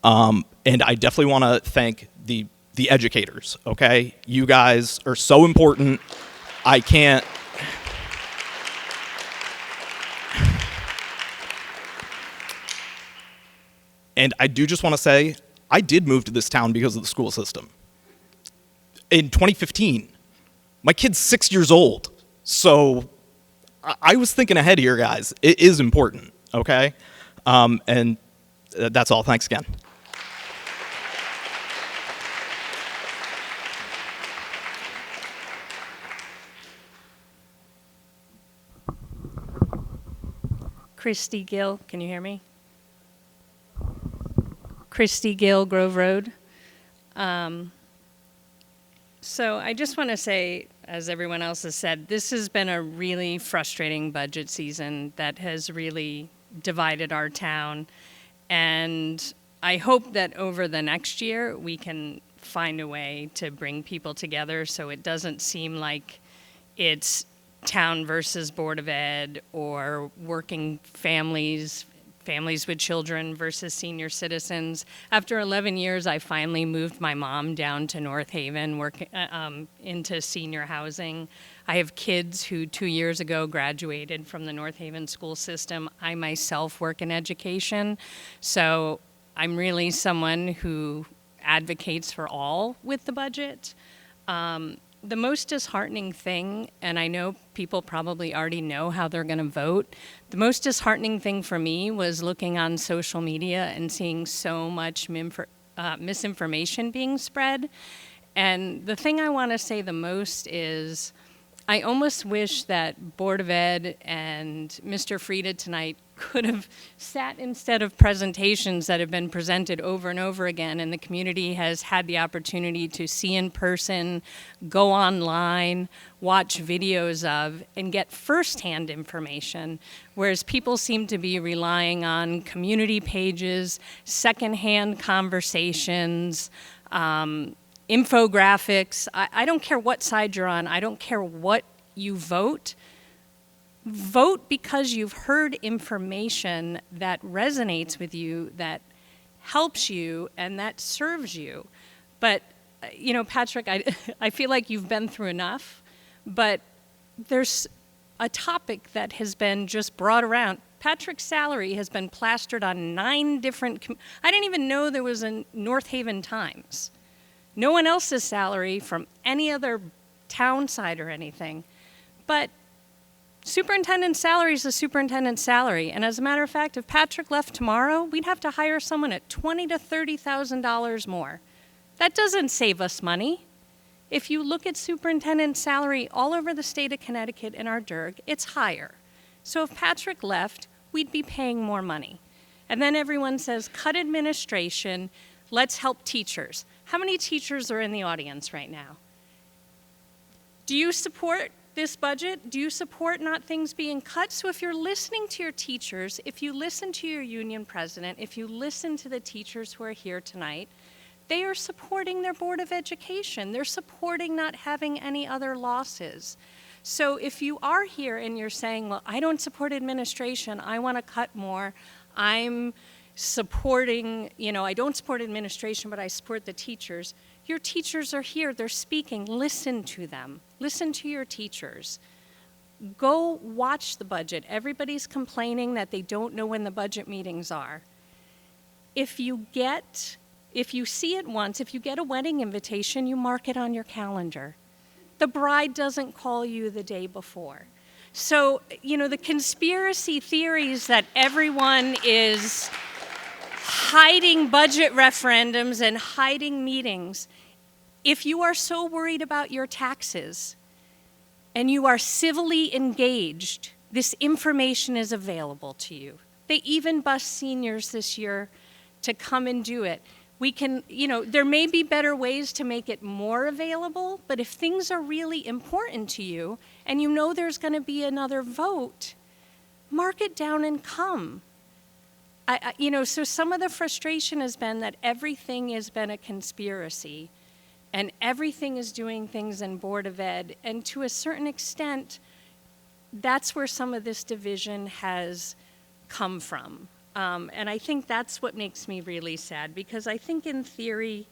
And I definitely want to thank the educators, okay? You guys are so important. I can't... And I do just want to say, I did move to this town because of the school system. In 2015, my kid's 6 years old. So I was thinking ahead here, guys. It is important, okay? And that's all. Thanks again. Christy Gill, can you hear me? Christy Gill, Grove Road. So I just want to say, as everyone else has said, this has been a really frustrating budget season that has really divided our town. And I hope that over the next year we can find a way to bring people together so it doesn't seem like it's town versus Board of Ed or working families with children versus senior citizens. After 11 years, I finally moved my mom down to North Haven, into senior housing. I have kids who 2 years ago graduated from the North Haven school system. I myself work in education, so I'm really someone who advocates for all with the budget. The most disheartening thing, and I know people probably already know how they're going to vote, the most disheartening thing for me was looking on social media and seeing so much misinformation being spread. And the thing I want to say the most is I almost wish that Board of Ed and Mr. Frieda tonight could have sat instead of presentations that have been presented over and over again, and the community has had the opportunity to see in person, go online, watch videos of, and get firsthand information, whereas people seem to be relying on community pages, secondhand conversations, infographics. I don't care what side you're on. I don't care what you vote. Vote because you've heard information that resonates with you, that helps you, and that serves you. But, you know, Patrick, I feel like you've been through enough, but there's a topic that has been just brought around. Patrick's salary has been plastered on 9 different, I didn't even know there was a North Haven Times. No one else's salary from any other town side or anything. But superintendent's salary is the superintendent's salary. And as a matter of fact, if Patrick left tomorrow, we'd have to hire someone at $20,000 to $30,000 more. That doesn't save us money. If you look at superintendent's salary all over the state of Connecticut in our DIRG, it's higher. So if Patrick left, we'd be paying more money. And then everyone says, cut administration, let's help teachers. How many teachers are in the audience right now? Do you support this budget? Do you support not things being cut? So if you're listening to your teachers, if you listen to your union president, if you listen to the teachers who are here tonight, they are supporting their Board of Education. They're supporting not having any other losses. So if you are here and you're saying, well, I don't support administration, I want to cut more, I'm supporting, I don't support administration, but I support the teachers. Your teachers are here, they're speaking, listen to them. Listen to your teachers. Go watch the budget. Everybody's complaining that they don't know when the budget meetings are. If you see it once, if you get a wedding invitation, you mark it on your calendar. The bride doesn't call you the day before. So, the conspiracy theories that everyone is hiding budget referendums and hiding meetings. If you are so worried about your taxes and you are civilly engaged, this information is available to you. They even bus seniors this year to come and do it. We can, there may be better ways to make it more available, but if things are really important to you and you know there's going to be another vote, mark it down and come. So some of the frustration has been that everything has been a conspiracy and everything is doing things in Board of Ed. And to a certain extent, that's where some of this division has come from. And I think that's what makes me really sad, because I think in theory,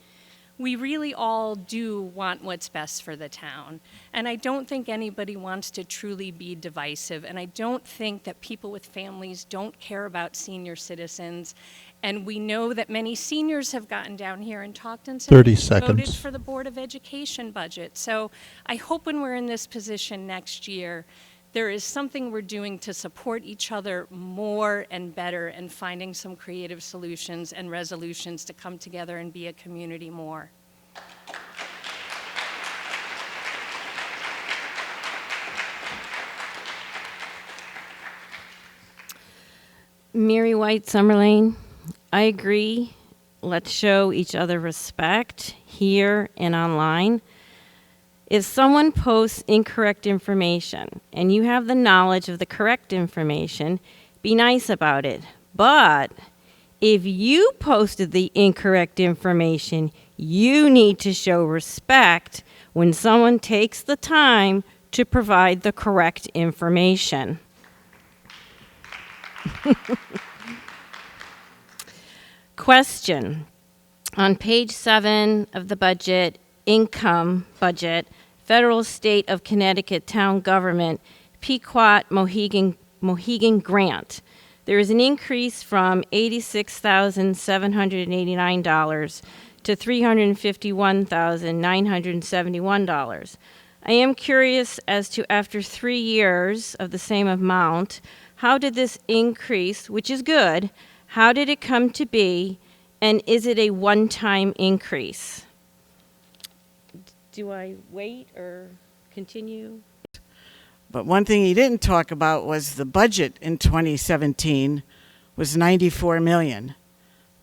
we really all do want what's best for the town. And I don't think anybody wants to truly be divisive. And I don't think that people with families don't care about senior citizens. And we know that many seniors have gotten down here and talked and said 30 they seconds. voted for the Board of Education budget. So I hope when we're in this position next year, there is something we're doing to support each other more and better, and finding some creative solutions and resolutions to come together and be a community more. Mary White, Summer Lane. I agree let's show each other respect here and online. If someone posts incorrect information and you have the knowledge of the correct information, be nice about it. But if you posted the incorrect information, you need to show respect when someone takes the time to provide the correct information. Question. On page 7 of the budget, income budget, Federal State of Connecticut Town Government, Pequot Mohegan Grant, there is an increase from $86,789 to $351,971. I am curious as to, after 3 years of the same amount, how did this increase, which is good, how did it come to be, and is it a one-time increase? Do I wait or continue? But one thing he didn't talk about was the budget in 2017 was 94 million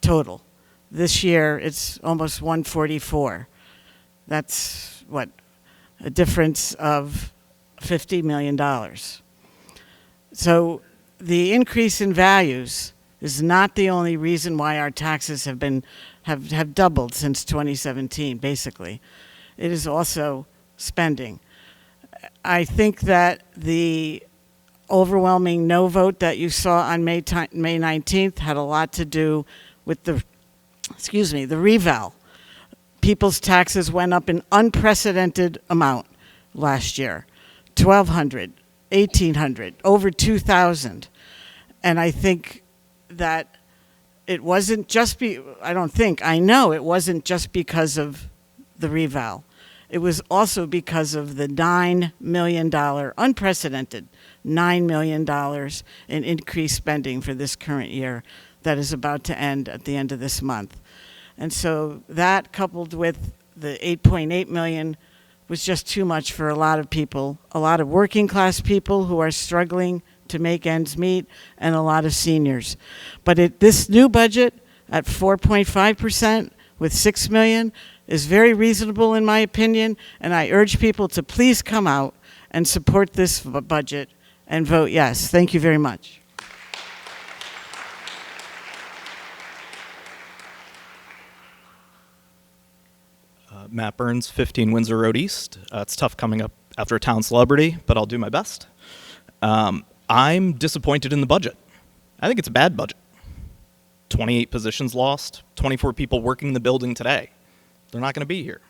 total. This year it's almost 144. That's what, a difference of $50 million. So the increase in values is not the only reason why our taxes have doubled since 2017, basically. It is also spending. I think that the overwhelming no vote that you saw on May 19th had a lot to do with the reval. People's taxes went up an unprecedented amount last year. 1,200, 1,800, over 2,000. And I think that it wasn't just I know it wasn't just because of the reval. It was also because of the $9 million, unprecedented $9 million in increased spending for this current year that is about to end at the end of this month. And so that, coupled with the 8.8 million, was just too much for a lot of people, a lot of working class people who are struggling to make ends meet, and a lot of seniors. But this new budget at 4.5% with $6 million is very reasonable in my opinion, and I urge people to please come out and support this budget and vote yes. Thank you very much. Matt Burns, 15 Windsor Road East. It's tough coming up after a town celebrity, but I'll do my best. I'm disappointed in the budget. I think it's a bad budget. 28 positions lost, 24 people working the building today. They're not going to be here.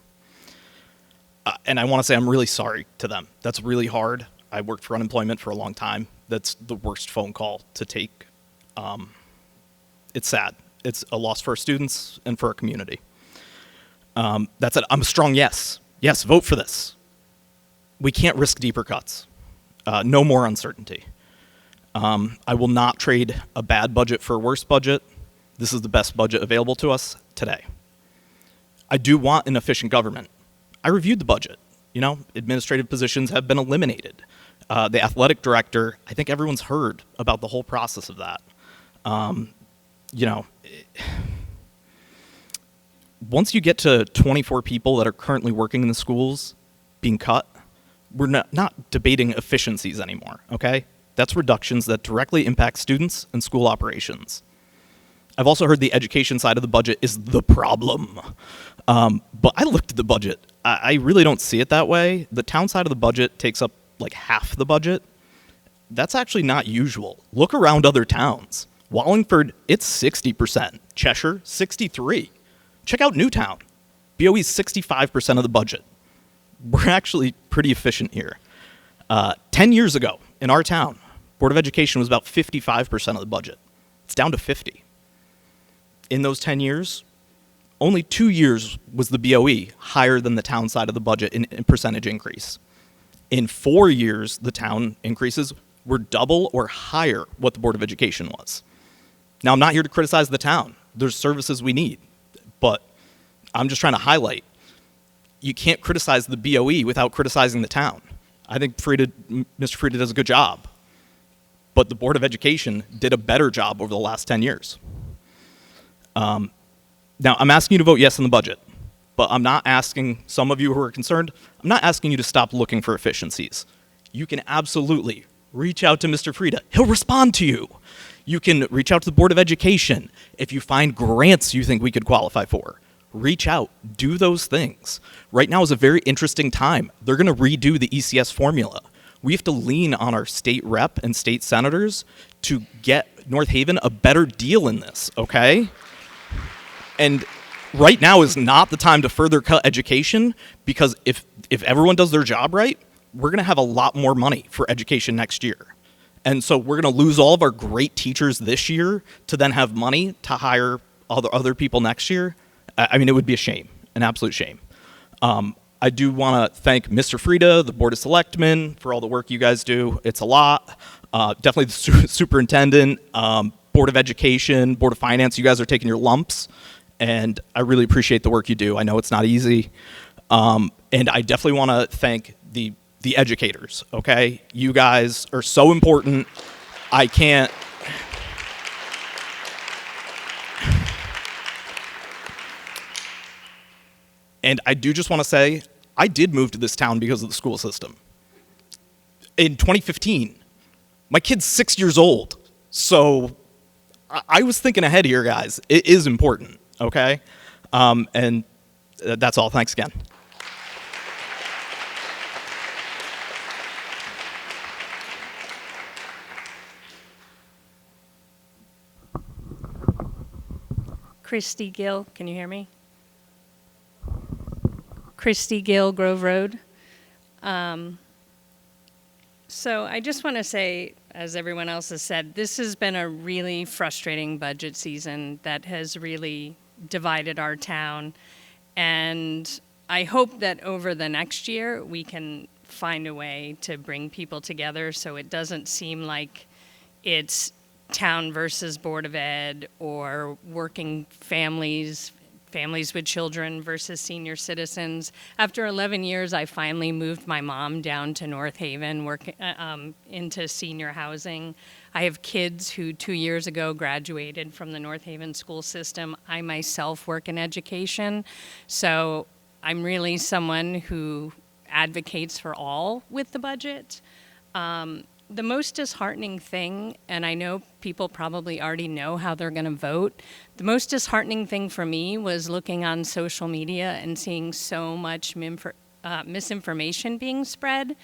And I want to say I'm really sorry to them. That's really hard. I worked for unemployment for a long time. That's the worst phone call to take. It's sad. It's a loss for our students and for our community. That said, I'm a strong yes. Yes, vote for this. We can't risk deeper cuts. No more uncertainty. I will not trade a bad budget for a worse budget. This is the best budget available to us today. I do want an efficient government. I reviewed the budget. Administrative positions have been eliminated. The athletic director, I think everyone's heard about the whole process of that. Once you get to 24 people that are currently working in the schools being cut, we're not debating efficiencies anymore, okay? That's reductions that directly impact students and school operations. I've also heard the education side of the budget is the problem. But I looked at the budget. I really don't see it that way. The town side of the budget takes up like half the budget. That's actually not usual. Look around other towns. Wallingford, it's 60%. Cheshire, 63%. Check out Newtown. BOE's 65% of the budget. We're actually pretty efficient here. 10 years ago, in our town, Board of Education was about 55% of the budget. It's down to 50%. In those 10 years, only 2 years was the BOE higher than the town side of the budget in percentage increase. In 4 years, the town increases were double or higher what the Board of Education was. Now, I'm not here to criticize the town. There's services we need. But I'm just trying to highlight, you can't criticize the BOE without criticizing the town. I think Mr. Frieda does a good job. But the Board of Education did a better job over the last 10 years. Now, I'm asking you to vote yes on the budget, but I'm not asking some of you who are concerned, I'm not asking you to stop looking for efficiencies. You can absolutely reach out to Mr. Frieda. He'll respond to you. You can reach out to the Board of Education if you find grants you think we could qualify for. Reach out, do those things. Right now is a very interesting time. They're going to redo the ECS formula. We have to lean on our state rep and state senators to get North Haven a better deal in this, okay? And right now is not the time to further cut education, because if everyone does their job right, we're going to have a lot more money for education next year. And so we're going to lose all of our great teachers this year to then have money to hire other people next year. I mean, it would be a shame, an absolute shame. I do want to thank Mr. Frieda, the Board of Selectmen, for all the work you guys do. It's a lot. Definitely the superintendent, Board of Education, Board of Finance. You guys are taking your lumps, and I really appreciate the work you do. I know it's not easy. And I definitely want to thank the educators, okay? You guys are so important. I can't... And I do just want to say, I did move to this town because of the school system. In 2015, my kid's 6 years old. So I was thinking ahead here, guys. It is important, okay? And that's all. Thanks again. Christy Gill, can you hear me? Christy Gill, Grove Road. So I just want to say, as everyone else has said, this has been a really frustrating budget season that has really divided our town. And I hope that over the next year, we can find a way to bring people together so it doesn't seem like it's town versus Board of Ed, or working families with children versus senior citizens. After 11 years, I finally moved my mom down to North Haven, into senior housing. I have kids who 2 years ago graduated from the North Haven school system. I myself work in education, so I'm really someone who advocates for all with the budget. The most disheartening thing, and I know people probably already know how they're going to vote, the most disheartening thing for me was looking on social media and seeing so much misinformation being spread.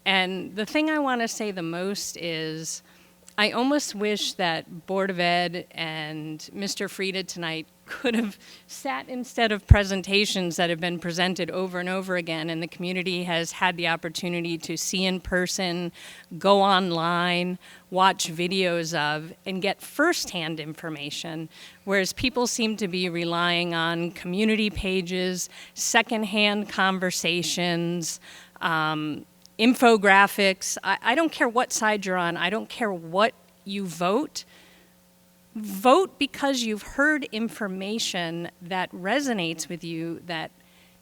And the thing I want to say the most is I almost wish that Board of Ed and Mr. Frieda tonight could have sat instead of presentations that have been presented over and over again, and the community has had the opportunity to see in person, go online, watch videos of, and get firsthand information, whereas people seem to be relying on community pages, secondhand conversations, infographics. I don't care what side you're on. I don't care what you vote. Vote because you've heard information that resonates with you, that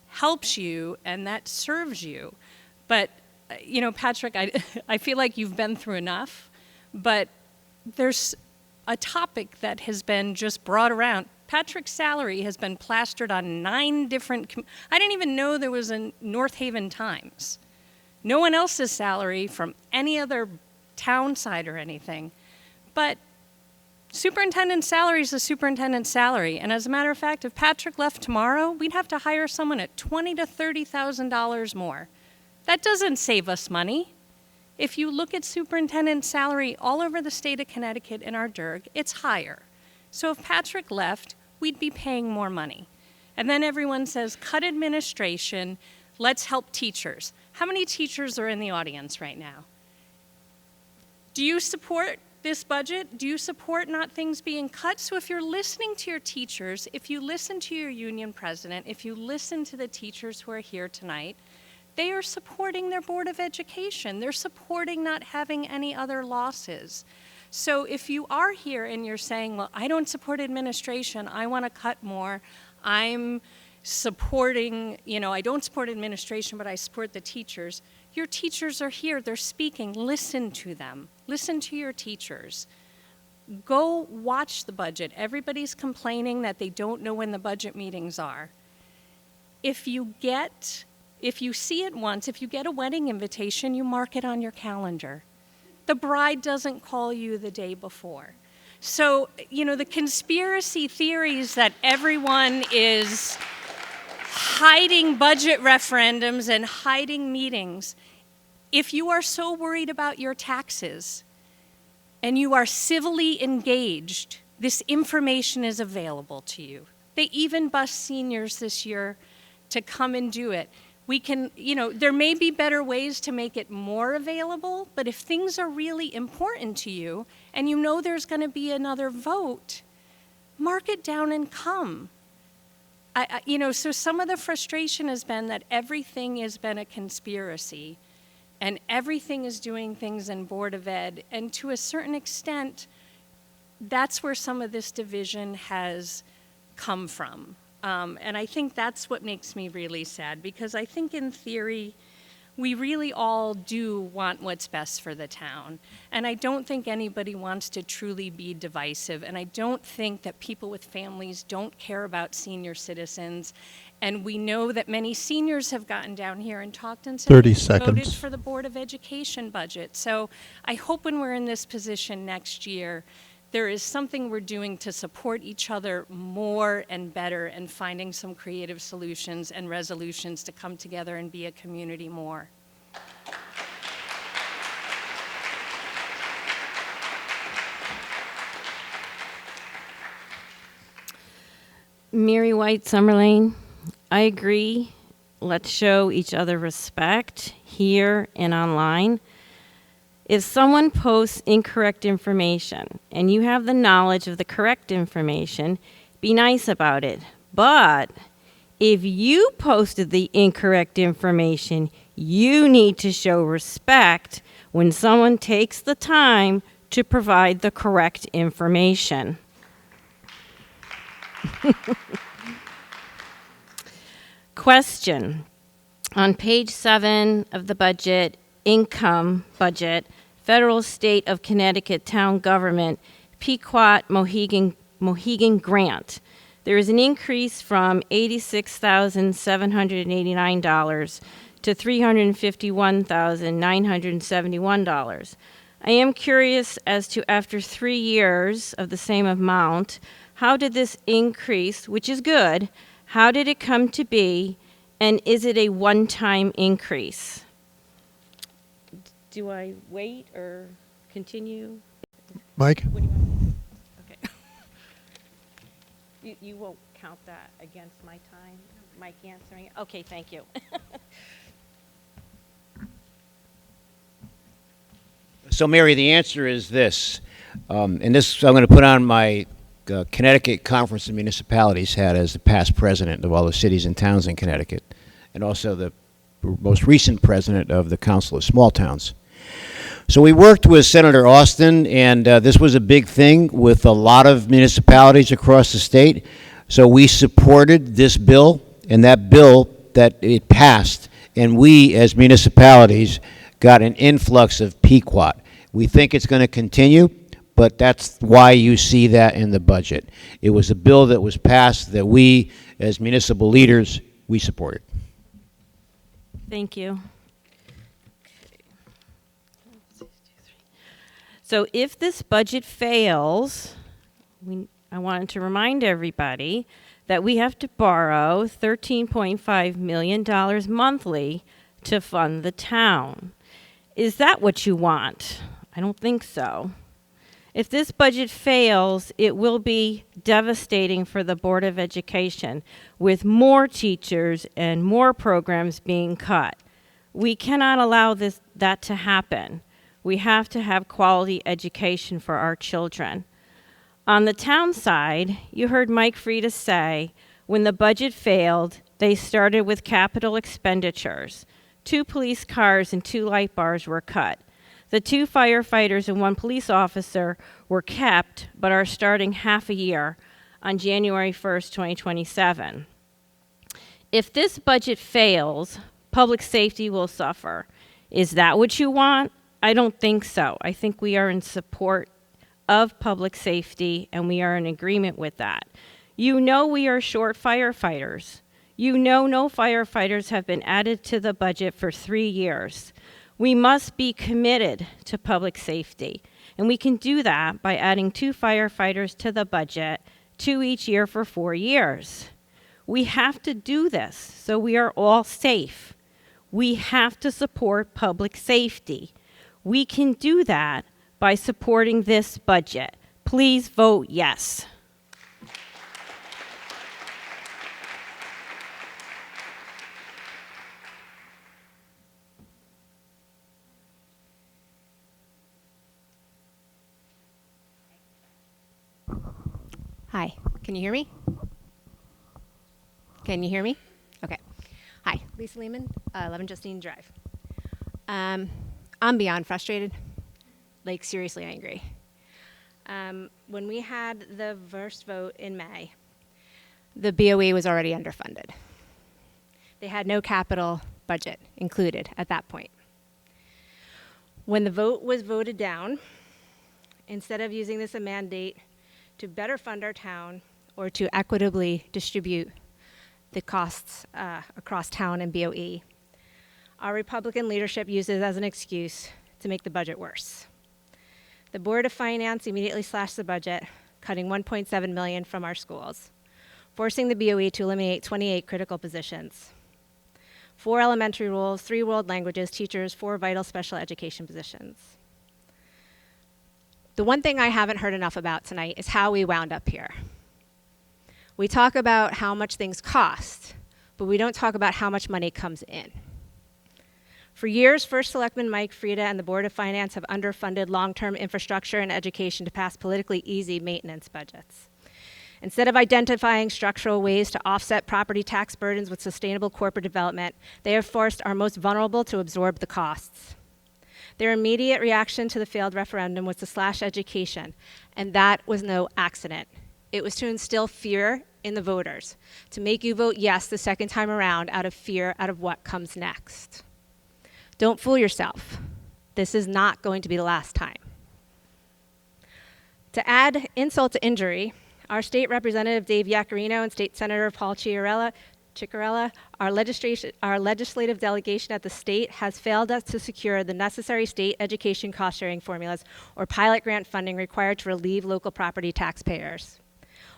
helps you, and that serves you. But, you know, Patrick, I feel like you've been through enough, but there's a topic that has been just brought around. Patrick's salary has been plastered on 9 different, I didn't even know there was a North Haven Times. No one else's salary from any other town side or anything. But superintendent's salary is a superintendent's salary. And as a matter of fact, if Patrick left tomorrow, we'd have to hire someone at $20,000 to $30,000 more. That doesn't save us money. If you look at superintendent's salary all over the state of Connecticut in our DIRG, it's higher. So if Patrick left, we'd be paying more money. And then everyone says, cut administration, let's help teachers. How many teachers are in the audience right now? Do you support this budget? Do you support not things being cut? So if you're listening to your teachers, if you listen to your union president, if you listen to the teachers who are here tonight, they are supporting their Board of Education. They're supporting not having any other losses. So if you are here and you're saying, well, I don't support administration, I want to cut more, I'm supporting, you know, I don't support administration, but I support the teachers. Your teachers are here, they're speaking, listen to them. Listen to your teachers. go watch the budget. Everybody's complaining that they don't know when the budget meetings are. If you see it once, if you get a wedding invitation, you mark it on your calendar. The bride doesn't call you the day before. So, the conspiracy theories that everyone is hiding budget referendums and hiding meetings, if you are so worried about your taxes and you are civilly engaged, this information is available to you. They even bus seniors this year to come and do it. We can, there may be better ways to make it more available, but if things are really important to you and you know there's going to be another vote, mark it down and come. So some of the frustration has been that everything has been a conspiracy and everything is doing things in Board of Ed. And to a certain extent, that's where some of this division has come from. And I think that's what makes me really sad, because I think in theory, we really all do want what's best for the town. And I don't think anybody wants to truly be divisive. And I don't think that people with families don't care about senior citizens. And we know that many seniors have gotten down here and talked and said 30 they seconds. voted for the Board of Education budget. So I hope when we're in this position next year, there is something we're doing to support each other more and better, and finding some creative solutions and resolutions to come together and be a community more. Mary White Summerlane, I agree. Let's show each other respect here and online. If someone posts incorrect information and you have the knowledge of the correct information, be nice about it. But if you posted the incorrect information, you need to show respect when someone takes the time to provide the correct information. Question. On page 7 of the budget, income budget, Federal State of Connecticut Town Government, Pequot Mohegan Grant. There is an increase from $86,789 to $351,971. I am curious as to, after 3 years of the same amount, how did this increase, which is good, how did it come to be, and is it a one-time increase? Do I wait or continue? Mike? What do you want? Okay. You won't count that against my time, Mike answering it? Okay, thank you. So, Mary, the answer is this. And this I'm going to put on my Connecticut Conference of Municipalities hat as the past president of all the cities and towns in Connecticut, and also the most recent president of the Council of Small Towns. So we worked with Senator Austin, and this was a big thing with a lot of municipalities across the state. So we supported this bill, and that bill, that it passed, and we as municipalities got an influx of Pequot. We think it's going to continue, but that's why you see that in the budget. It was a bill that was passed that we, as municipal leaders, we supported. Thank you. So if this budget fails, I wanted to remind everybody that we have to borrow $13.5 million monthly to fund the town. Is that what you want? I don't think so. If this budget fails, it will be devastating for the Board of Education, with more teachers and more programs being cut. We cannot allow that to happen. We have to have quality education for our children. On the town side, you heard Mike Frieda say, when the budget failed, they started with capital expenditures. 2 police cars and 2 light bars were cut. The 2 firefighters and 1 police officer were kept, but are starting half a year on January 1st, 2027. If this budget fails, public safety will suffer. Is that what you want? I don't think so. I think we are in support of public safety, and we are in agreement with that. You know we are short firefighters. You know no firefighters have been added to the budget for 3 years. We must be committed to public safety, and we can do that by adding 2 firefighters to the budget, 2 each year for 4 years. We have to do this so we are all safe. We have to support public safety. We can do that by supporting this budget. Please vote yes. Hi, can you hear me? Can you hear me? Okay. Hi, Lisa Lehman, 11 Justine Drive. I'm beyond frustrated, like seriously angry. When we had the first vote in May, the BOE was already underfunded. They had no capital budget included at that point. When the vote was voted down, instead of using this as a mandate to better fund our town or to equitably distribute the costs across town and BOE, our Republican leadership used it as an excuse to make the budget worse. The Board of Finance immediately slashed the budget, cutting $1.7 million from our schools, forcing the BOE to eliminate 28 critical positions, 4 elementary roles, 3 world languages teachers, 4 vital special education positions. The one thing I haven't heard enough about tonight is how we wound up here. We talk about how much things cost, but we don't talk about how much money comes in. For years, First Selectman Mike Frieda and the Board of Finance have underfunded long-term infrastructure and education to pass politically easy maintenance budgets. Instead of identifying structural ways to offset property tax burdens with sustainable corporate development, they have forced our most vulnerable to absorb the costs. Their immediate reaction to the failed referendum was to slash education, and that was no accident. It was to instill fear in the voters, to make you vote yes the second time around out of fear out of what comes next. Don't fool yourself. This is not going to be the last time. To add insult to injury, our state representative Dave Yaccarino and state senator Paul Ciccarella, our legislative delegation at the state has failed us to secure the necessary state education cost-sharing formulas or pilot grant funding required to relieve local property taxpayers.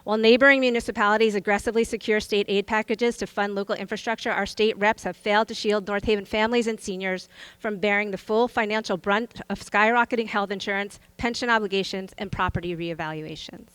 While neighboring municipalities aggressively secure state aid packages to fund local infrastructure, our state reps have failed to shield North Haven families and seniors from bearing the full financial brunt of skyrocketing health insurance, pension obligations, and property reevaluations.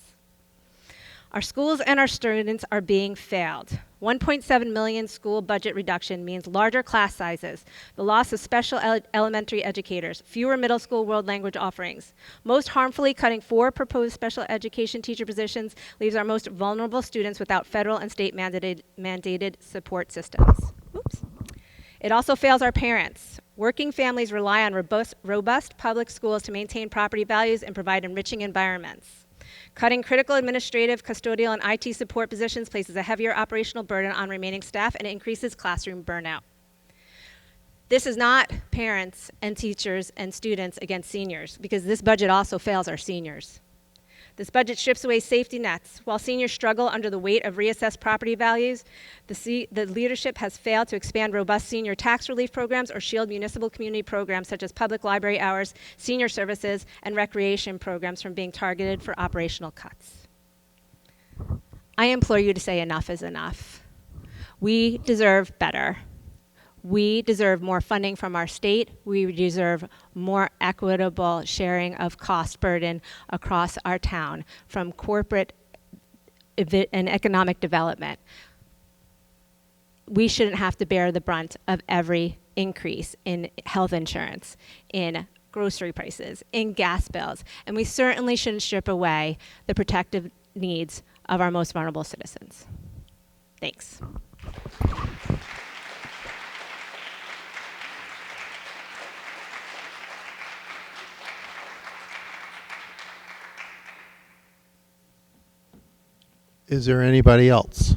Our schools and our students are being failed. 1.7 million school budget reduction means larger class sizes, the loss of special elementary educators, fewer middle school world language offerings. Most harmfully, cutting 4 proposed special education teacher positions leaves our most vulnerable students without federal and state mandated support systems. Oops. It also fails our parents. Working families rely on robust public schools to maintain property values and provide enriching environments. Cutting critical administrative, custodial, and IT support positions places a heavier operational burden on remaining staff and increases classroom burnout. This is not parents and teachers and students against seniors, because this budget also fails our seniors. This budget strips away safety nets. While seniors struggle under the weight of reassessed property values, the leadership has failed to expand robust senior tax relief programs or shield municipal community programs such as public library hours, senior services, and recreation programs from being targeted for operational cuts. I implore you to say enough is enough. We deserve better. We deserve more funding from our state. We deserve more equitable sharing of cost burden across our town from corporate and economic development. We shouldn't have to bear the brunt of every increase in health insurance, in grocery prices, in gas bills, and we certainly shouldn't strip away the protective needs of our most vulnerable citizens. Thanks. Is there anybody else?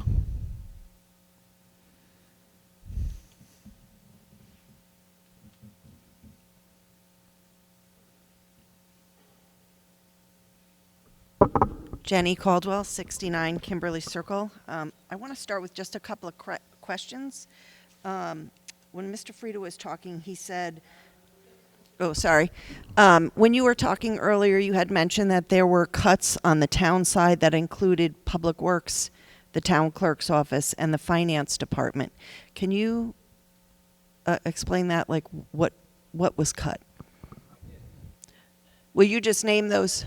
Jenny Caldwell, 69 Kimberly Circle. I want to start with just a couple of questions. When Mr. Frieda was talking, he said, oh, sorry. When you were talking earlier, you had mentioned that there were cuts on the town side that included Public Works, the town clerk's office, and the finance department. Can you explain that? Like, what was cut? Will you just name those?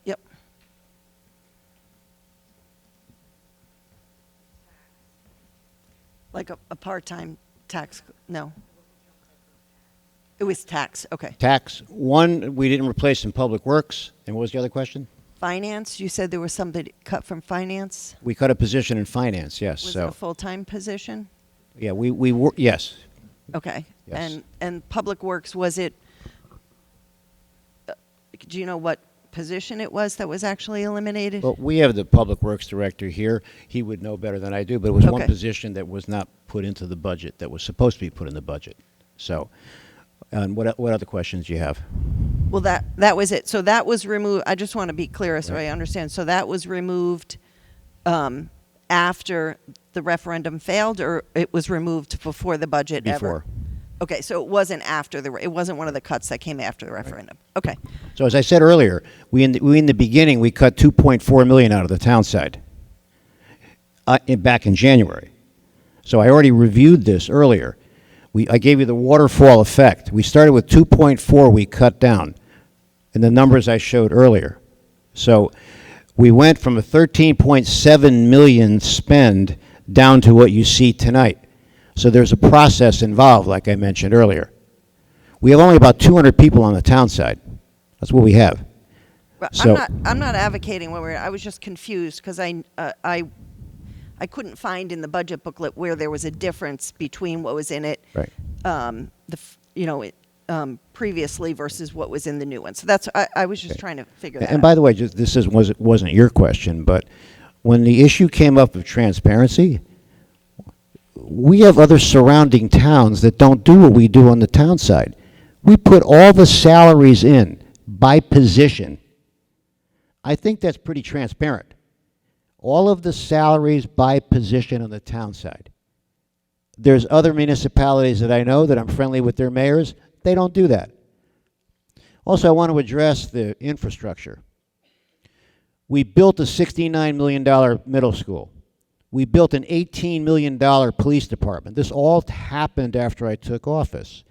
Yep. Like a part-time tax? No. It was tax. Okay. Tax. One, we didn't replace in Public Works. And what was the other question? Finance. You said there was something cut from finance. We cut a position in finance. Yes. Was so it a full-time position? yeah, we were yes. Okay. Yes. And Public Works, was it? Do you know what position it was that was actually eliminated? Well, we have the Public Works Director here. He would know better than I do, but it was one Okay. position that was not put into the budget that was supposed to be put in the budget. So, and what other questions do you have? Well, that was it. So that was removed. I just want to be clear so I understand. So that was removed after the referendum failed, or it was removed before the budget ever? Before. Okay, so it wasn't after it wasn't one of the cuts that came after the referendum. Okay. So as I said earlier, we in the beginning we cut 2.4 million out of the town side back in January. So I already reviewed this earlier. I gave you the waterfall effect. We started with 2.4 we cut down in the numbers I showed earlier. So we went from a 13.7 million spend down to what you see tonight. So there's a process involved, like I mentioned earlier. We have only about 200 people on the town side. That's what we have. But So- I'm not advocating I was just confused because I couldn't find in the budget booklet where there was a difference between what was in it, Right. Previously versus what was in the new one. So that's I was just trying to figure that And out. by the way, wasn't your question, but when the issue came up of transparency, we have other surrounding towns that don't do what we do on the town side. We put all the salaries in by position. I think that's pretty transparent. All of the salaries by position on the town side. There's other municipalities that I know that I'm friendly with their mayors. They don't do that. Also, I want to address the infrastructure. We built a $69 million middle school. We built an $18 million police department. This all happened after I took office.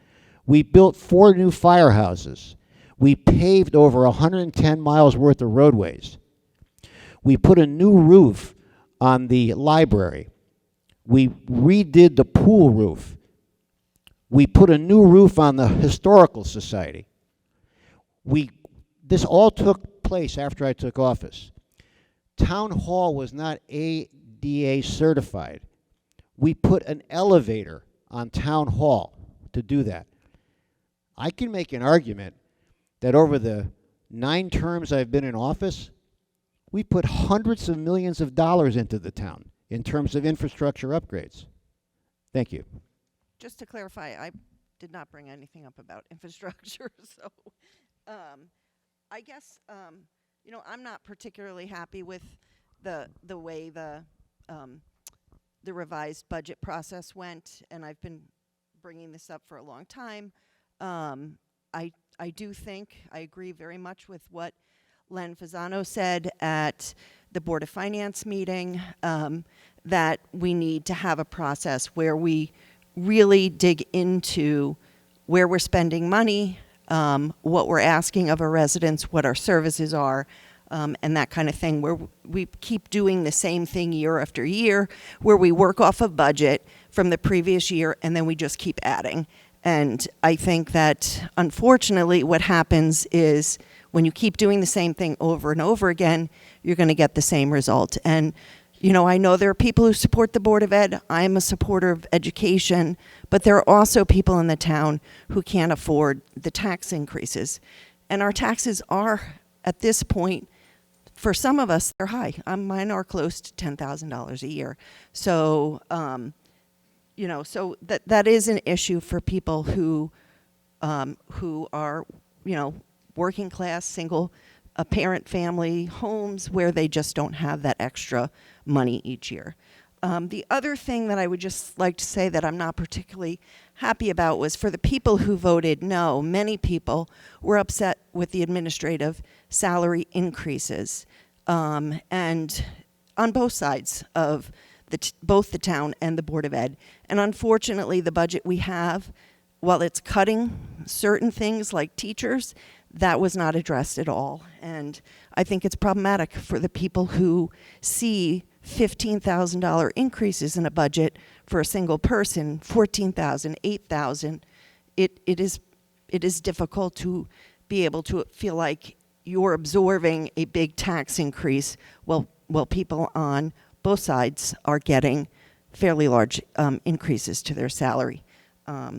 We built 4 new firehouses. We paved over 110 miles worth of roadways. We put a new roof on the library. We redid the pool roof. We put a new roof on the Historical Society. This all took place after I took office. Town Hall was not ADA certified. We put an elevator on Town Hall to do that. I can make an argument that over the 9 terms I've been in office, we put hundreds of millions of dollars into the town in terms of infrastructure upgrades. Thank you. Just to clarify, I did not bring anything up about infrastructure, so I guess I'm not particularly happy with the way the revised budget process went, and I've been bringing this up for a long time. I do think I agree very much with what Len Fasano said at the Board of Finance meeting, that we need to have a process where we really dig into where we're spending money, what we're asking of our residents, what our services are, and that kind of thing, where we keep doing the same thing year after year, where we work off a budget from the previous year and then we just keep adding. And I think that, unfortunately, what happens is when you keep doing the same thing over and over again, you're going to get the same result. And, I know there are people who support the Board of Ed. I'm a supporter of education, but there are also people in the town who can't afford the tax increases. And our taxes are, at this point, for some of us, they're high. Mine are close to $10,000 a year. So, so that is an issue for people who are, working class, single parent family homes where they just don't have that extra money each year. The other thing that I would just like to say that I'm not particularly happy about was for the people who voted no, many people were upset with the administrative salary increases, and on both sides of both the town and the Board of Ed. And unfortunately, the budget we have, while it's cutting certain things like teachers, that was not addressed at all. And I think it's problematic for the people who see $15,000 increases in a budget for a single person, $14,000, $8,000. It is difficult to be able to feel like you're absorbing a big tax increase while people on both sides are getting fairly large increases to their salary.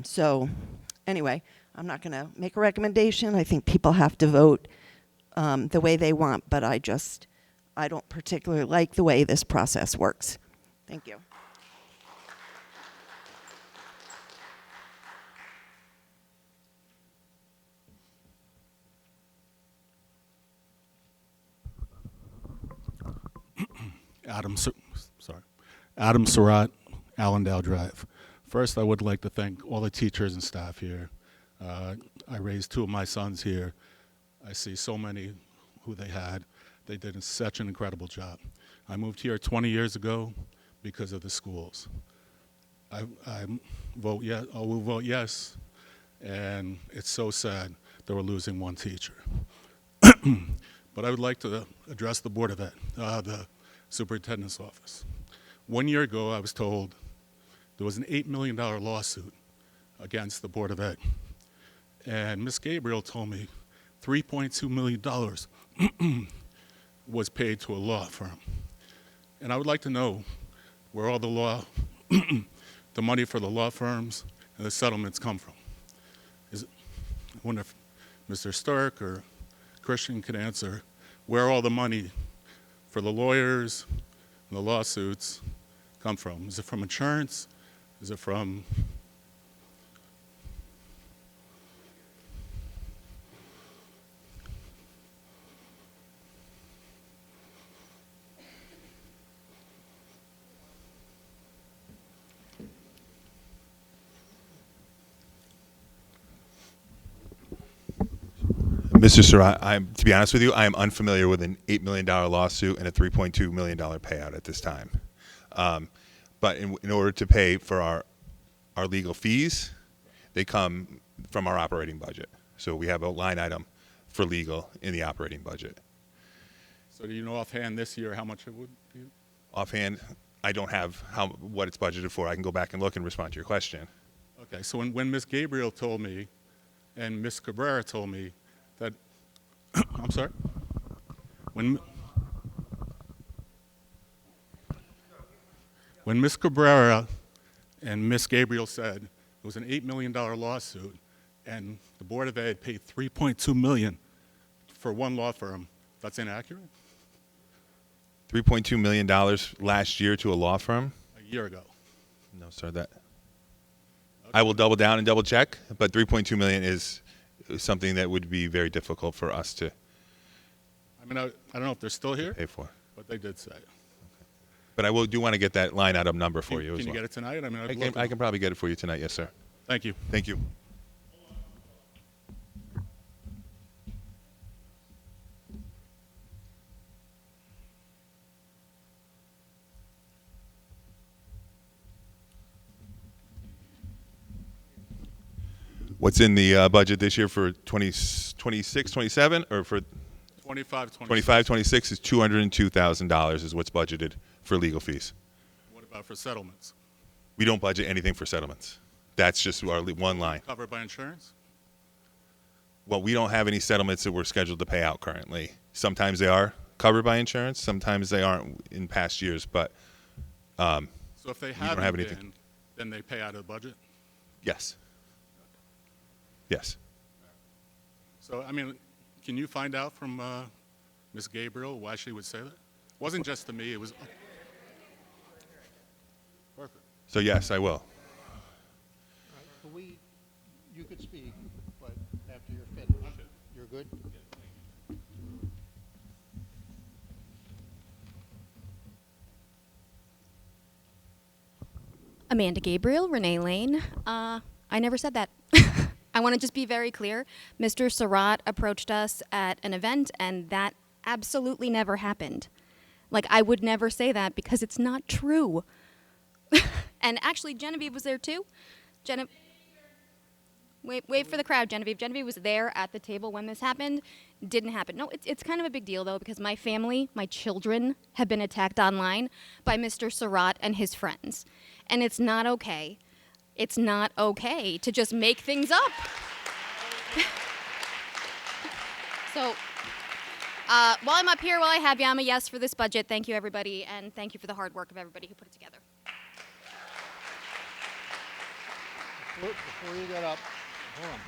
So anyway, I'm not going to make a recommendation. I think people have to vote the way they want, but I don't particularly like the way this process works. Thank you. Adam Surratt, Allendale Drive. First, I would like to thank all the teachers and staff here. I raised 2 of my sons here. I see so many who they had. They did such an incredible job. I moved here 20 years ago because of the schools. I will vote yes, and it's so sad that we're losing 1 teacher. But I would like to address the Board of Ed, the Superintendent's Office. 1 year ago, I was told there was an $8 million lawsuit against the Board of Ed. And Ms. Gabriel told me $3.2 million was paid to a law firm. And I would like to know where all the money for the law firms and the settlements come from. I wonder if Mr. Stark or Christian could answer where all the money for the lawyers and the lawsuits come from. Is it from insurance? Is it from Mr. Surratt, to be honest with you, I am unfamiliar with an $8 million lawsuit and a $3.2 million payout at this time. But in order to pay for our legal fees, they come from our operating budget. So we have a line item for legal in the operating budget. So do you know offhand this year how much it would be? Offhand, I don't have what it's budgeted for. I can go back and look and respond to your question. Okay, so when Ms. Gabriel told me and Ms. Cabrera told me that, I'm sorry? When Ms. Cabrera and Ms. Gabriel said it was an $8 million lawsuit and the Board of Ed paid $3.2 million for 1 law firm, that's inaccurate? $3.2 million last year to a law firm? A year ago. No, sir. That I will double down and double check, but $3.2 million is something that would be very difficult for us to. I mean, I don't know if they're still here. Pay for, but they did say. But I do want to get that line item number for you as well. Can you get it tonight? I mean, I can probably get it for you tonight. Yes, sir. Thank you. Thank you. What's in the budget this year for 26, 27, or for 25, 26 is $202,000 is what's budgeted for legal fees. What about for settlements? We don't budget anything for settlements. That's just our one line. Covered by insurance? Well, we don't have any settlements that we're scheduled to pay out currently. Sometimes they are covered by insurance. Sometimes they aren't in past years, but so if they we don't haven't have anything. been, then they pay out of the budget? Yes. Yes. So, I mean, can you find out from Ms. Gabriel why she would say that? It wasn't just to me, it was... Perfect. So yes, I will. You could speak, but after you're finished. You're good? Amanda Gabriel, Renee Lane. I never said that. I want to just be very clear. Mr. Surratt approached us at an event, and that absolutely never happened. Like, I would never say that because it's not true. And actually, Genevieve was there too. Wait for the crowd, Genevieve. Genevieve was there at the table when this happened. Didn't happen. No, it's kind of a big deal, though, because my family, my children, have been attacked online by Mr. Surratt and his friends. And it's not okay. It's not okay to just make things up. So, while I'm up here, while I have you, I'm a yes for this budget. Thank you, everybody, and thank you for the hard work of everybody who put it together. Before you get up, hold on.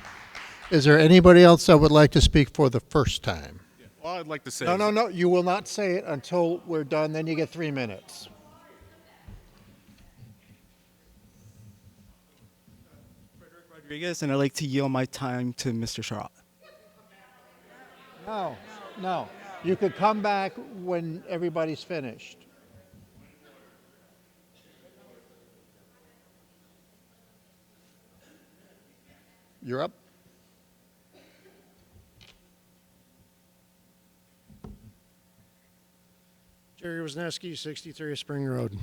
Is there anybody else that would like to speak for the first time? All I'd like to say No. You will not say it until we're done. Then you get 3 minutes. Rodriguez, and I'd like to yield my time to Mr. Surratt. No. You could come back when everybody's finished. You're up. Jerry Wisniewski, 63 Spring Road.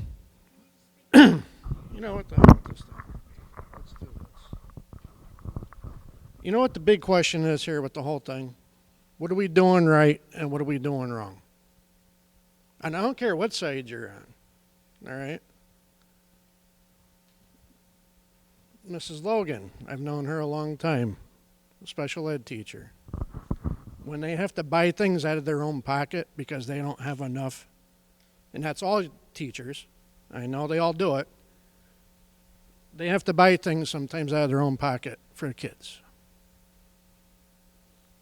You know what the hell with this thing? Let's do this. You know what the big question is here with the whole thing? What are we doing right and what are we doing wrong? And I don't care what side you're on, all right? Mrs. Logan, I've known her a long time, a special ed teacher. When they have to buy things out of their own pocket because they don't have enough, and that's all teachers, I know they all do it, they have to buy things sometimes out of their own pocket for kids.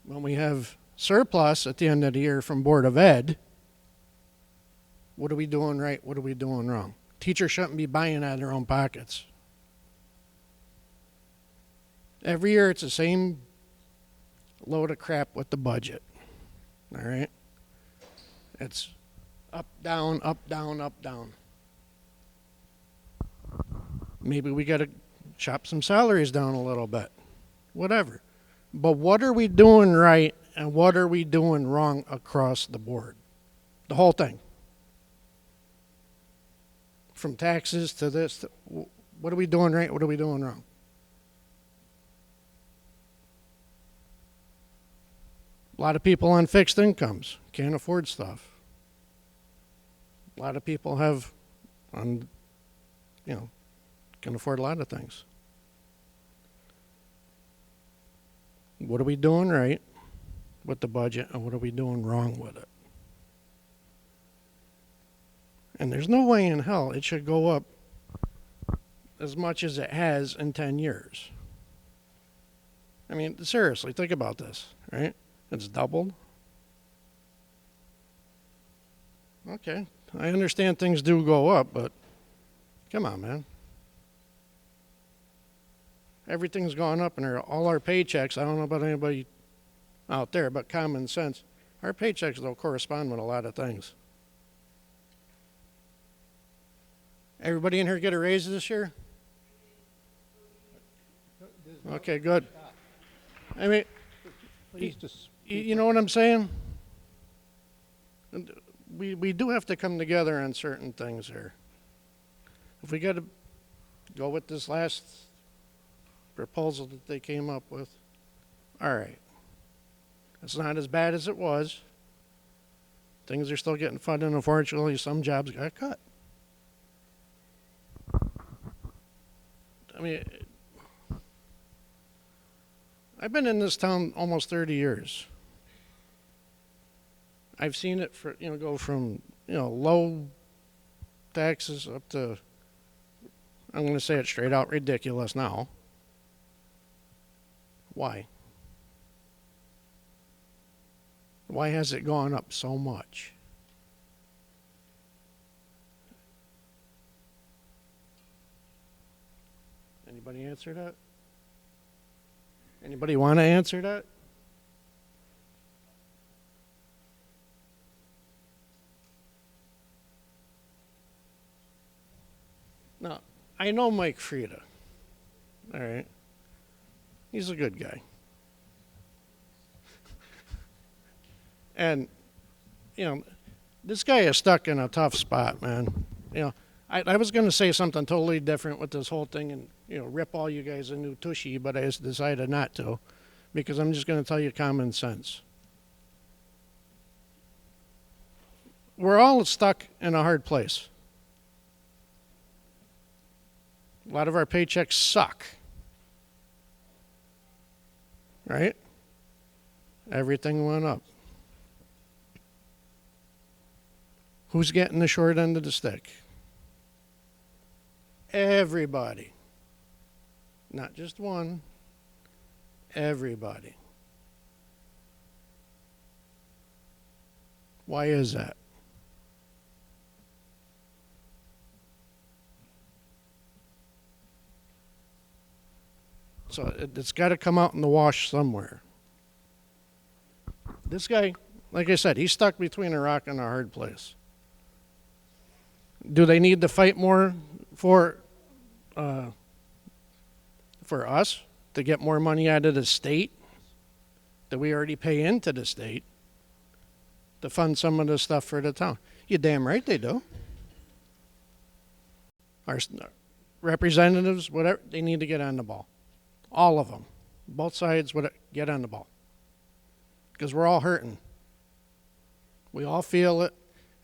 When we have surplus at the end of the year from Board of Ed, what are we doing right? What are we doing wrong? Teachers shouldn't be buying out of their own pockets. Every year it's the same load of crap with the budget. All right? It's up, down, up, down, up, down. Maybe we got to chop some salaries down a little bit. Whatever. But what are we doing right and what are we doing wrong across the board? The whole thing. From taxes to this, what are we doing right? What are we doing wrong? A lot of people on fixed incomes can't afford stuff. A lot of people have, can afford a lot of things. What are we doing right with the budget and what are we doing wrong with it? And there's no way in hell it should go up as much as it has in 10 years. I mean, seriously, think about this, right? It's doubled. Okay, I understand things do go up, but come on, man. Everything's gone up and all our paychecks, I don't know about anybody out there, but common sense, our paychecks don't correspond with a lot of things. Everybody in here get a raise this year? Okay, good. I mean, you know what I'm saying? We do have to come together on certain things here. If we got to go with this last proposal that they came up with, all right. It's not as bad as it was. Things are still getting funded. Unfortunately, some jobs got cut. I mean, I've been in this town almost 30 years. I've seen it go from low taxes up to, I'm going to say it straight out, ridiculous now. Why? Why has it gone up so much? Anybody answer that? Anybody want to answer that? No. I know Mike Frieda. All right. He's a good guy. And, you know, this guy is stuck in a tough spot, man. You know, I was going to say something totally different with this whole thing and, you know, rip all you guys a new tushy, but I just decided not to because I'm just going to tell you common sense. We're all stuck in a hard place. A lot of our paychecks suck. Right? Everything went up. Who's getting the short end of the stick? Everybody. Not just one. Everybody. Why is that? So it's got to come out in the wash somewhere. This guy, like I said, he's stuck between a rock and a hard place. Do they need to fight more for us to get more money out of the state that we already pay into the state to fund some of the stuff for the town? You're damn right they do. Our representatives, whatever, they need to get on the ball. All of them. Both sides, get on the ball. Because we're all hurting. We all feel it.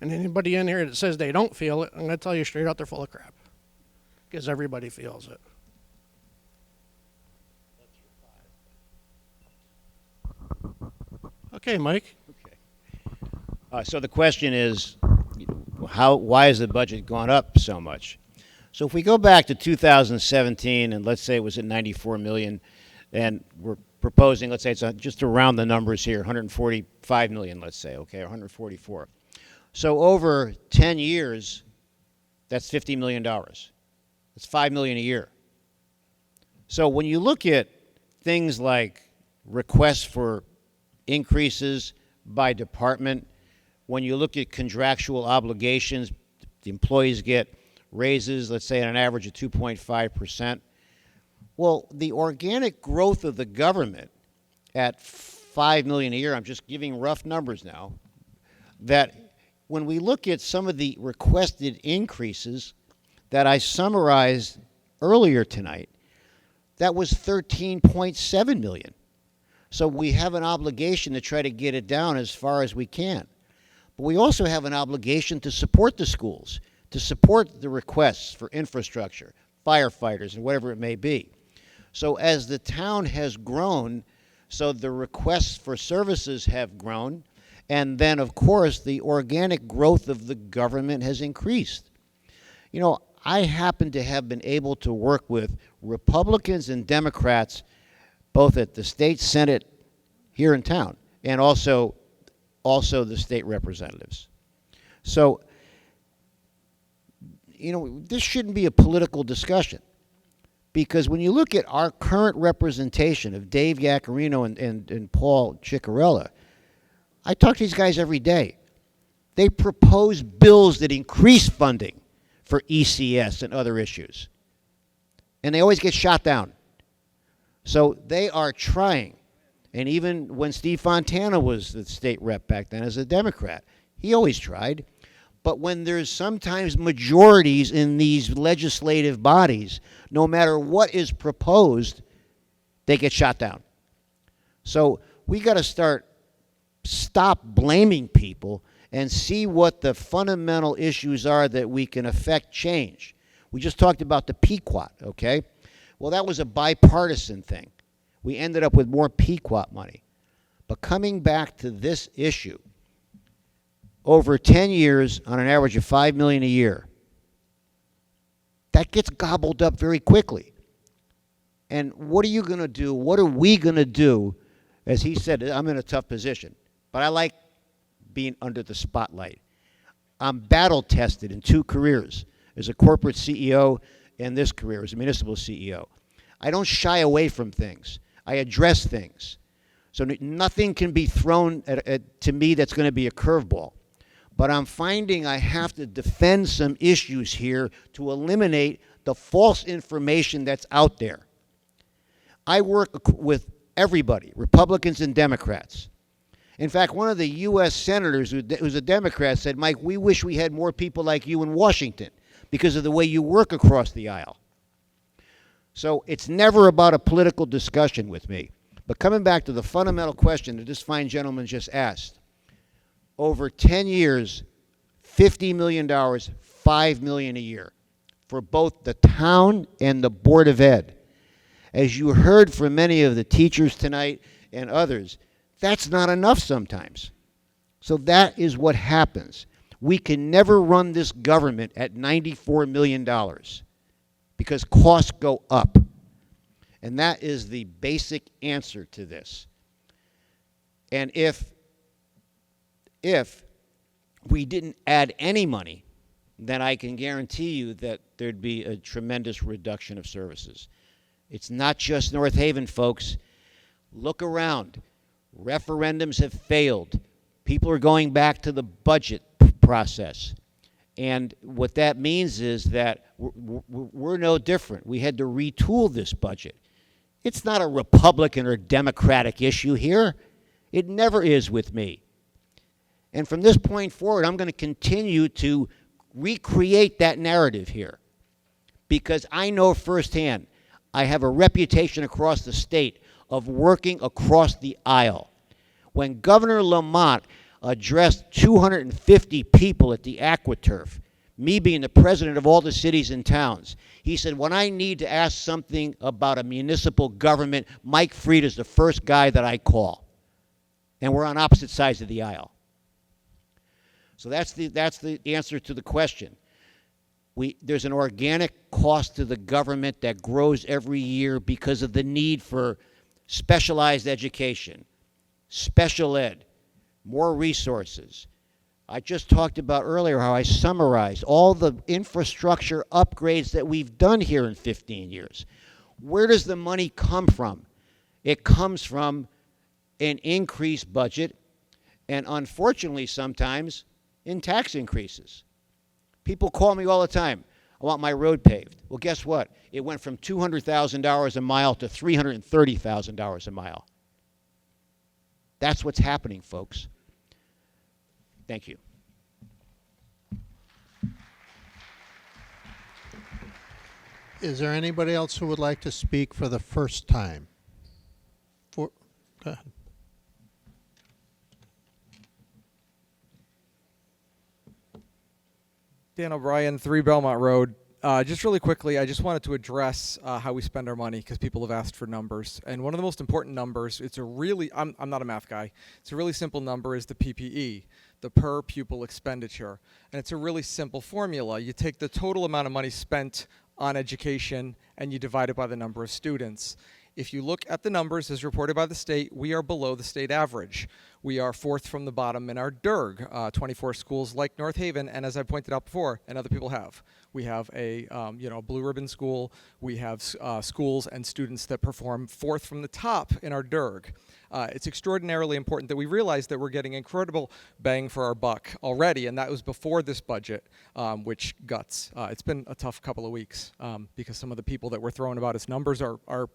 And anybody in here that says they don't feel it, I'm going to tell you straight out, they're full of crap. Because everybody feels it. Okay, Mike. So the question is, why has the budget gone up so much? So if we go back to 2017, and let's say it was at 94 million, and we're proposing, let's say it's just around the numbers here, 145 million, let's say, okay, 144. So over 10 years, that's $50 million. That's $5 million a year. So when you look at things like requests for increases by department, when you look at contractual obligations, the employees get raises, let's say, at an average of 2.5%. Well, the organic growth of the government at $5 million a year, I'm just giving rough numbers now, that when we look at some of the requested increases that I summarized earlier tonight, that was 13.7 million. So we have an obligation to try to get it down as far as we can. But we also have an obligation to support the schools, to support the requests for infrastructure, firefighters, and whatever it may be. So as the town has grown, so the requests for services have grown, and then, of course, the organic growth of the government has increased. You know, I happen to have been able to work with Republicans and Democrats both at the state Senate here in town and also the state representatives. So, you know, this shouldn't be a political discussion, because when you look at our current representation of Dave Yaccarino and Paul Ciccarella, I talk to these guys every day. They propose bills that increase funding for ECS and other issues, and they always get shot down. So they are trying. And even when Steve Fontana was the state rep back then as a Democrat, he always tried. But when there's sometimes majorities in these legislative bodies, no matter what is proposed, they get shot down. So we got to stop blaming people and see what the fundamental issues are that we can affect change. We just talked about the Pequot, okay? Well, that was a bipartisan thing. We ended up with more Pequot money. But coming back to this issue, over 10 years, on an average of $5 million a year, that gets gobbled up very quickly. And what are you going to do? What are we going to do? As he said, I'm in a tough position, but I like being under the spotlight. I'm battle tested in 2 careers, as a corporate CEO and this career as a municipal CEO. I don't shy away from things. I address things. So nothing can be thrown to me that's going to be a curveball. But I'm finding I have to defend some issues here to eliminate the false information that's out there. I work with everybody, Republicans and Democrats. In fact, one of the U.S. senators who's a Democrat said, Mike, we wish we had more people like you in Washington because of the way you work across the aisle. So it's never about a political discussion with me. But coming back to the fundamental question that this fine gentleman just asked, over 10 years, $50 million, $5 million a year for both the town and the Board of Ed. As you heard from many of the teachers tonight and others, that's not enough sometimes. So that is what happens. We can never run this government at $94 million because costs go up. And that is the basic answer to this. And if we didn't add any money, then I can guarantee you that there'd be a tremendous reduction of services. It's not just North Haven, folks. Look around. Referendums have failed. People are going back to the budget process. And what that means is that we're no different. We had to retool this budget. It's not a Republican or Democratic issue here. It never is with me. And from this point forward, I'm going to continue to recreate that narrative here because I know firsthand I have a reputation across the state of working across the aisle. When Governor Lamont addressed 250 people at the AquaTurf, me being the president of all the cities and towns, he said, when I need to ask something about a municipal government, Mike Fried is the first guy that I call. And we're on opposite sides of the aisle. So that's the answer to the question. There's an organic cost to the government that grows every year because of the need for specialized education, special ed, more resources. I just talked about earlier how I summarized all the infrastructure upgrades that we've done here in 15 years. Where does the money come from? It comes from an increased budget and unfortunately sometimes in tax increases. People call me all the time, I want my road paved. Well, guess what? It went from $200,000 a mile to $330,000 a mile. That's what's happening, folks. Thank you. Is there anybody else who would like to speak for the first time? Go ahead. Dan O'Brien, 3 Belmont Road. Just really quickly, I just wanted to address how we spend our money because people have asked for numbers. And one of the most important numbers, it's a really, I'm not a math guy, it's a really simple number, is the PPE, the per pupil expenditure. And it's a really simple formula. You take the total amount of money spent on education and you divide it by the number of students. If you look at the numbers as reported by the state, we are below the state average. We are 4th from the bottom in our DIRG, 24 schools like North Haven, and as I pointed out before, and other people have. We have a blue ribbon school. We have schools and students that perform 4th from the top in our DIRG. It's extraordinarily important that we realize that we're getting incredible bang for our buck already, and that was before this budget, which guts. It's been a tough couple of weeks because some of the people that we're throwing about as numbers are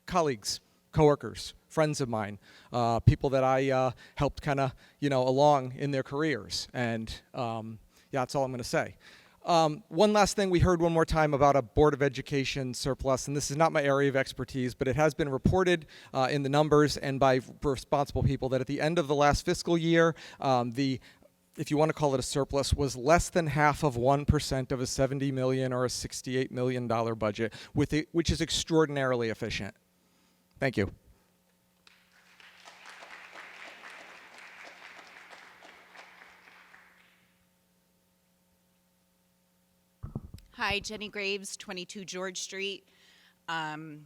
colleagues, coworkers, friends of mine, people that I helped kind of, along in their careers. And yeah, that's all I'm going to say. One last thing, we heard one more time about a Board of Education surplus, and this is not my area of expertise, but it has been reported in the numbers and by responsible people that at the end of the last fiscal year, if you want to call it a surplus, was less than half of 1% of a $70 million or a $68 million budget, which is extraordinarily efficient. Thank you. Hi, Jenny Graves, 22 George Street. I'm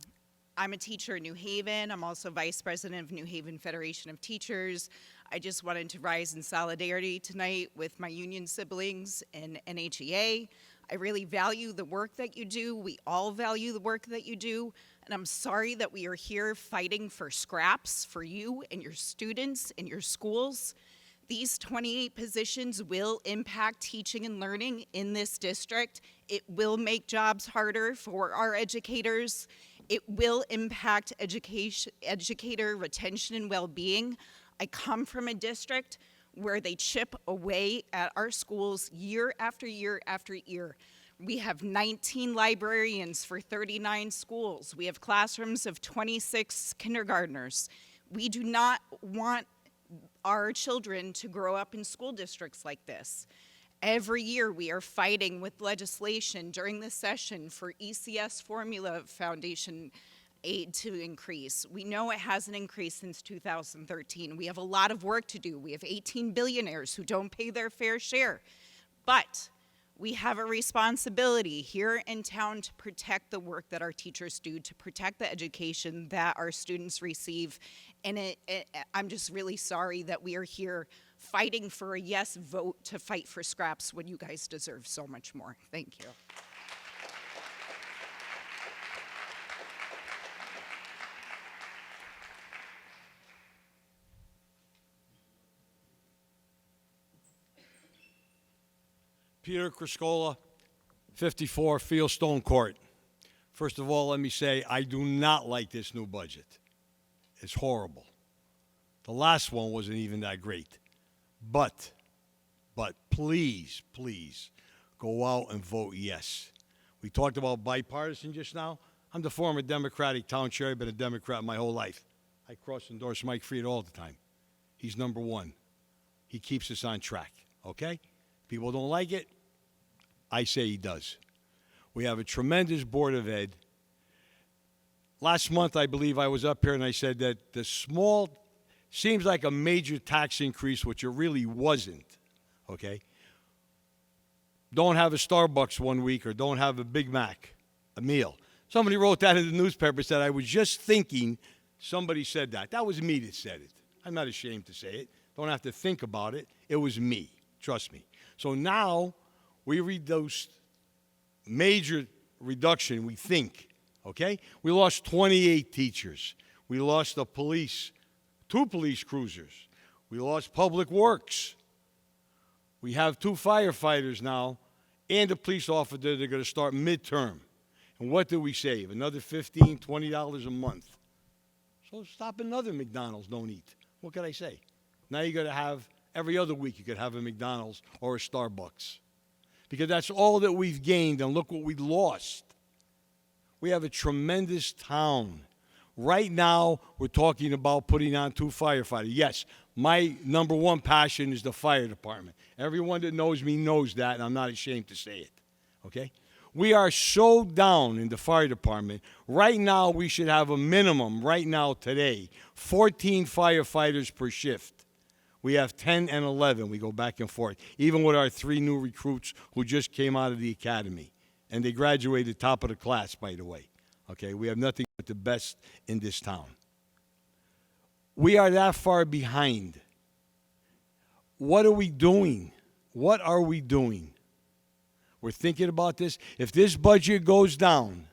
a teacher in New Haven. I'm also vice president of New Haven Federation of Teachers. I just wanted to rise in solidarity tonight with my union siblings in NHEA. I really value the work that you do. We all value the work that you do. And I'm sorry that we are here fighting for scraps for you and your students and your schools. These 28 positions will impact teaching and learning in this district. It will make jobs harder for our educators. It will impact educator retention and well-being. I come from a district where they chip away at our schools year after year after year. We have 19 librarians for 39 schools. We have classrooms of 26 kindergartners. We do not want our children to grow up in school districts like this. Every year we are fighting with legislation during the session for ECS formula foundation aid to increase. We know it hasn't increased since 2013. We have a lot of work to do. We have 18 billionaires who don't pay their fair share. But we have a responsibility here in town to protect the work that our teachers do, to protect the education that our students receive. And I'm just really sorry that we are here fighting for a yes vote to fight for scraps when you guys deserve so much more. Thank you. Peter Criscola, 54 Fieldstone Court. First of all, let me say I do not like this new budget. It's horrible. The last one wasn't even that great. But please, please, go out and vote yes. We talked about bipartisan just now. I'm the former Democratic town chair. I've been a Democrat my whole life. I cross-endorse Mike Fried all the time. He's number one. He keeps us on track, okay? People don't like it. I say he does. We have a tremendous Board of Ed. Last month, I believe I was up here and I said that the small seems like a major tax increase, which it really wasn't, okay? Don't have a Starbucks one week or don't have a Big Mac, a meal. Somebody wrote that in the newspaper, said, I was just thinking somebody said that. That was me that said it. I'm not ashamed to say it. Don't have to think about it. It was me. Trust me. So now we reduced, major reduction, we think, okay? We lost 28 teachers. We lost the police, 2 police cruisers. We lost Public Works. We have 2 firefighters now and a police officer that are going to start midterm. And what do we save? Another $15, $20 a month. So stop another McDonald's, don't eat. What can I say? Now you're going to have, every other week you could have a McDonald's or a Starbucks. Because that's all that we've gained, and look what we lost. We have a tremendous town. Right now, we're talking about putting on 2 firefighters. Yes, my number one passion is the fire department. Everyone that knows me knows that, and I'm not ashamed to say it, okay? We are so down in the fire department. Right now, we should have a minimum, right now, today, 14 firefighters per shift. We have 10 and 11. We go back and forth, even with our 3 new recruits who just came out of the academy. And they graduated top of the class, by the way. Okay, we have nothing but the best in this town. We are that far behind. What are we doing? What are we doing? We're thinking about this. If this budget goes down,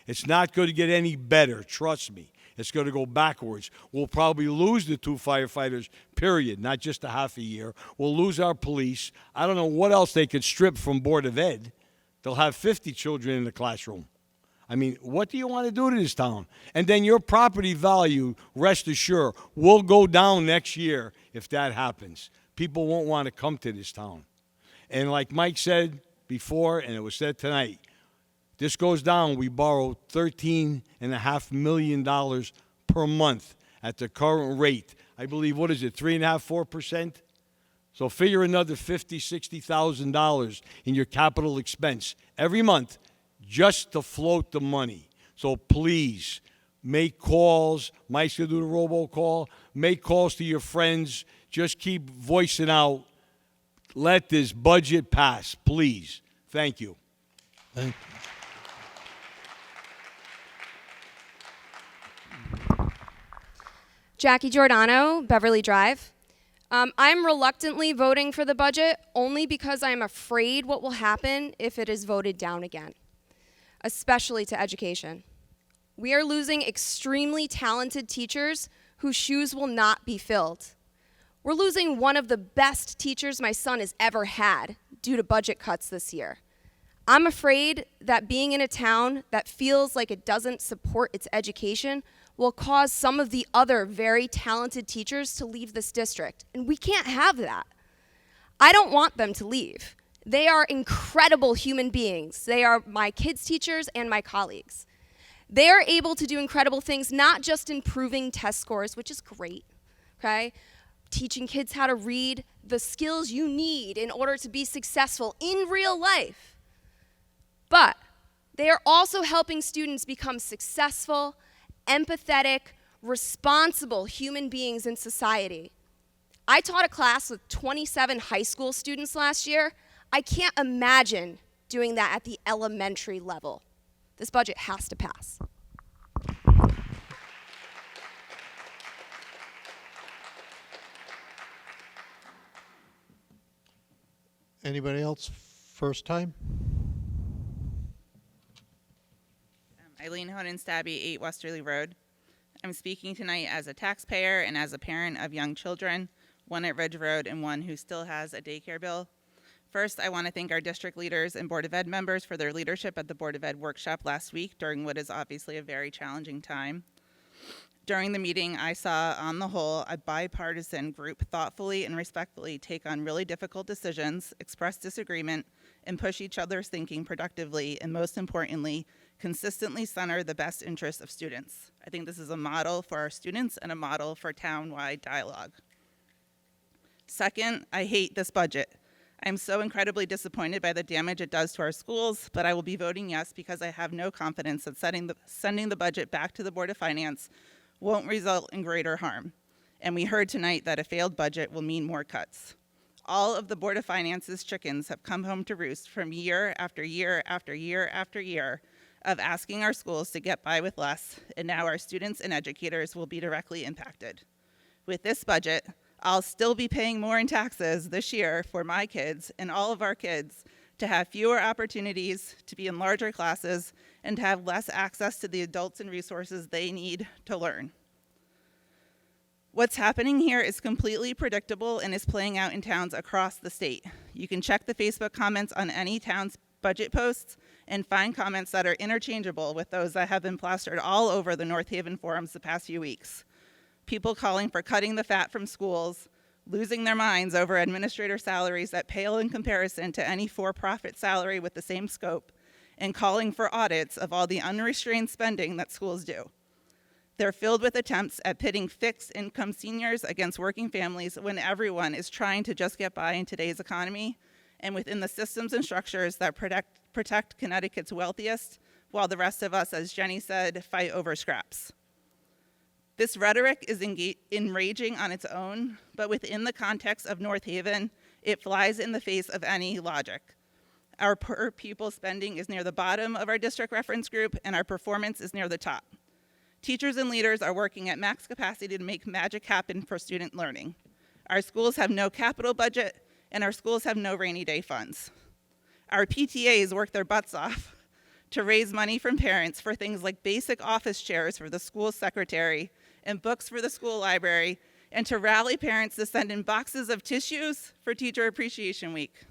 it's not going to get any better, trust me. It's going to go backwards. We'll probably lose the 2 firefighters, period, not just a half a year. We'll lose our police. I don't know what else they could strip from Board of Ed. They'll have 50 children in the classroom. I mean, what do you want to do to this town? And then your property value, rest assured, will go down next year if that happens. People won't want to come to this town. And like Mike said before, and it was said tonight, this goes down, we borrow $13.5 million per month at the current rate. I believe, what is it, 3.5%, 4%? So figure another $50,000, $60,000 in your capital expense every month just to float the money. So please, make calls. Mike's going to do the robocall. Make calls to your friends. Just keep voicing out. Let this budget pass, please. Thank you. Thank you. Jackie Giordano, Beverly Drive. I'm reluctantly voting for the budget only because I'm afraid what will happen if it is voted down again, especially to education. We are losing extremely talented teachers whose shoes will not be filled. We're losing one of the best teachers my son has ever had due to budget cuts this year. I'm afraid that being in a town that feels like it doesn't support its education will cause some of the other very talented teachers to leave this district, and we can't have that. I don't want them to leave. They are incredible human beings. They are my kids' teachers and my colleagues. They are able to do incredible things, not just improving test scores, which is great, okay? Teaching kids how to read, the skills you need in order to be successful in real life. But they are also helping students become successful, empathetic, responsible human beings in society. I taught a class with 27 high school students last year. I can't imagine doing that at the elementary level. This budget has to pass. Anybody else? First time? Eileen Honan-Stabby, 8 Westerly Road. I'm speaking tonight as a taxpayer and as a parent of young children, one at Ridge Road and one who still has a daycare bill. First, I want to thank our district leaders and Board of Ed members for their leadership at the Board of Ed workshop last week during what is obviously a very challenging time. During the meeting, I saw, on the whole, a bipartisan group thoughtfully and respectfully take on really difficult decisions, express disagreement, and push each other's thinking productively, and most importantly, consistently center the best interests of students. I think this is a model for our students and a model for town-wide dialogue. Second, I hate this budget. I'm so incredibly disappointed by the damage it does to our schools, but I will be voting yes because I have no confidence that sending the budget back to the Board of Finance won't result in greater harm. And we heard tonight that a failed budget will mean more cuts. All of the Board of Finance's chickens have come home to roost from year after year after year after year of asking our schools to get by with less, and now our students and educators will be directly impacted. With this budget, I'll still be paying more in taxes this year for my kids and all of our kids to have fewer opportunities, to be in larger classes, and to have less access to the adults and resources they need to learn. What's happening here is completely predictable and is playing out in towns across the state. You can check the Facebook comments on any town's budget posts and find comments that are interchangeable with those that have been plastered all over the North Haven forums the past few weeks. People calling for cutting the fat from schools, losing their minds over administrator salaries that pale in comparison to any for-profit salary with the same scope, and calling for audits of all the unrestrained spending that schools do. They're filled with attempts at pitting fixed income seniors against working families when everyone is trying to just get by in today's economy and within the systems and structures that protect Connecticut's wealthiest, while the rest of us, as Jenny said, fight over scraps. This rhetoric is enraging on its own, but within the context of North Haven, it flies in the face of any logic. Our per pupil spending is near the bottom of our district reference group, and our performance is near the top. Teachers and leaders are working at max capacity to make magic happen for student learning. Our schools have no capital budget, and our schools have no rainy day funds. Our PTAs work their butts off to raise money from parents for things like basic office chairs for the school secretary and books for the school library, and to rally parents to send in boxes of tissues for Teacher Appreciation Week.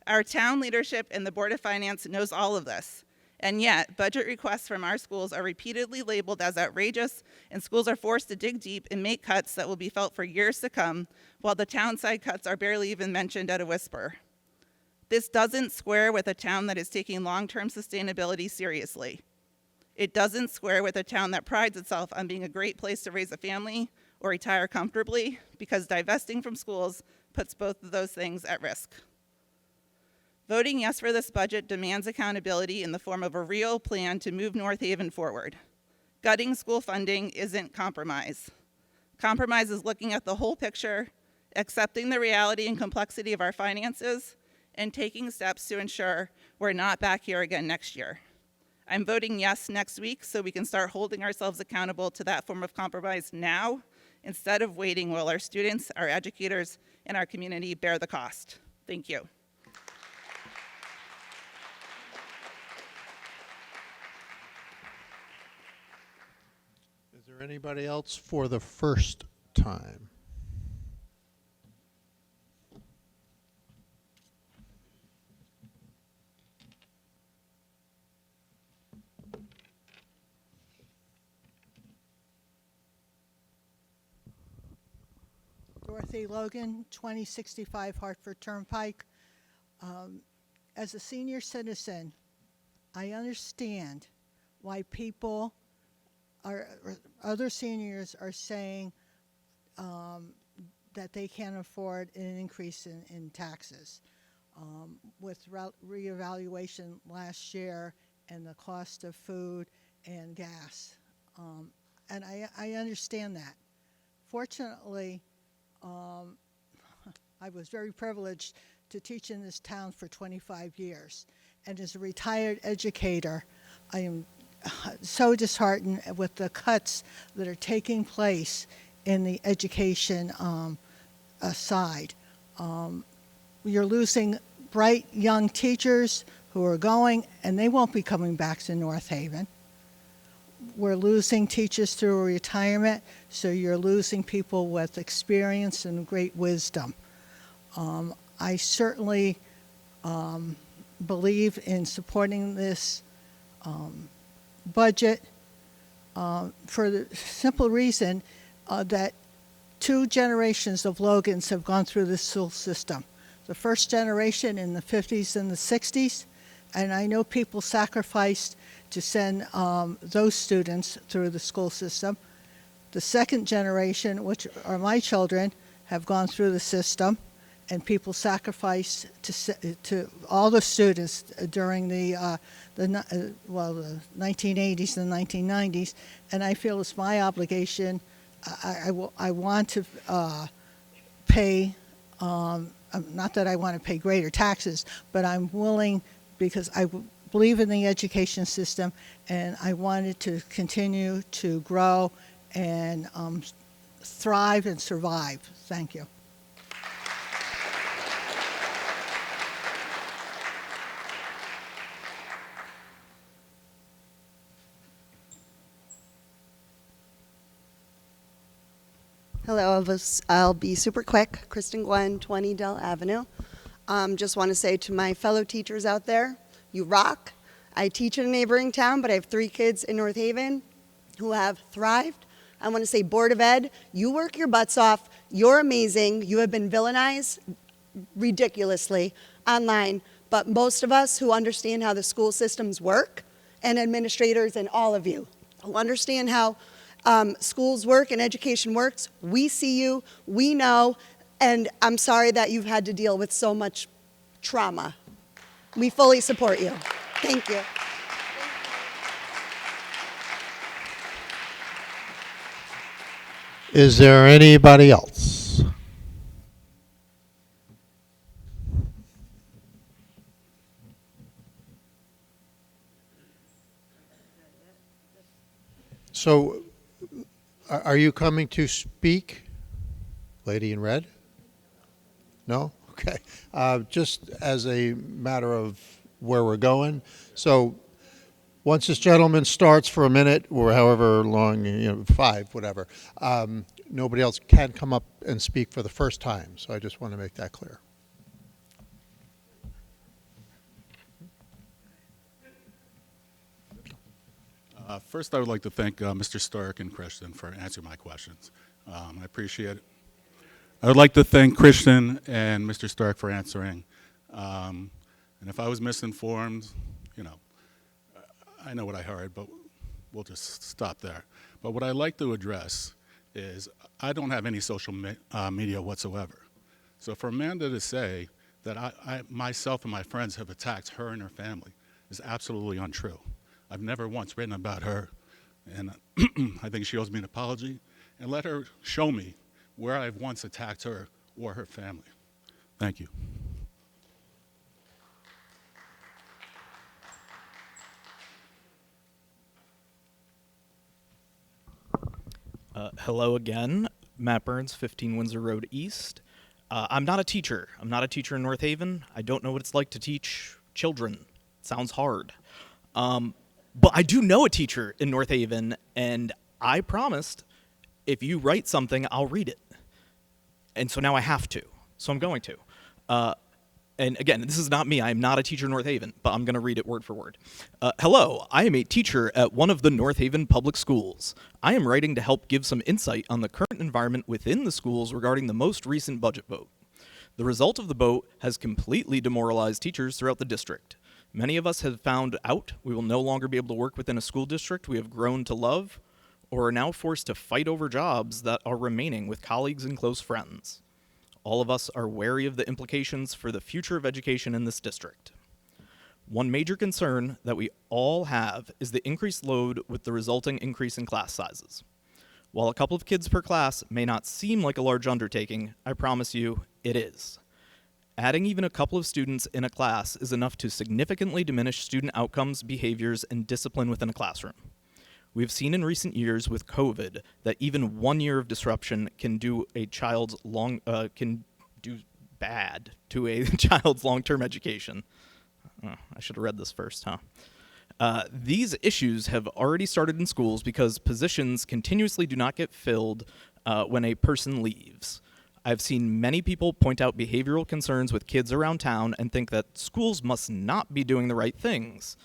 Our town leadership and the Board of Finance knows all of this, and yet budget requests from our schools are repeatedly labeled as outrageous, and schools are forced to dig deep and make cuts that will be felt for years to come, while the town-side cuts are barely even mentioned at a whisper. This doesn't square with a town that is taking long-term sustainability seriously. It doesn't square with a town that prides itself on being a great place to raise a family or retire comfortably, because divesting from schools puts both of those things at risk. Voting yes for this budget demands accountability in the form of a real plan to move North Haven forward. Gutting school funding isn't compromise. Compromise is looking at the whole picture, accepting the reality and complexity of our finances, and taking steps to ensure we're not back here again next year. I'm voting yes next week so we can start holding ourselves accountable to that form of compromise now, instead of waiting while our students, our educators, and our community bear the cost. Thank you. Is there anybody else for the first time? Dorothy Logan, 2065 Hartford Turnpike. As a senior citizen, I understand why people or other seniors are saying that they can't afford an increase in taxes. With reevaluation last year and the cost of food and gas. And I understand that. Fortunately, I was very privileged to teach in this town for 25 years. And as a retired educator, I am so disheartened with the cuts that are taking place in the education side. You're losing bright young teachers who are going, and they won't be coming back to North Haven. We're losing teachers through retirement, so you're losing people with experience and great wisdom. I certainly believe in supporting this budget for the simple reason that 2 generations of Logans have gone through this school system. The first generation in the 50s and the 60s, and I know people sacrificed to send those students through the school system. The second generation, which are my children, have gone through the system, and people sacrificed to all the students during the 1980s and 1990s, and I feel it's my obligation. I want to pay, not that I want to pay greater taxes, but I'm willing, because I believe in the education system, and I wanted to continue to grow and thrive and survive. Thank you. Hello, I'll be super quick. Kristen Gwen, 20 Dell Avenue. Just want to say to my fellow teachers out there, you rock. I teach in a neighboring town, but I have 3 kids in North Haven who have thrived. I want to say, Board of Ed, you work your butts off. You're amazing. You have been villainized ridiculously online, but most of us who understand how the school systems work, and administrators and all of you who understand how schools work and education works, we see you, we know, and I'm sorry that you've had to deal with so much trauma. We fully support you. Thank you. Is there anybody else? So, are you coming to speak, lady in red? No? Okay. Just as a matter of where we're going. So, once this gentleman starts for a minute, or however long, 5, whatever, nobody else can come up and speak for the first time. So I just want to make that clear. First, I would like to thank Mr. Stark and Christian for answering my questions. I appreciate it. I would like to thank Christian and Mr. Stark for answering. And if I was misinformed, I know what I heard, but we'll just stop there. But what I'd like to address is I don't have any social media whatsoever. So for Amanda to say that I myself and my friends have attacked her and her family is absolutely untrue. I've never once written about her, and I think she owes me an apology, and let her show me where I've once attacked her or her family. Thank you. Hello again, Matt Burns, 15 Windsor Road East. I'm not a teacher. I'm not a teacher in North Haven. I don't know what it's like to teach children. It sounds hard. But I do know a teacher in North Haven, and I promised if you write something, I'll read it. And so now I have to. So I'm going to. And again, this is not me. I am not a teacher in North Haven, but I'm going to read it word for word. Hello, I am a teacher at one of the North Haven public schools. I am writing to help give some insight on the current environment within the schools regarding the most recent budget vote. The result of the vote has completely demoralized teachers throughout the district. Many of us have found out we will no longer be able to work within a school district we have grown to love, or are now forced to fight over jobs that are remaining with colleagues and close friends. All of us are wary of the implications for the future of education in this district. One major concern that we all have is the increased load with the resulting increase in class sizes. While a couple of kids per class may not seem like a large undertaking, I promise you it is. Adding even a couple of students in a class is enough to significantly diminish student outcomes, behaviors, and discipline within a classroom. We've seen in recent years with COVID that even 1 year of disruption can do bad to a child's long-term education. Oh, I should have read this first, huh? These issues have already started in schools because positions continuously do not get filled when a person leaves. I've seen many people point out behavioral concerns with kids around town and think that schools must not be doing the right things.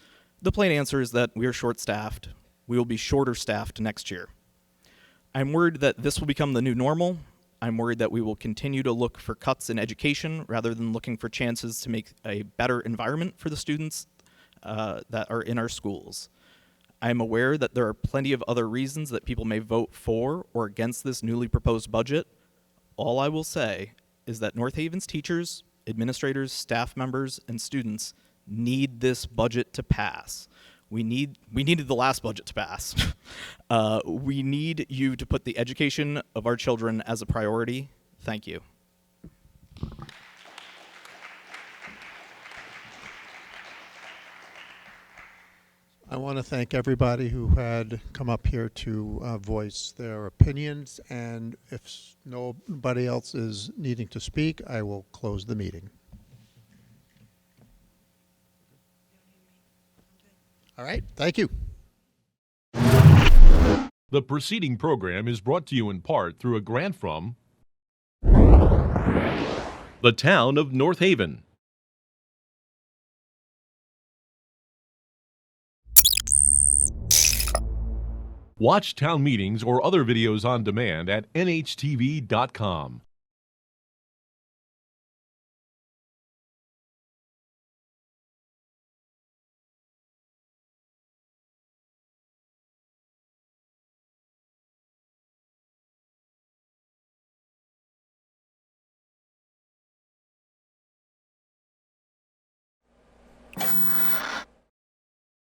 The plain answer is that we are short-staffed. We will be shorter staffed next year. I'm worried that this will become the new normal. I'm worried that we will continue to look for cuts in education rather than looking for chances to make a better environment for the students that are in our schools. I am aware that there are plenty of other reasons that people may vote for or against this newly proposed budget. All I will say is that North Haven's teachers, administrators, staff members, and students need this budget to pass. We needed the last budget to pass. We need you to put the education of our children as a priority. Thank you. I want to thank everybody who had come up here to voice their opinions, and if nobody else is needing to speak, I will close the meeting. All right, thank you. The preceding program is brought to you in part through a grant from the town of North Haven. Watch town meetings or other videos on demand at nhtv.com.